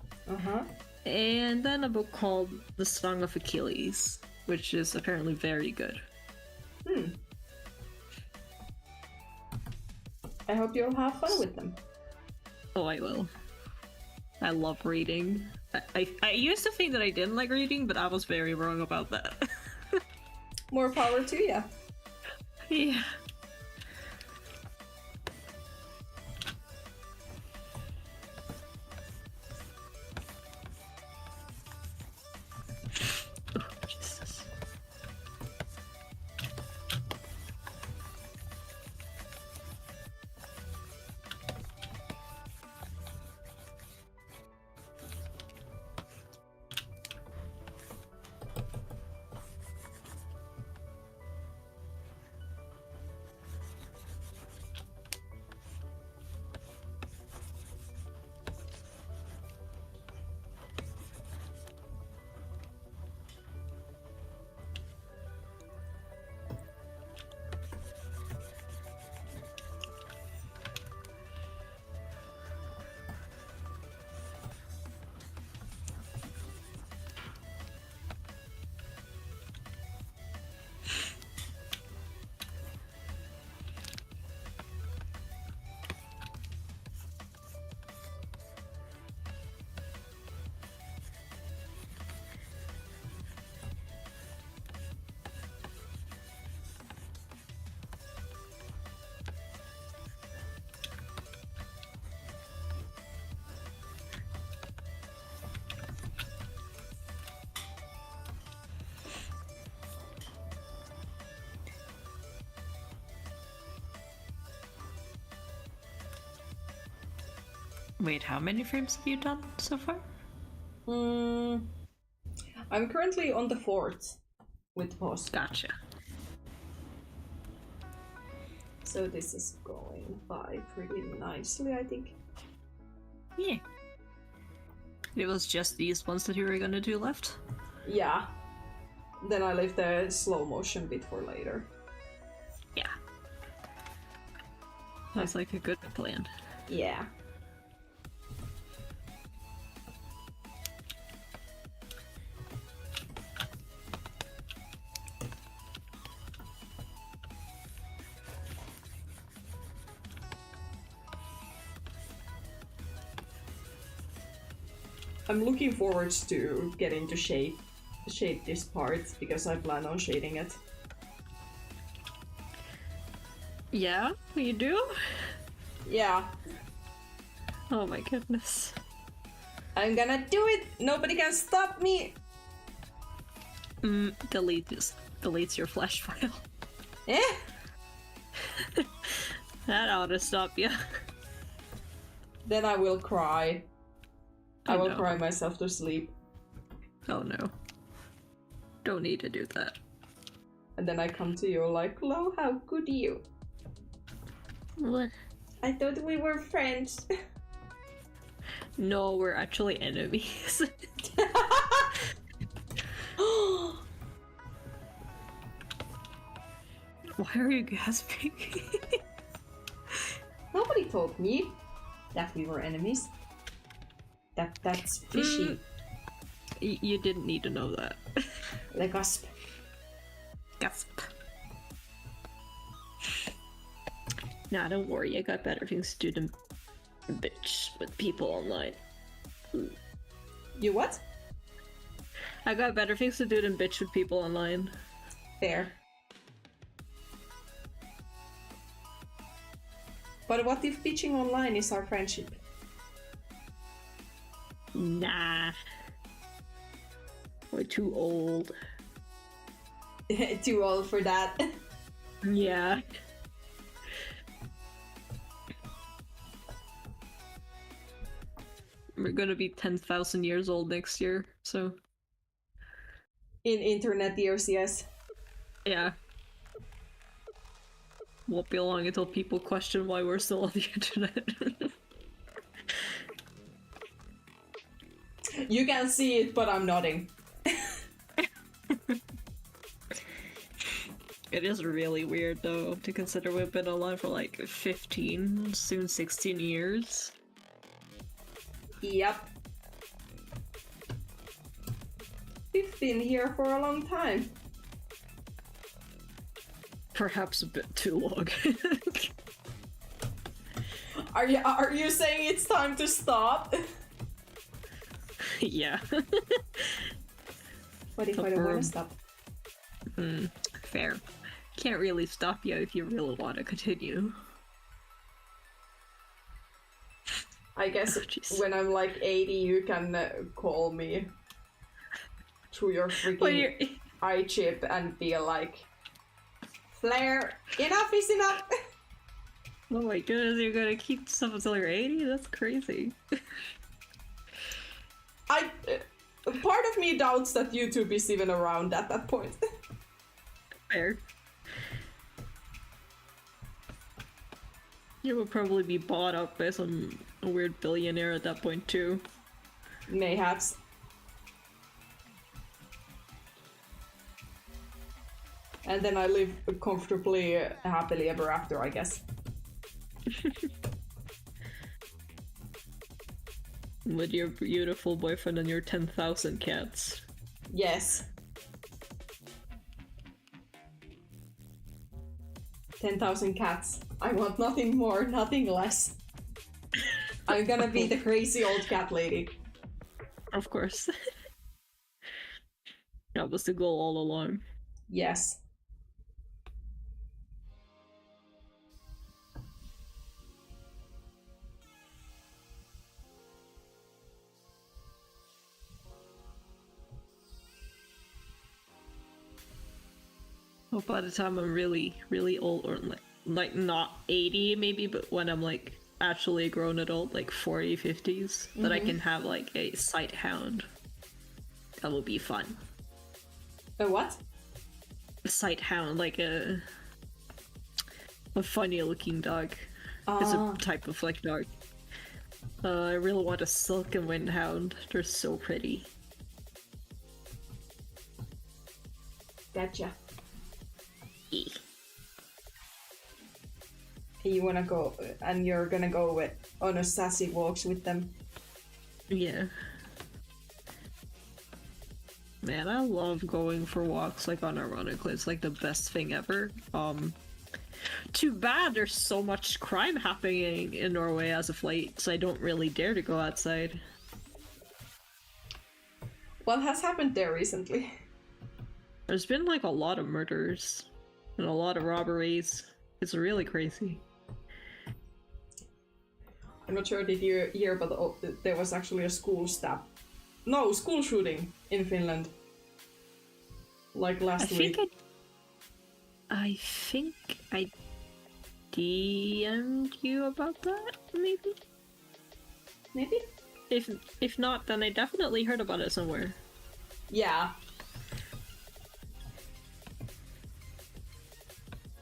And then a book called The Song of Achilles, which is apparently very good. I hope you'll have fun with them. Oh, I will. I love reading. I used to think that I didn't like reading, but I was very wrong about that. More power to you. Yeah. Wait, how many frames have you done so far? I'm currently on the 4th with pause. Gotcha. So this is going by pretty nicely, I think. Yeah. It was just these ones that you were gonna do left? Yeah. Then I leave the slow motion bit for later. Yeah. That's like a good plan. Yeah. I'm looking forward to getting to shade this part because I plan on shading it. Yeah, you do? Yeah, Oh my goodness. I'm gonna do it. Nobody can stop me. Deletes your flash file. Eh? That ought to stop you. Then I will cry. I Oh, will no. cry myself to sleep. Oh no. Don't need to do that. And then I come to you like, "Lo, how could you? What? I thought we were friends." No, we're actually enemies. Why are you gasping? Nobody told me that we were enemies. That's fishy. You didn't need to know that. The gasp. Gasp. Nah, don't worry, I got better things to do than bitch with people online. You what? I got better things to do than bitch with people online. Fair. But what if bitching online is our friendship? Nah. We're too old. Too old for that. Yeah. We're gonna be 10,000 years old next year, so... In internet years, yes. Yeah. Won't be long until people question why we're still on the internet. You can see it, but I'm nodding. It is really weird, though, to consider we've been online for like 15, soon 16 years. Yep. We've been here for a long time. Perhaps a bit too long. Are you saying it's time to stop? Yeah. What if I don't want to stop? Fair. Can't really stop you if you really want to continue. I guess jeez. when I'm like 80, you can call me through your freaking eye chip and be like, "Flare, enough is enough." Oh my goodness, you're gonna keep stuff until you're 80? That's crazy. Part of me doubts that YouTube is even around at that point. Fair. You would probably be bought up by some weird billionaire at that point too. Mayhaps. And then I live comfortably, happily ever after, I guess. With your beautiful boyfriend and your 10,000 cats. Yes. 10,000 cats. I want nothing more, nothing less. I'm gonna be the crazy old cat lady. Of course. That was the goal all along. Yes. Hope by the time I'm really, really old, or like not 80 maybe, but when I'm like actually a grown adult, like 40s, 50s, that I can have like a sight hound. That will be fun. A what? A sight hound, like a funny looking dog. It's a type of like dog. I really want a silk and wind hound. They're so pretty. Gotcha. Yeah. You wanna go, and you're gonna go on a sassy walks with them. Yeah. Man, I love going for walks like unironically. It's like the best thing ever. Too bad there's so much crime happening in Norway as of late, so I don't really dare to go outside. What has happened there recently? There's been like a lot of murders and a lot of robberies. It's really crazy. I'm not sure did you hear, but there was actually a school shooting in Finland. Like last week. I think I DM'd you about that, maybe? Maybe? If not, then I definitely heard about it somewhere. Yeah.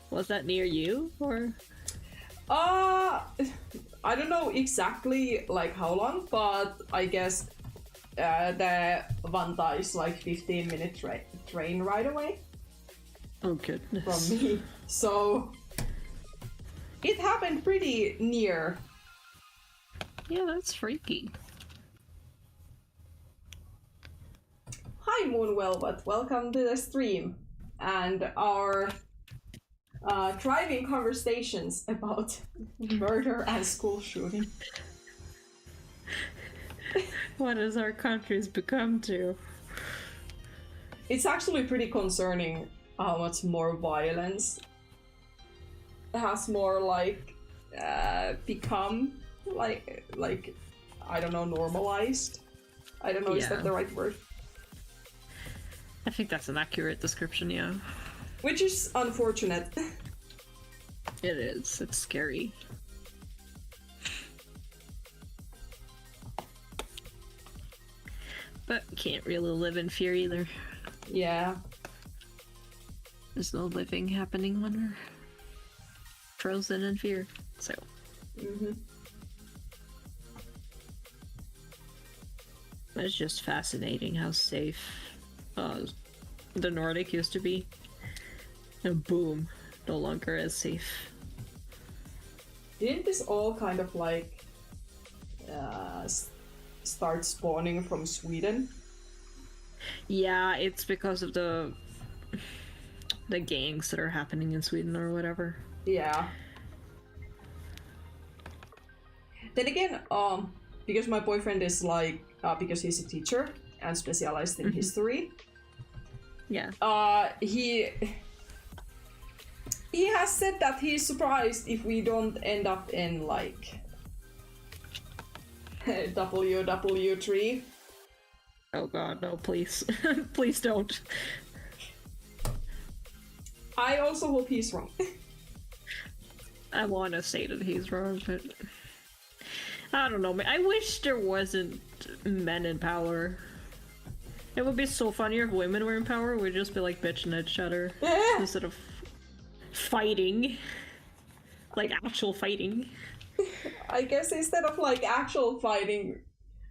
Was that near you, or? I don't know exactly like how long, but I guess the Vanta is like 15-minute train ride away. Oh goodness. From me. So it happened pretty near. Yeah, that's freaky. Hi Moonwelvet, welcome to the stream and our driving conversations about murder and school shooting. What has our countries become to? It's actually pretty concerning how much more violence has more like become like I don't know, normalized. I don't know, is that the right word? I think that's an accurate description, yeah. Which is unfortunate. It is. It's scary. But can't really live in fear either. Yeah. There's no living happening when we're frozen in fear. So. It's just fascinating how safe the Nordic used to be. And boom, no longer as safe. Didn't this all kind of like start spawning from Sweden? Yeah, it's because of the gangs that are happening in Sweden or whatever. Yeah. Then again, because my boyfriend is like, because he's a teacher and specialized in history. Yeah. He has said that he's surprised if we don't end up in like WW3. Oh god, no, please. Please don't. I also hope he's wrong. I want to say that he's wrong, but I don't know. I wish there wasn't men in power. It would be so funny if women were in power. We'd just be like bitching at each other instead of fighting, like actual fighting. I guess instead of like actual fighting,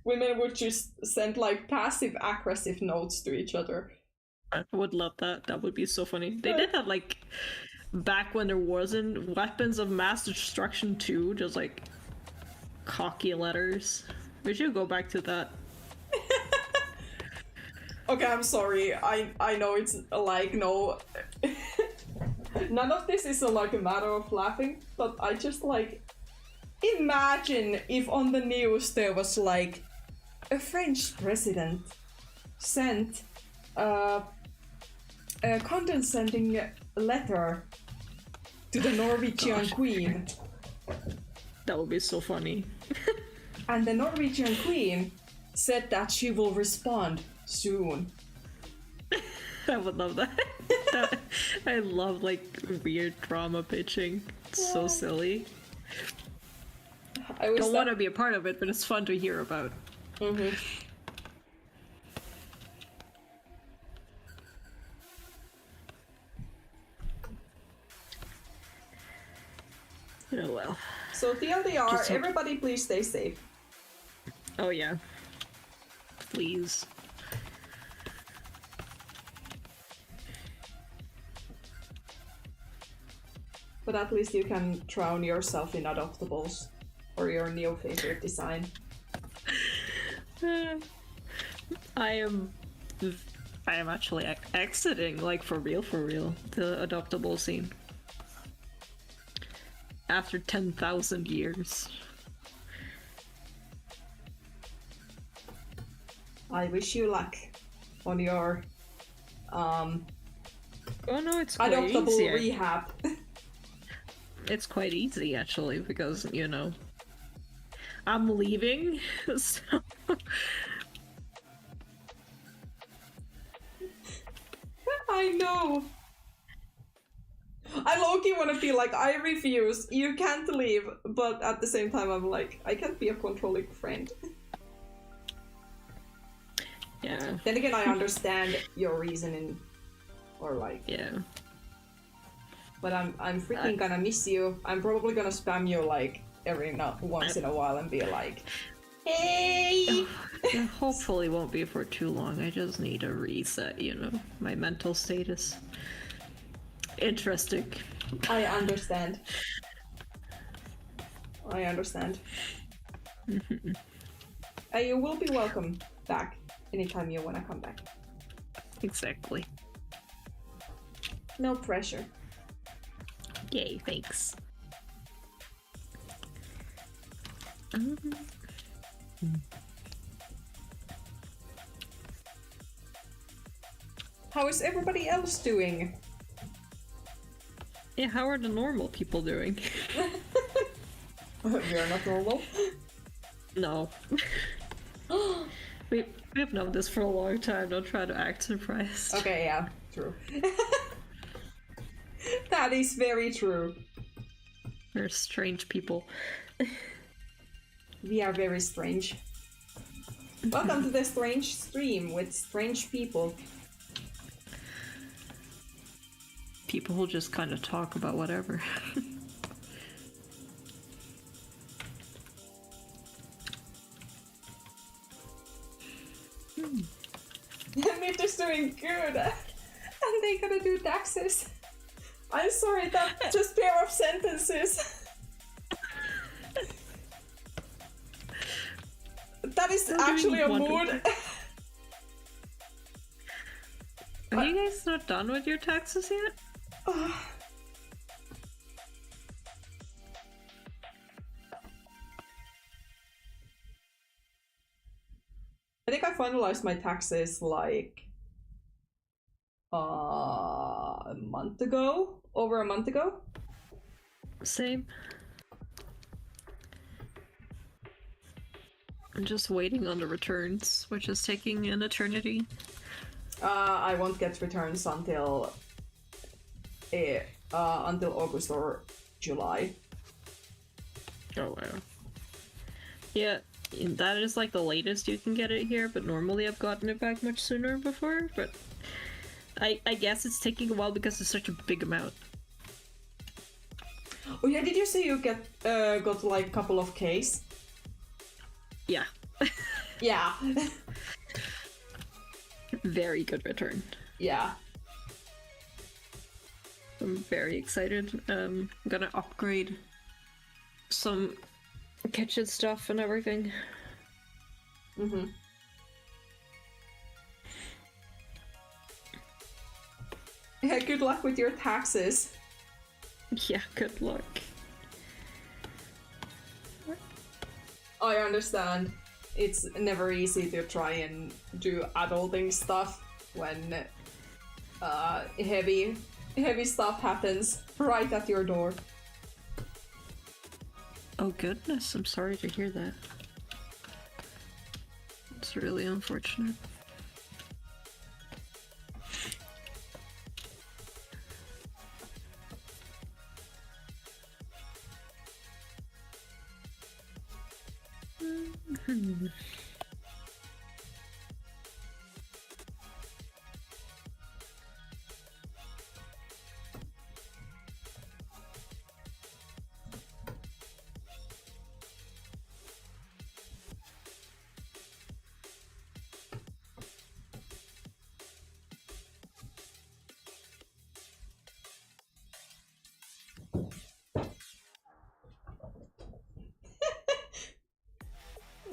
women would just send like passive aggressive notes to each other. I would love that. That would be so funny. They did that like back when there wasn't weapons of mass destruction too, just like cocky letters. We should go back to that. Okay, I'm sorry. I know it's like no. None of this is like a matter of laughing, but I just like imagine if on the news there was like a French president sent a condescending letter to the Norwegian queen. That would be so funny. And the Norwegian queen said that she will respond soon. I would love that. I love like weird drama pitching. It's so silly. I wish Don't want to be a part of it, but it's fun to hear about. Mm-hmm. Oh well. So TLDR, Just hope- everybody please stay safe. Oh yeah. Please. But at least you can drown yourself in adoptables or your new favorite design. I am actually exiting, like for real, the adoptable scene. After 10,000 years. I wish you luck on your Oh no, it's quite adoptable easy. rehab. It's quite easy actually, because you know I'm leaving, so I know. I low-key want to be like, I refuse, you can't leave, but at the same time I'm like, I can't be a controlling friend. yeah. Then again, I understand your reasoning, or like, Yeah. but I'm freaking gonna miss you. I'm probably gonna spam you like once in a while and be like, hey! Yeah, hopefully won't be for too long. I just need a reset, you know, my mental status. Interesting. I understand. I understand. You will be welcome back anytime you want to come back. Exactly. No pressure. Yay, thanks. How is everybody else doing? Yeah, how are the normal people doing? We are not normal. No. We've known this for a long time, don't try to act surprised. Okay, yeah, true. That is very true. We're strange people. We are very strange. Welcome to the strange stream with strange people. People who just kind of talk about whatever. Animate is doing good, and they gotta do taxes. I'm sorry, that's just pair of sentences. That is actually a mood. Are you guys not done with your taxes yet? I think I finalized my taxes like a month ago, over a month ago. Same. I'm just waiting on the returns, which is taking an eternity. I won't get returns until August or July. Oh wow. Yeah, that is like the latest you can get it here, but normally I've gotten it back much sooner before, but I guess it's taking a while because it's such a big amount. Oh yeah, did you say you got like a couple of Ks? Yeah. Yeah. Very good return. Yeah. I'm very excited. I'm gonna upgrade some kitchen stuff and everything. Mm-hmm. Yeah, good luck with your taxes. Yeah, good luck. I understand. It's never easy to try and do adulting stuff when heavy stuff happens right at your door. Oh goodness, I'm sorry to hear that. It's really unfortunate.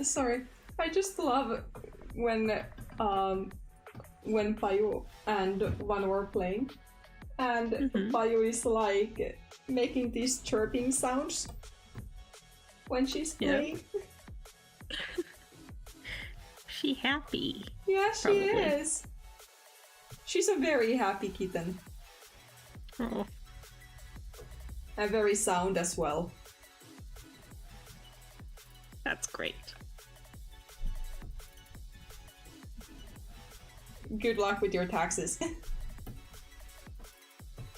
Sorry, I just love when Payu and Vanu are playing, and Payu is like making these chirping sounds when she's playing. She happy. Yeah, she Probably. is. She's a very happy kitten. Oh, And very sound as well. that's great. Good luck with your taxes.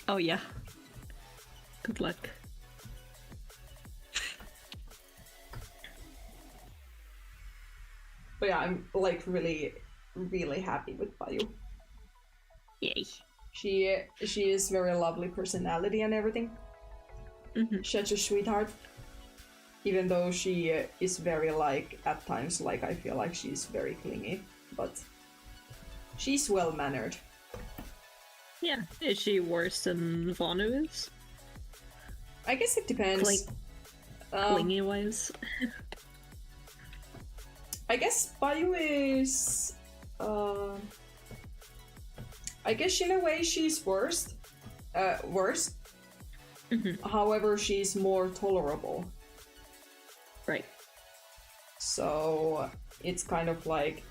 Oh yeah. Good luck. But yeah, I'm like really, really happy with Payu. Yay. She is very lovely personality and everything. Such a sweetheart. Even though she is very like, at times, like I feel like she's very clingy. But she's well mannered. Yeah. Is she worse than Vanu is? I guess it depends. Clingy wise? I guess Payu is. I guess in a way she's worse. Worse. However, she's more tolerable. Right. So it's kind of like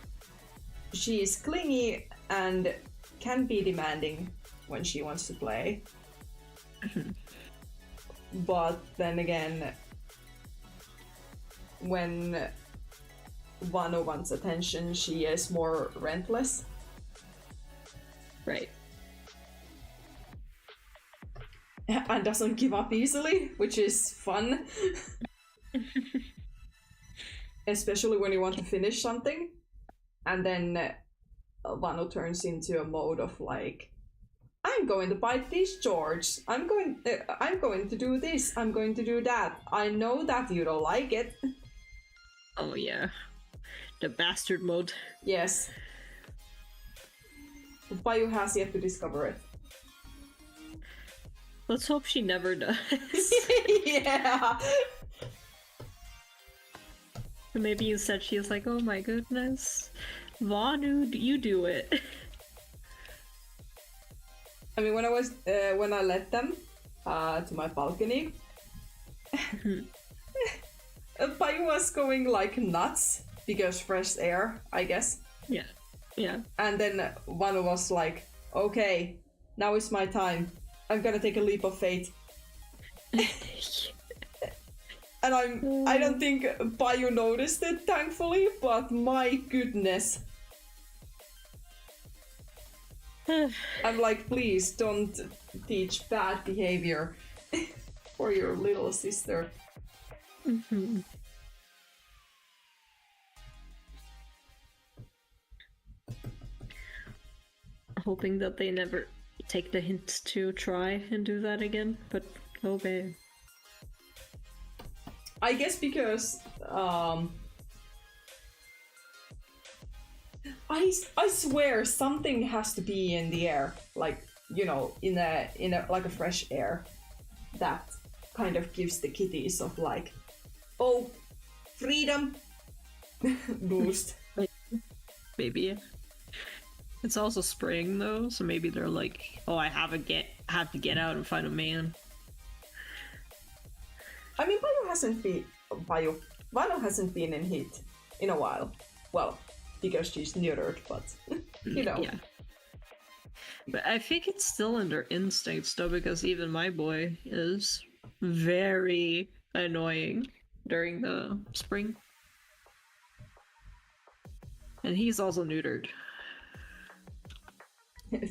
she is clingy and can be demanding when she wants to play. But then again, when Vanu wants attention, she is more relentless. Right. And doesn't give up easily, which is fun. Especially when you want to finish something. And then Vanu turns into a mode of like, I'm going to bite these George. I'm going to do this. I'm going to do that. I know that you don't like it. Oh yeah. The bastard mode. Yes. Payu has yet to discover it. Let's hope she never does. Yeah. Maybe instead she's like, oh my goodness. Vanu, you do it. I mean, when I led them to my balcony, Payu was going like nuts because fresh air, I guess. Yeah. Yeah. And then Vanu was like, okay, now is my time. I'm gonna take a leap of faith. And I don't think Payu noticed it, thankfully, but my goodness. I'm like, please don't teach bad behavior for your little sister. Hoping that they never take the hint to try and do that again, but oh babe. I guess because I swear something has to be in the air, like, you know, in a like a fresh air that kind of gives the kitties of like, oh, freedom boost. Maybe. It's also spring though, so maybe they're like, oh, I have to get out and find a man. I mean, Vanu hasn't been in heat in a while. Well, because she's neutered, but you know. Yeah. But I think it's still in their instincts though, because even my boy is very annoying during the spring. And he's also neutered.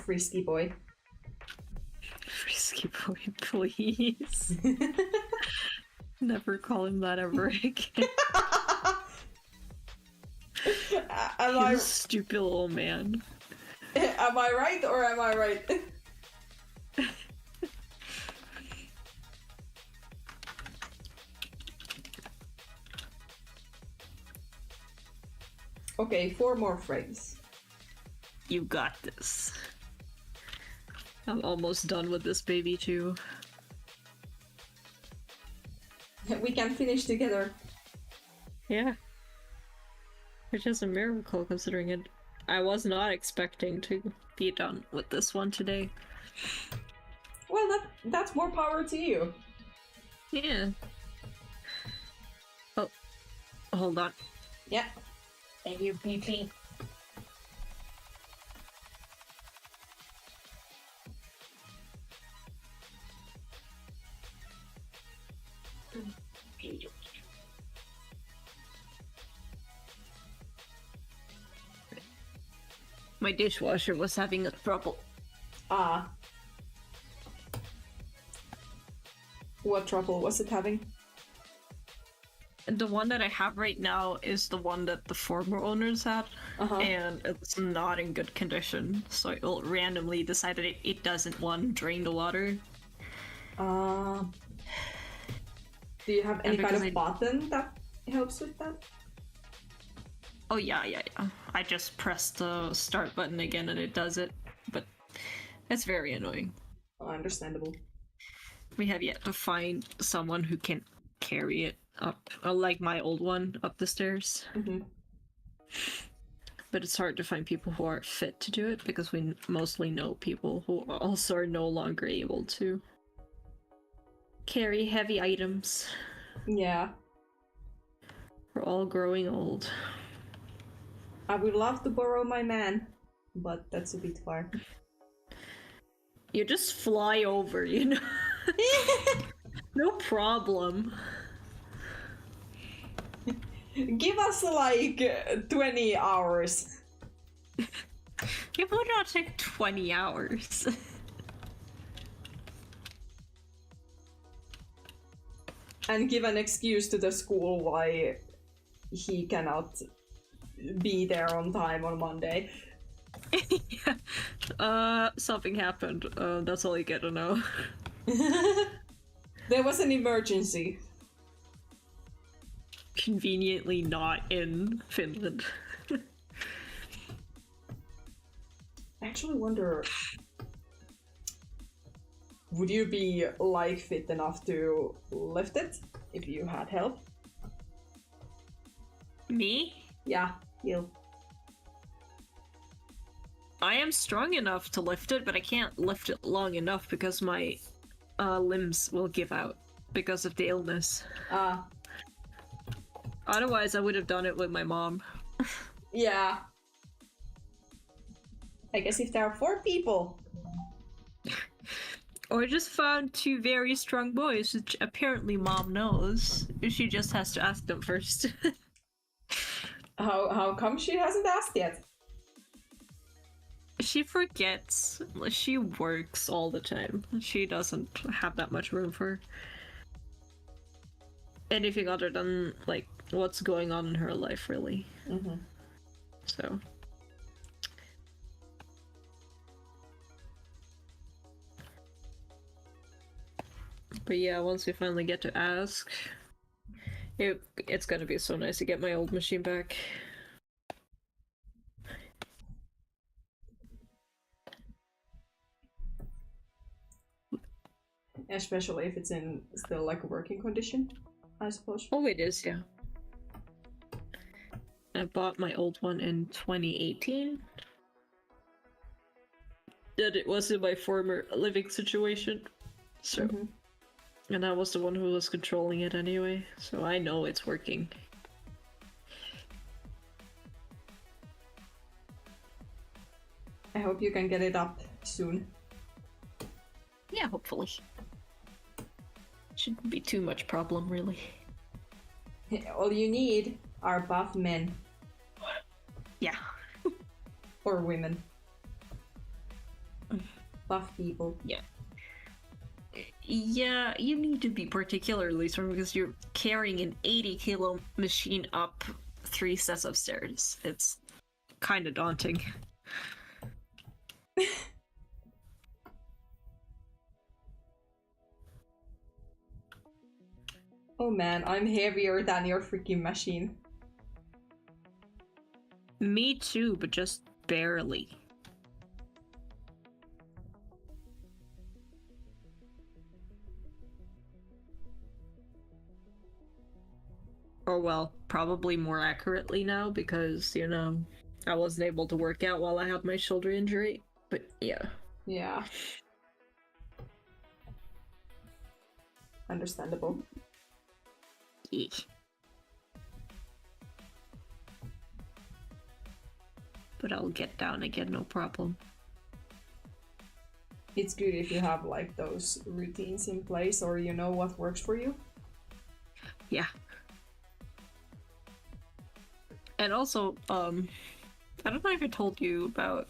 Frisky boy. Frisky boy, please. Never call him that ever again. Am He's I a stupid little man. am I right or am I right? Okay, 4 more frames. You got this. I'm almost done with this baby too. We can finish together. Yeah. Which is a miracle considering it. I was not expecting to be done with this one today. Well, that's more power to you. Yeah. Oh, hold on. Yeah. Thank you, PP. My dishwasher was having a trouble. Ah. What trouble was it having? The one that I have right now is the one that the former owners had, and it's not in good condition, so it'll randomly decide that it doesn't want to drain the water. Do you have any kind of button that helps with that? Oh yeah. I just press the start button again and it does it, but it's very annoying. Oh, understandable. We have yet to find someone who can carry it up, like my old one, up the stairs. But it's hard to find people who are fit to do it because we mostly know people who also are no longer able to carry heavy items. Yeah. We're all growing old. I would love to borrow my man, but that's a bit far. You just fly over, you know? No problem. Give us like 20 hours. It would not take 20 hours. And give an excuse to the school why he cannot be there on time on Monday. Yeah. Something happened. That's all you get to know. There was an emergency. Conveniently not in Finland. I actually wonder, would you be like fit enough to lift it if you had help? Me? Yeah, you. I am strong enough to lift it, but I can't lift it long enough because my limbs will give out because of the illness. Otherwise, I would have done it with my mom. Yeah. I guess if there are 4 people. Or just found 2 very strong boys, which apparently mom knows. She just has to ask them first. How come she hasn't asked yet? She forgets. She works all the time. She doesn't have that much room for anything other than, like, what's going on in her life, really. So. But yeah, once we finally get to ask, it's gonna be so nice to get my old machine back. Especially if it's in still like a working condition, I suppose. Oh, it is, yeah. I bought my old one in 2018. And it was in my former living situation. So. And I was the one who was controlling it anyway, so I know it's working. I hope you can get it up soon. Yeah, hopefully. Shouldn't be too much problem, really. All you need are buff men. Yeah. Or women. Buff people. Yeah. Yeah, you need to be particularly strong because you're carrying an 80-kilo machine up 3 sets of stairs. It's kind of daunting. Oh man, I'm heavier than your freaking machine. Me too, but just barely. Or well, probably more accurately now because, you know, I wasn't able to work out while I had my shoulder injury. But yeah. Yeah. Understandable. Eek. But I'll get down again, no problem. It's good if you have like those routines in place or you know what works for you. Yeah. And also, I don't know if I told you about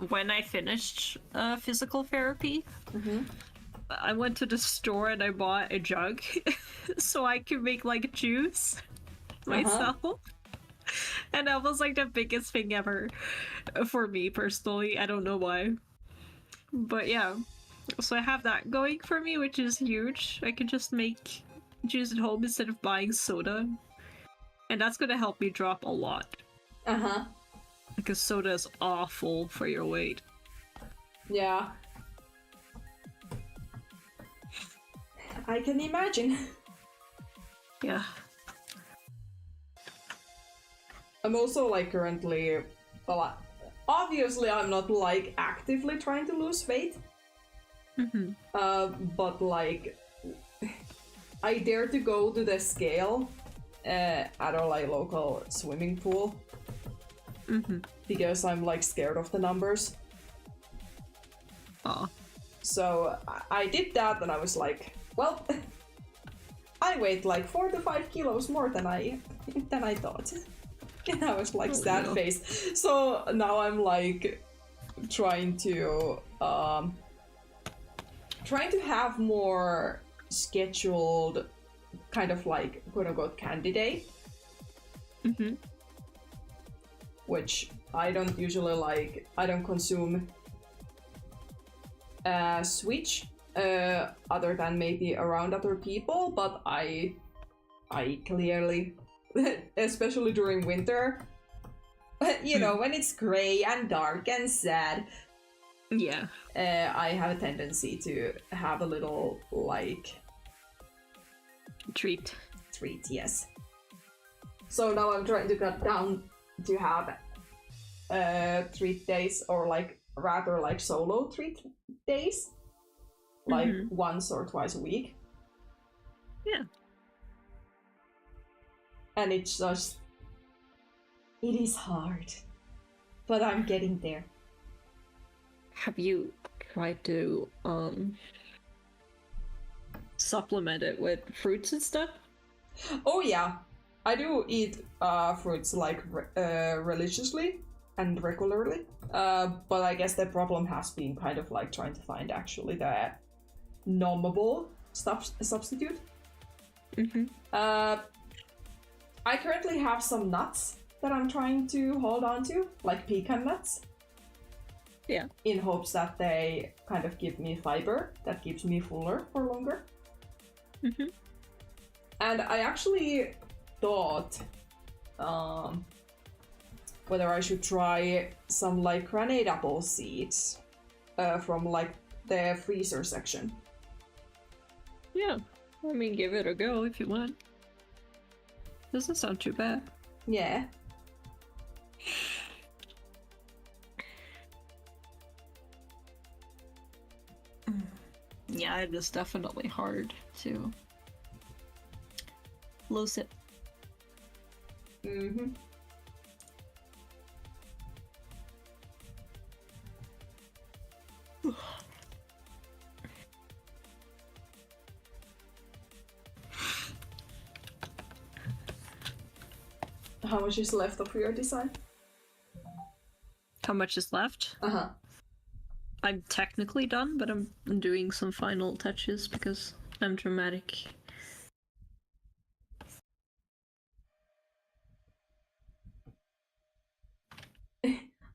when I finished physical therapy. Mm-hmm. I went to the store and I bought a jug so I could make like juice myself. And that was like the biggest thing ever for me personally. I don't know why. But yeah. So I have that going for me, which is huge. I can just make juice at home instead of buying soda. And that's gonna help me drop a lot. Uh-huh. Because soda is awful for your weight. Yeah. I can imagine. Yeah. I'm also like currently, well, obviously I'm not like actively trying to lose weight. Mm-hmm. But like, I dare to go to the scale at our like local swimming pool. Mm-hmm. Because I'm like scared of the numbers. Aw. So I did that and I was like, well, I weighed like 4 to 5 kilos more than I thought. And I was like sad face. So now I'm like trying to have more scheduled kind of like quote unquote candy day. Mm-hmm. Which I don't usually like. I don't consume sweets other than maybe around other people, but I clearly, especially during winter, you know, when it's gray and dark and sad, Yeah. I have a tendency to have a little like Treat. yes. So now I'm trying to cut down to have treat days, or like rather like solo treat days, like once or twice a week. Yeah. And it's just, it is hard, but I'm getting there. Have you tried to supplement it with fruits and stuff? Oh yeah, I do eat fruits like religiously and regularly, but I guess the problem has been kind of like trying to find actually the numbable substitute. Mm-hmm. I currently have some nuts that I'm trying to hold on to, like pecan nuts. Yeah. In hopes that they kind of give me fiber that keeps me fuller for longer. Mm-hmm. And I actually thought whether I should try some like granate apple seeds from like the freezer section. Yeah. I mean, give it a go if you want. Doesn't sound too bad. Yeah. Yeah, it is definitely hard to lose it. Mm-hmm. How much is left of your design? How much is left? Uh-huh. I'm technically done, but I'm doing some final touches because I'm dramatic.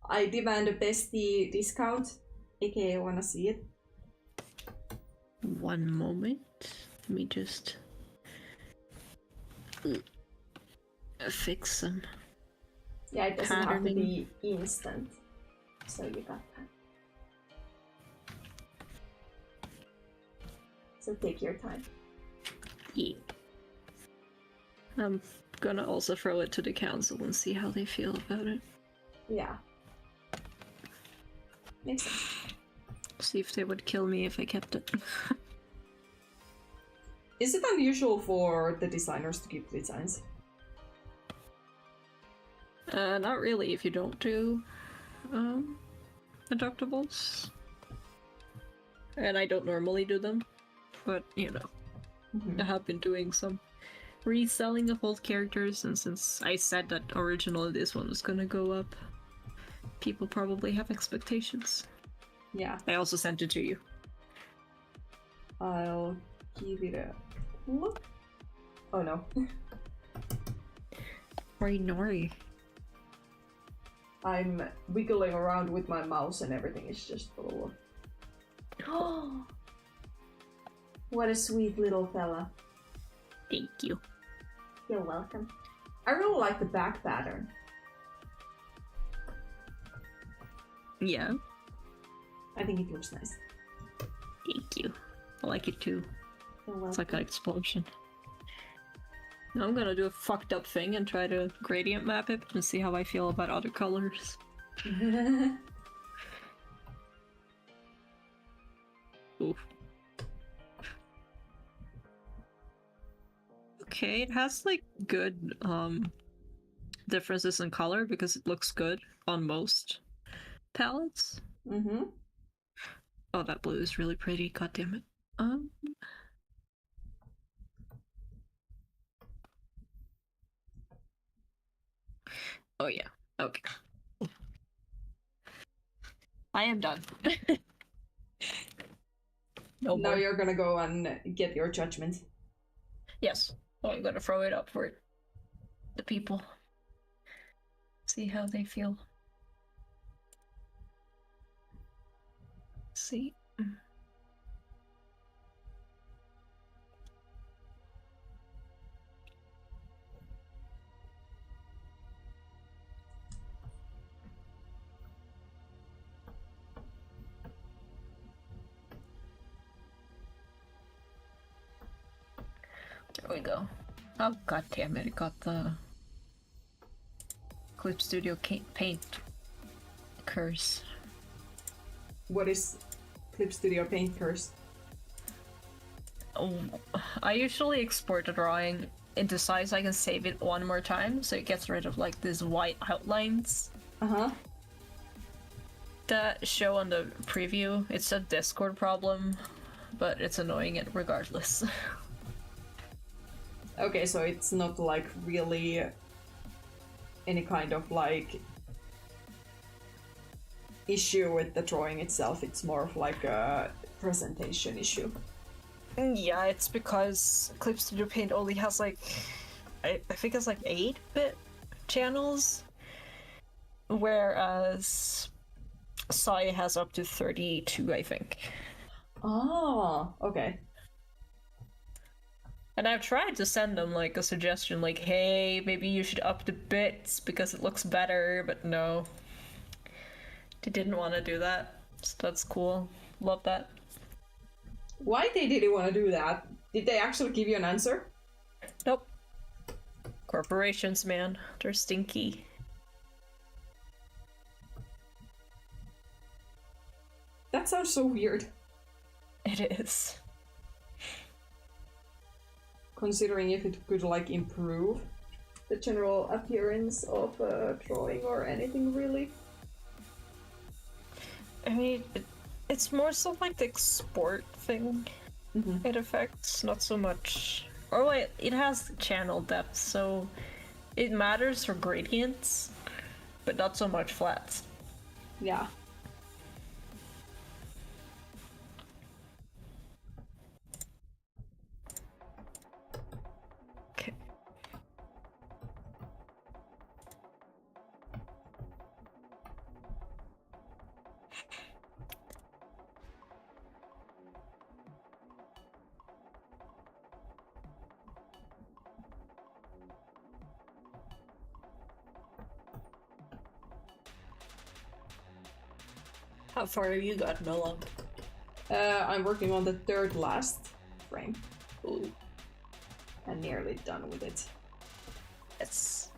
I demand a bestie discount, aka wanna see it. One moment. Let me just fix some. Yeah, it doesn't have to Patterning. be instant. So you got that. So take your time. Yeah. I'm gonna also throw it to the council and see how they feel about it. Yeah. Makes sense. See if they would kill me if I kept it. Is it unusual for the designers to keep designs? Not really if you don't do adoptables. And I don't normally do them, but you know, I have been doing some reselling of old characters, and since I said that originally this one was gonna go up, people probably have expectations. Yeah. I also sent it to you. I'll give it a look. Oh no. Nori. I'm wiggling around with my mouse and everything is just full. Oh, what a sweet little fella. Thank you. You're welcome. I really like the back pattern. Yeah. I think it looks nice. Thank you. I like it too. You're welcome. It's like an explosion. Now I'm gonna do a fucked up thing and try to gradient map it and see how I feel about other colors. Oof. Okay, it has like good differences in color because it looks good on most palettes. Mm-hmm. Oh, that blue is really pretty, god damn it. Oh yeah, okay. I am done. No Now more. you're gonna go and get your judgment. Yes. Oh, I'm gonna throw it up for the people. See how they feel. See. There we go. Oh god damn it, it got the Clip Studio Paint curse. What is Clip Studio Paint curse? Oh, I usually export the drawing into size. I can save it one more time, so it gets rid of like these white outlines Uh-huh. that show on the preview. It's a Discord problem, but it's annoying it regardless. Okay, so it's not like really any kind of like issue with the drawing itself, it's more of like a presentation issue. Yeah, it's because Clip Studio Paint only has like, I think it's like 8-bit channels, whereas Sai has up to 32, I think. Oh, okay. And I've tried to send them like a suggestion, like, hey, maybe you should up the bits because it looks better, but no. They didn't want to do that, so that's cool. Love that. Why they didn't want to do that? Did they actually give you an answer? Nope. Corporations, man. They're stinky. That sounds so weird. It is. Considering if it could like improve the general appearance of a drawing or anything really. I mean, it's more so like the export thing it affects, not so much. Or wait, it has channel depth, so it matters for gradients, but not so much flats. Yeah. Okay. How far have you gotten along? I'm working on the third last frame. Ooh, And nearly done with it. yes.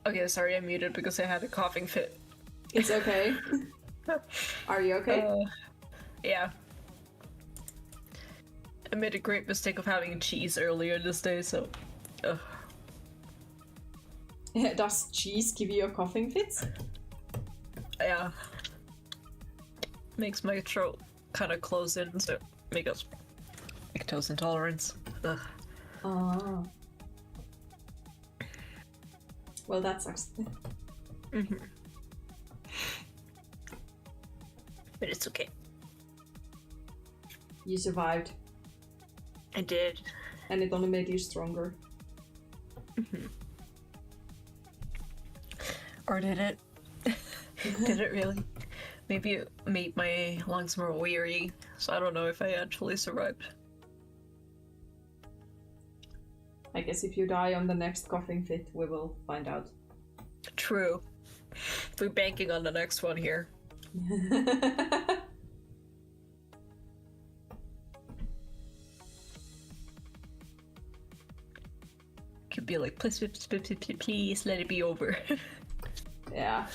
Okay, sorry, I muted because I had a coughing fit. It's okay. Are you okay? Yeah. I made a great mistake of having cheese earlier this day, so... Does cheese give you a coughing fit? Yeah. Makes my throat kind of close in, so make us lactose intolerance. Ugh. Ah. Well, that sucks. Mm-hmm. But it's okay. You survived. I did. And it only made you stronger. Mm-hmm. Or did it? Did it really? Maybe it made my lungs more weary, so I don't know if I actually survived. I guess if you die on the next coughing fit, we will find out. True. We're banking on the next one here. Could be like, please, please, please, please, please let it be over. Yeah.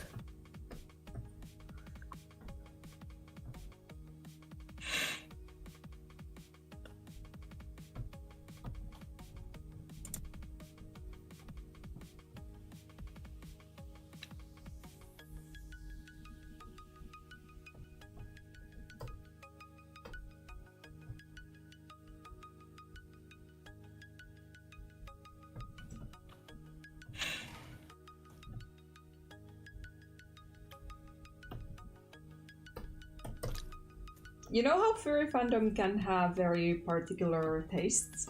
You know how furry fandom can have very particular tastes?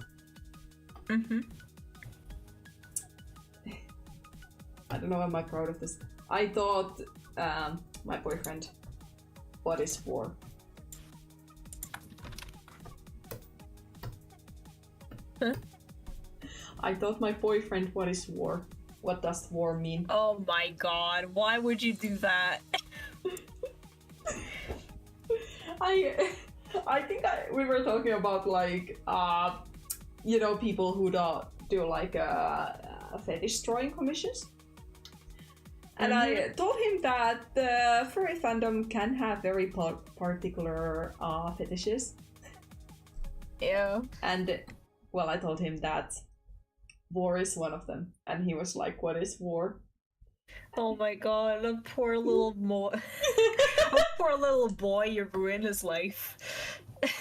Mm-hmm. I don't know, am I proud of this? I thought my boyfriend, what is war? Huh? I thought my boyfriend, what is war? What does war mean? Oh my god, why would you do that? I think we were talking about like you know, people who do like fetish drawing commissions. And I told him that the furry fandom can have very particular fetishes. Yeah. And, well, I told him that war is one of them. And he was like, what is war? Oh my god, the poor little boy. The poor little boy, you ruined his life. And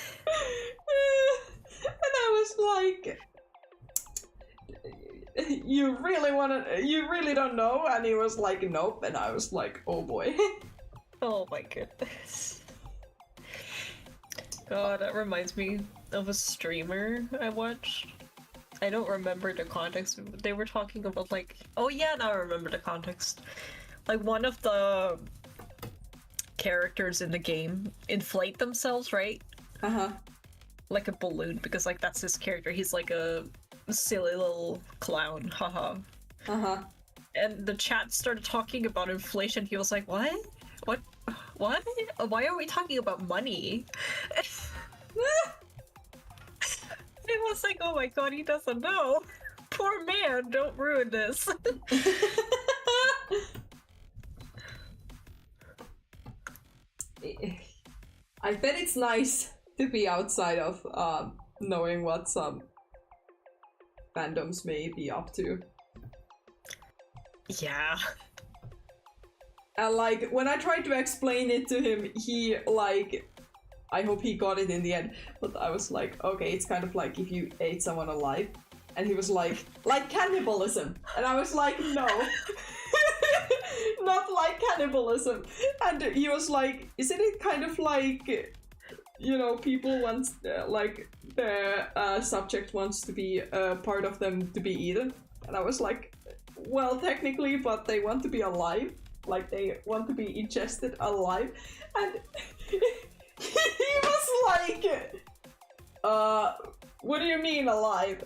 I was like, you really don't know? And he was like, nope. And I was like, oh boy. Oh my goodness. God, that reminds me of a streamer I watched. I don't remember the context. They were talking about like, oh yeah, now I remember the context. Like one of the characters in the game inflate themselves, right? Uh-huh. Like a balloon, because like that's his character. He's like a silly little clown, haha. Uh-huh. And the chat started talking about inflation. He was like, what? What? Why are we talking about money? It was like, oh my god, he doesn't know. Poor man, don't ruin this. I bet it's nice to be outside of knowing what some fandoms may be up to. Yeah. And like, when I tried to explain it to him, he like, I hope he got it in the end, but I was like, okay, it's kind of like if you ate someone alive. And he was like cannibalism. And I was like, no. Not like cannibalism. And he was like, isn't it kind of like, you know, people want, like, the subject wants to be part of them to be eaten? And I was like, well, technically, but they want to be alive. Like, they want to be ingested alive. And he was like, what do you mean alive?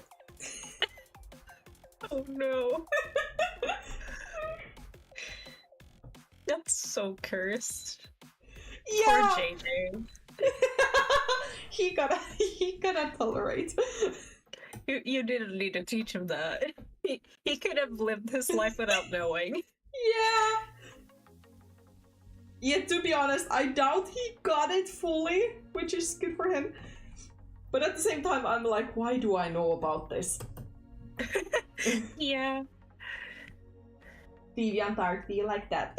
Oh no. That's so cursed. Yeah. Poor JJ. he gotta tolerate. You didn't need to teach him that. He could have lived his life without knowing. Yeah. Yeah, to be honest, I doubt he got it fully, which is good for him. But at the same time, I'm like, why do I know about this? Yeah. DeviantArt be like that.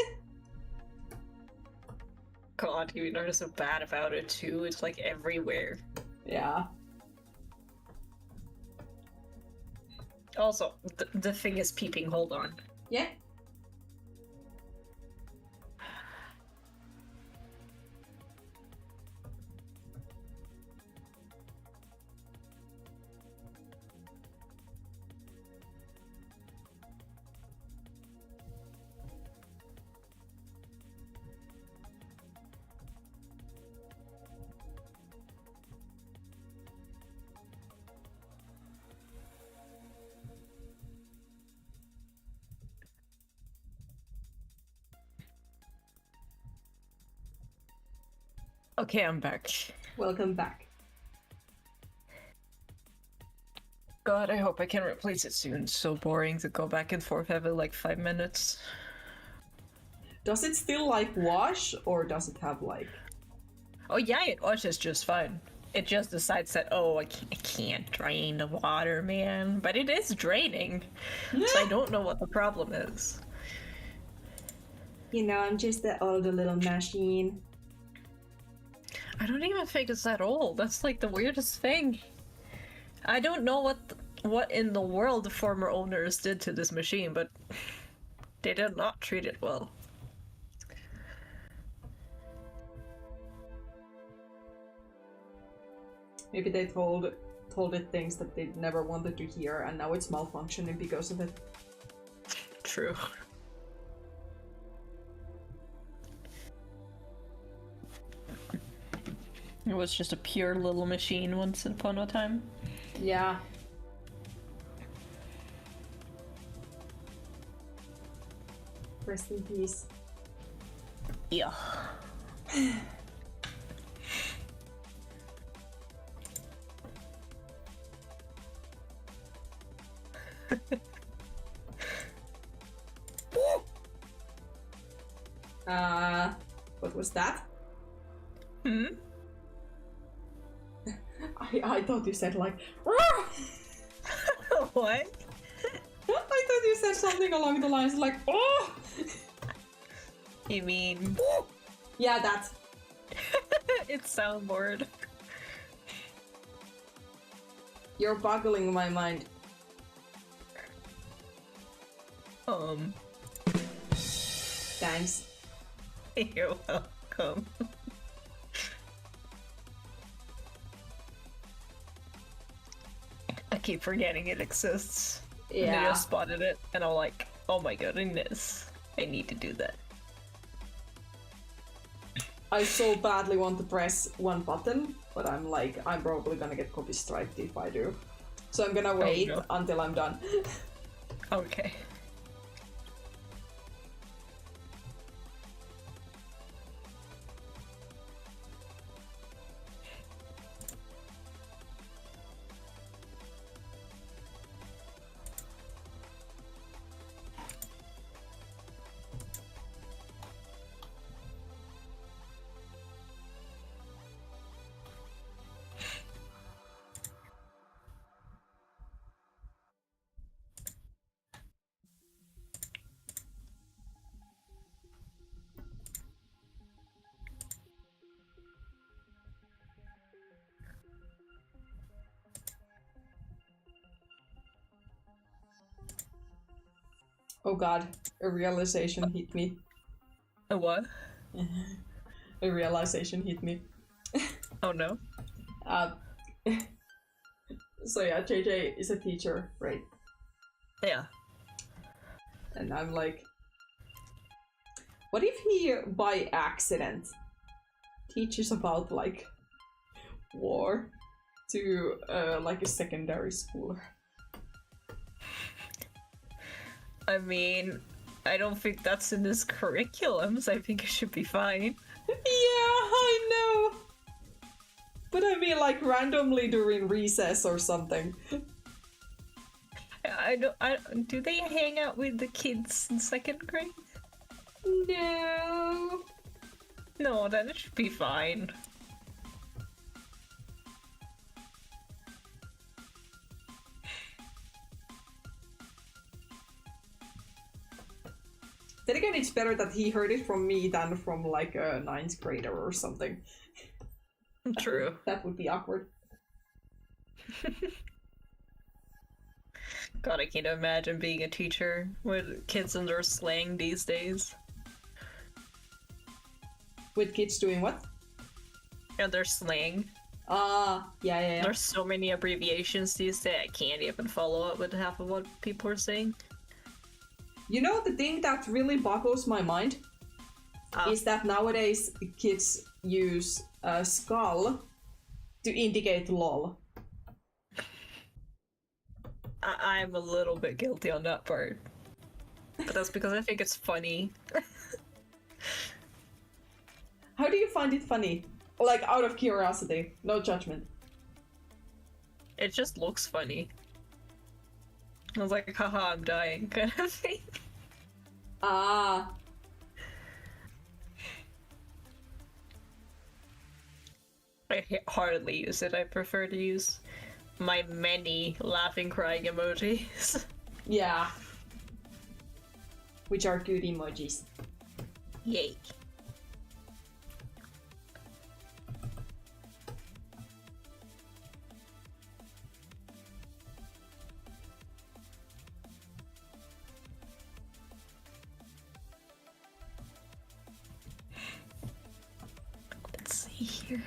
God, you are so bad about it too. It's like everywhere. Yeah. Also, the thing is peeping. Hold on. Yeah. Okay, I'm back. Welcome back. God, I hope I can replace it soon. It's so boring to go back and forth every like 5 minutes. Does it still like wash, or does it have like... Oh yeah, it washes just fine. It just decides that, oh, I can't drain the water, man. But it is draining. So I don't know what the problem is. You know, I'm just the older little machine. I don't even think it's that old. That's like the weirdest thing. I don't know what in the world the former owners did to this machine, but they did not treat it well. Maybe they told it things that they never wanted to hear, and now it's malfunctioning because of it. True. It was just a pure little machine once upon a time. Yeah. Rest in peace. Yeah. What was that? Hmm? I thought you said like, What? I thought you said something along the lines like, oh! You mean? Yeah, that. It's soundboard. You're boggling my mind. Thanks. You're welcome. I keep forgetting it exists. And then I Yeah. spotted it, and I'm like, oh my goodness, I need to do that. I so badly want to press one button, but I'm like, I'm probably gonna get copy striked if I do. So I'm gonna wait no. until I'm done. Okay. Oh god, a realization hit me. A what? A realization hit me. Oh no. Uh, so yeah, JJ is a teacher, right? Yeah. And I'm like, what if he, by accident, teaches about, like, war to, like, a secondary schooler? I mean, I don't think that's in his curriculum, so I think it should be fine. Yeah, I know! But I mean, like, randomly during recess or something. Do they hang out with the kids in 2nd grade? No. No, then it should be fine. Then again, it's better that he heard it from me than from, like, a 9th grader or something. True. That would be awkward. God, I can't imagine being a teacher with kids and their slang these days. With kids doing what? And their slang. Yeah. There's so many abbreviations these days, I can't even follow up with half of what people are saying. You know, the thing that really boggles my mind is that nowadays kids use skull to indicate lol. I'm a little bit guilty on that part. But that's because I think it's funny. How do you find it funny? Like, out of curiosity, no judgment. It just looks funny. I was like, haha, I'm dying, kind of thing. Ah. I hardly use it. I prefer to use my many laughing crying emojis. Yeah. Which are good emojis. Yay. Let's see here.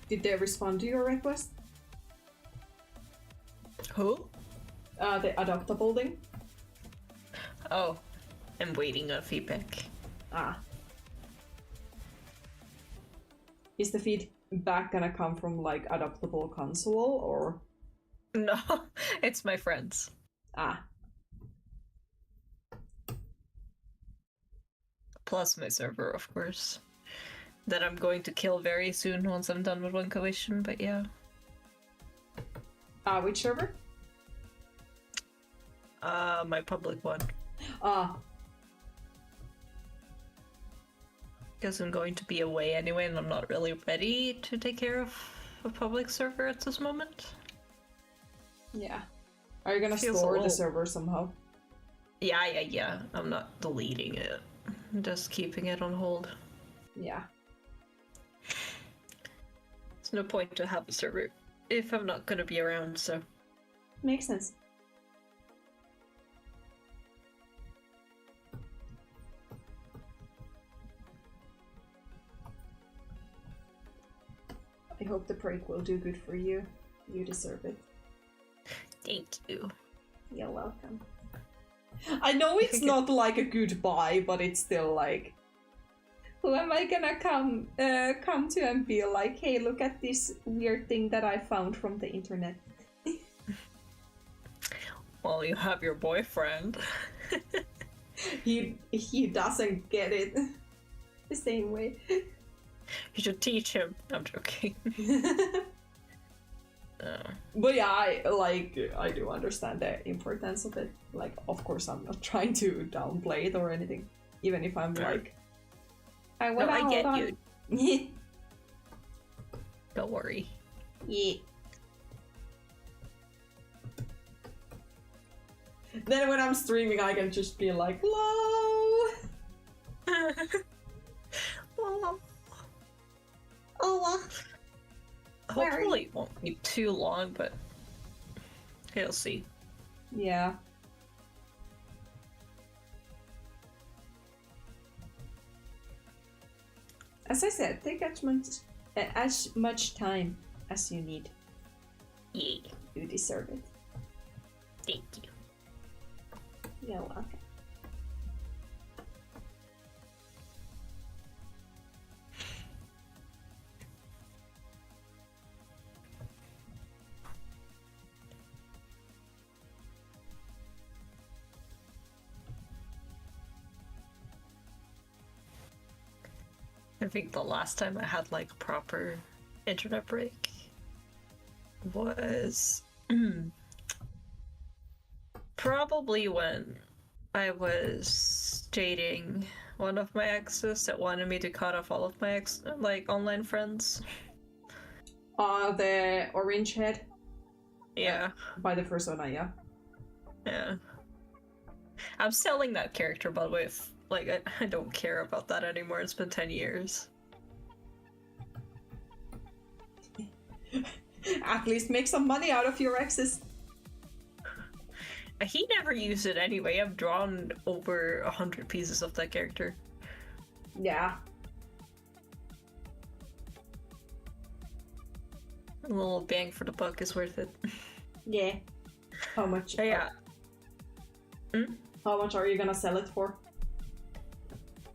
Did they respond to your request? Who? The adoptable thing? Oh, I'm waiting on feedback. Ah. Is the feedback gonna come from, like, adoptable console, or...? No, it's my friends. Ah. Plus my server, of course. That I'm going to kill very soon once I'm done with one commission, but yeah. Which server? My public one. Because I'm going to be away anyway, and I'm not really ready to take care of a public server at this moment. Yeah. Are you gonna Feels store a the little- server somehow? Yeah. I'm not deleting it. I'm just keeping it on hold. Yeah. There's no point to have a server if I'm not gonna be around, so. Makes sense. I hope the break will do good for you. You deserve it. Thank you. You're welcome. I know it's not like a goodbye, but it's still like, who am I gonna come to and be like, hey, look at this weird thing that I found from the internet. Well, you have your boyfriend. He doesn't get it the same way. You should teach him. I'm joking. But yeah, I do understand the importance of it. Like, of course, I'm not trying to downplay it or anything, even if I'm Right. like, I wanna I get hold you. on. Don't worry. Yeah. Then when I'm streaming, I can just be like, hello. Well, Oh. Where are hopefully it won't be too long, but we'll see. Yeah. As I said, take as much time as you need. Yeah, You deserve it. thank you. You're welcome. I think the last time I had like a proper internet break was probably when I was dating one of my exes that wanted me to cut off all of my online friends. The orange head Yeah, by the first one, yeah. yeah. I'm selling that character, by the way. I don't care about that anymore. It's been 10 years. At least make some money out of your exes. He never used it anyway. I've drawn over 100 pieces of that character. Yeah. A little bang for the buck is worth it. Yeah. How much? Yeah. How much are you gonna sell it for?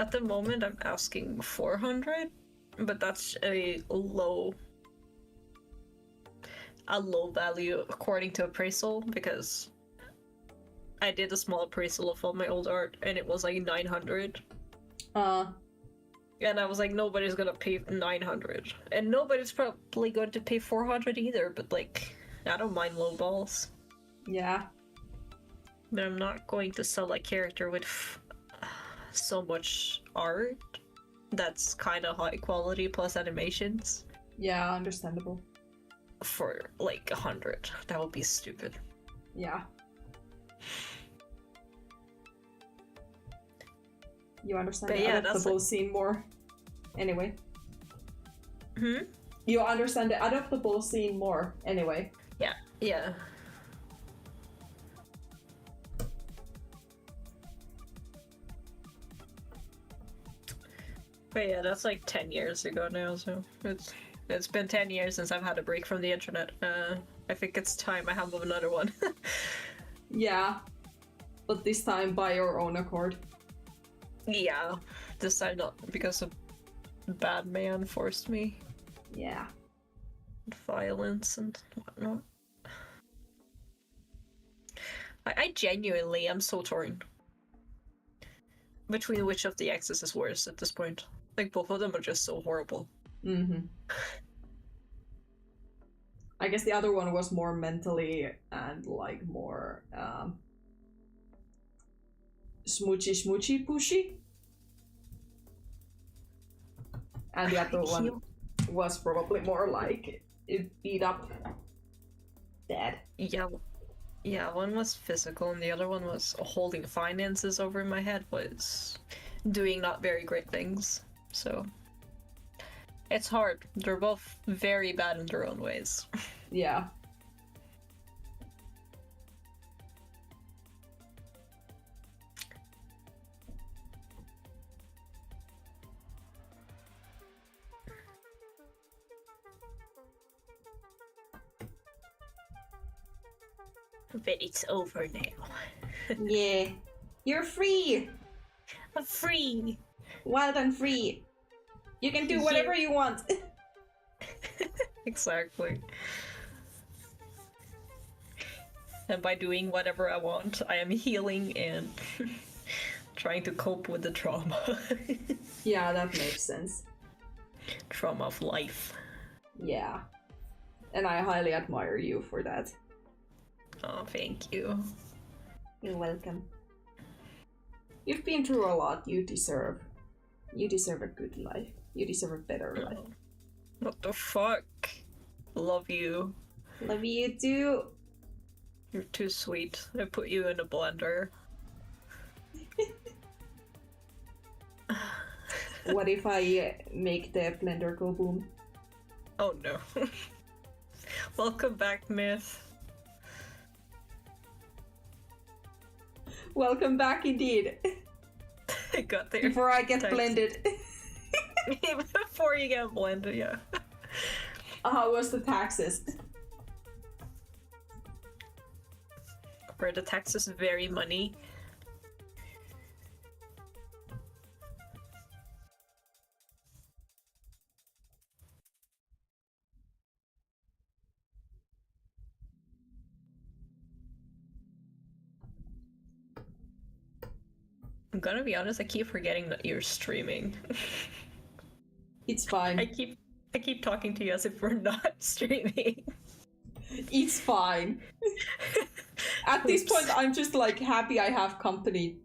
At the moment, I'm asking 400, but that's a low value according to appraisal, because I did a small appraisal of all my old art and it was like 900. And I was like, nobody's gonna pay 900, and nobody's probably going to pay 400 either. But like, I don't mind low balls. Yeah. But I'm not going to sell a character with so much art that's kind of high quality plus animations Yeah, understandable. for like 100. That would be stupid. Yeah. You understand But the yeah, that's adaptable like- scene more. Anyway. Hmm? You understand the adaptable scene more. Anyway. Yeah. But yeah, that's like 10 years ago now, so it's been 10 years since I've had a break from the internet. I think it's time I have another one. Yeah. But this time by your own accord. Yeah, this time not because a bad man forced me. Yeah. Violence and whatnot. I genuinely am so torn between which of the exes is worse at this point. Like, both of them are just so horrible. Mm-hmm. I I guess the other one was more mentally and like more smoochy pushy. And the other one was probably more like it beat up dead. Yeah, one was physical and the other one was holding finances over my head, was doing not very great things. So it's hard. They're both very bad in their own ways. Yeah. But it's over now. Yeah. You're free! I'm free! Wild and free. You can do whatever you want. Exactly. And by doing whatever I want, I am healing and trying to cope with the trauma. Yeah, that makes sense. Trauma of life. Yeah. And I highly admire you for that. Oh, thank you. You're welcome. You've been through a lot. You deserve a good life. You deserve a better life. What the fuck? Love you. Love you too. You're too sweet. I put you in a blender. What if I make the blender go boom? Oh no. Welcome back, Myth. Welcome back indeed. I got there. Before I get Thanks. blended. Before you get blended, yeah. How was the taxes? Where the taxes vary money. I'm gonna be honest, I keep forgetting that you're streaming. It's fine. I keep talking to you as if we're not streaming. It's fine. At this point, I'm just like happy I have company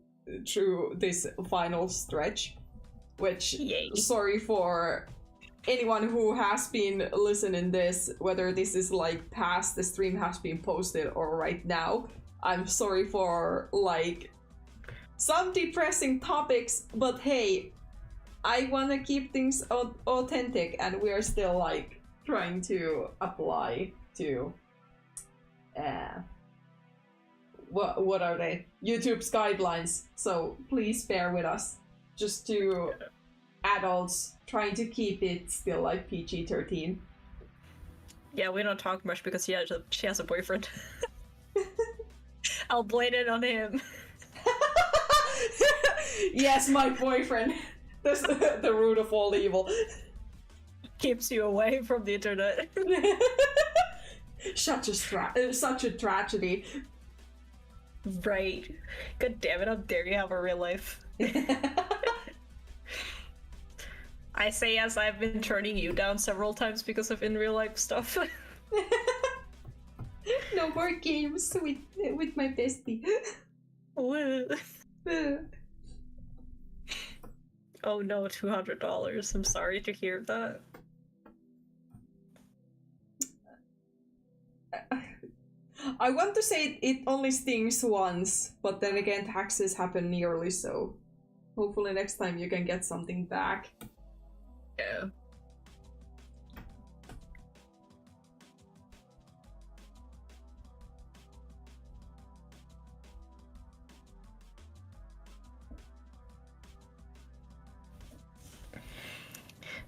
through this final stretch. Which, Yay. sorry for anyone who has been listening this, whether this is like past the stream has been posted or right now. I'm sorry for like some depressing topics, but hey, I want to keep things authentic, and we are still like trying to apply to what are they? YouTube's guidelines. So please bear with us. Just to adults trying to keep it still like PG-13. Yeah, we don't talk much because she has a boyfriend. I'll blame it on him. Yes, my boyfriend. That's the root of all evil. Keeps you away from the internet. Such a tragedy. Right. God damn it, how dare you have a real life. I say as I've been turning you down several times because of in real life stuff. No more games with my bestie. Oh no, $200. I'm sorry to hear that. I want to say it only stings once, but then again taxes happen yearly, so hopefully next time you can get something back. Yeah.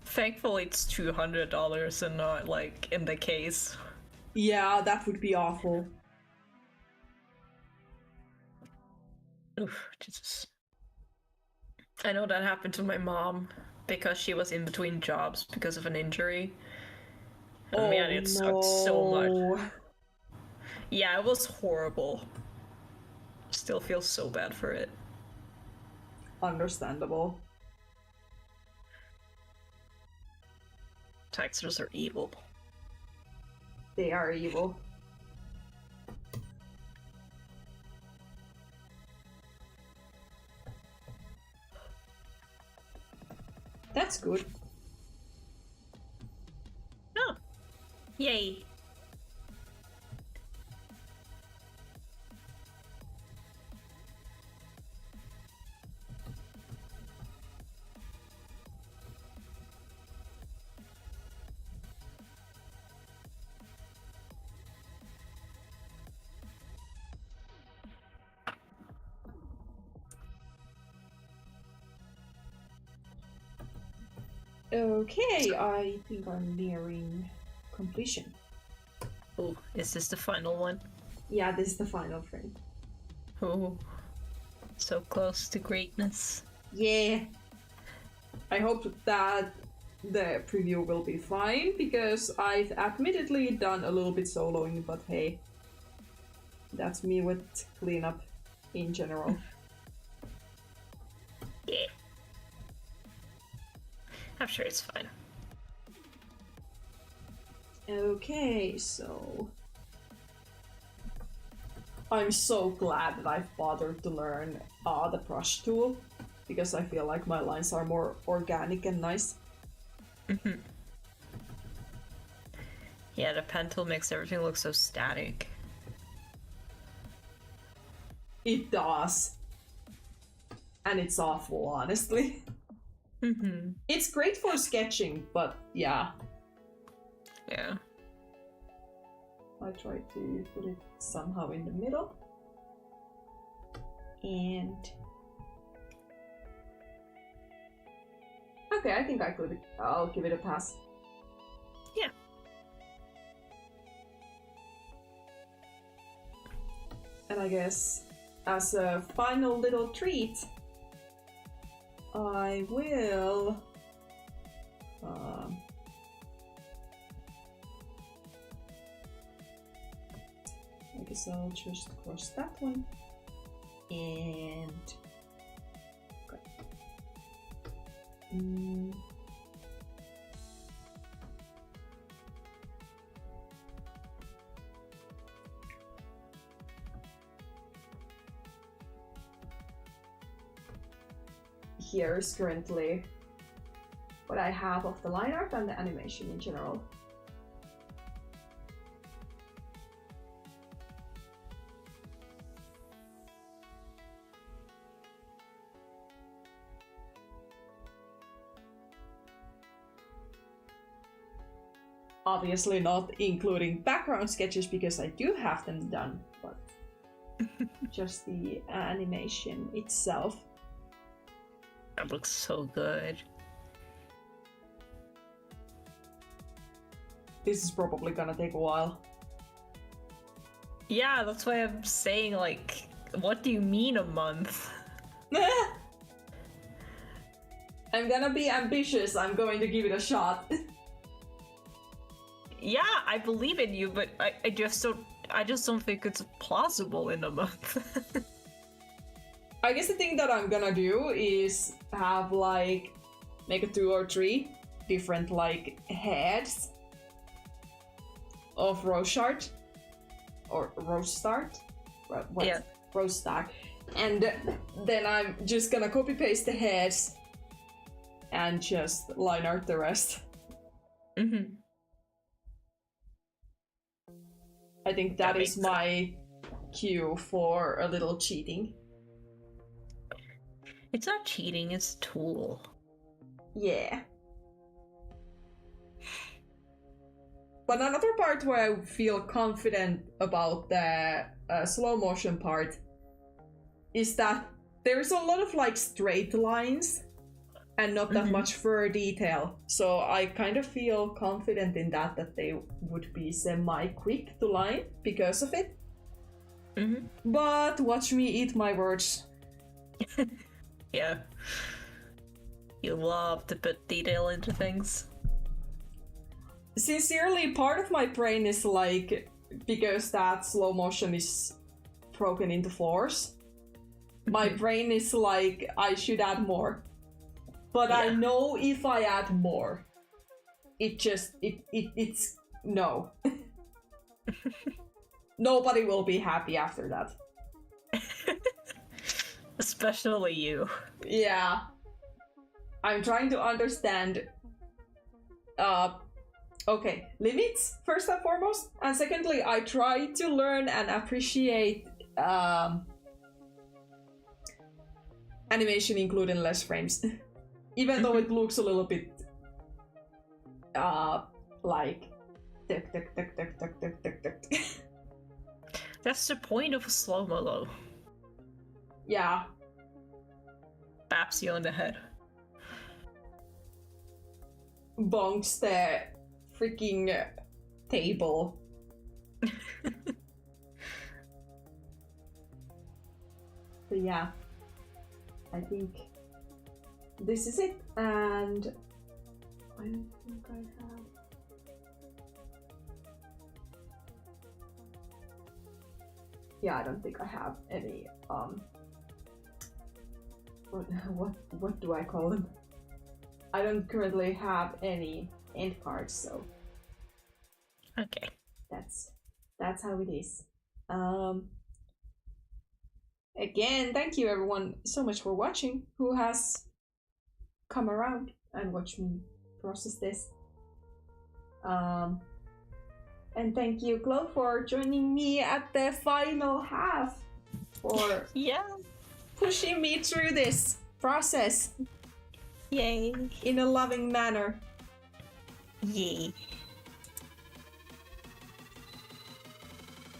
Thankfully it's $200 and not like in the case. Yeah, that would be awful. Oof, Jesus. I know that happened to my mom because she was in between jobs because of an injury. And man, it sucked so much. Yeah, it was horrible. Still feel so bad for it. Understandable. Taxers are evil. They are evil. That's good. Oh. Yay. Okay, I think I'm nearing completion. Oh, is this the final one? Yeah, this is the final frame. Oh. So close to greatness. Yeah. I hope that the preview will be fine, because I've admittedly done a little bit soloing, but hey. That's me with cleanup in general. Yeah. I'm sure it's fine. Okay, so... I'm so glad that I've bothered to learn the brush tool, because I feel like my lines are more organic and nice. Mm-hmm. Yeah, the pen tool makes everything look so static. It does. And it's awful, honestly. Mm-hmm. It's great for sketching, but yeah. Yeah. I tried to put it somehow in the middle. And... okay, I think I'll give it a pass. Yeah. And I guess as a final little treat, I will... I guess I'll just cross that one. And... okay. Here is currently what I have of the line art and the animation in general. Obviously not including background sketches because I do have them done, but just the animation itself. That looks so good. This is probably gonna take a while. Yeah, that's why I'm saying, like, what do you mean a month? I'm gonna be ambitious, I'm going to give it a shot. Yeah, I believe in you, but I just don't think it's plausible in a month. I guess the thing that I'm gonna do is have like make a 2 or 3 different like heads of rose shard or rose start. What? Yeah. Rose star. And then I'm just gonna copy paste the heads and just line art the rest. Mm-hmm. I think that is my cue for a little cheating. It's not cheating, it's a tool. Yeah. But another part where I feel confident about the slow motion part is that there's a lot of like straight lines and not that much fur detail. So I kind of feel confident in that they would be semi-quick to line because of it. Mm-hmm. But watch me eat my words. Yeah. You love to put detail into things. Sincerely, part of my brain is like, because that slow motion is broken into 4s, my brain is like, I should add more. But Yeah. I know if I add more, it's no. Nobody will be happy after that. Especially you. Yeah. I'm trying to understand okay, limits first and foremost, and secondly, I try to learn and appreciate animation including less frames. Even though it looks a little bit like tick tick tick tick tick tick tick tick. That's the point of a slow-mo though. Yeah. Baps you on the head. Bonks the freaking table. But yeah, I think this is it, and I don't think I have. Yeah, I don't think I have any what do I call them? I don't currently have any end cards, so Okay. that's how it is. Again, thank you everyone so much for watching who has come around and watched me process this. And thank you, Chloe, for joining me at the final half, for Yeah. pushing me through this process Yay. in a loving manner. Yay.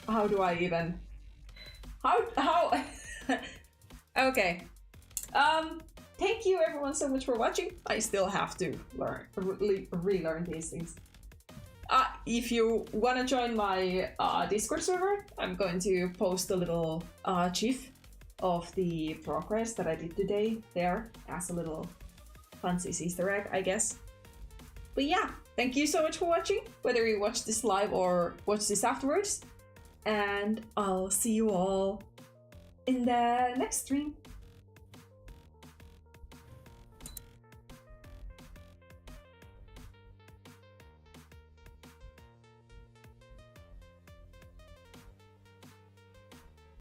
How do I even? How? Okay. Thank you everyone so much for watching. I still have to relearn these things. If you want to join my Discord server, I'm going to post a little GIF of the progress that I did today there as a little fancy Easter egg, I guess. But yeah, thank you so much for watching, whether you watch this live or watch this afterwards. And I'll see you all in the next stream.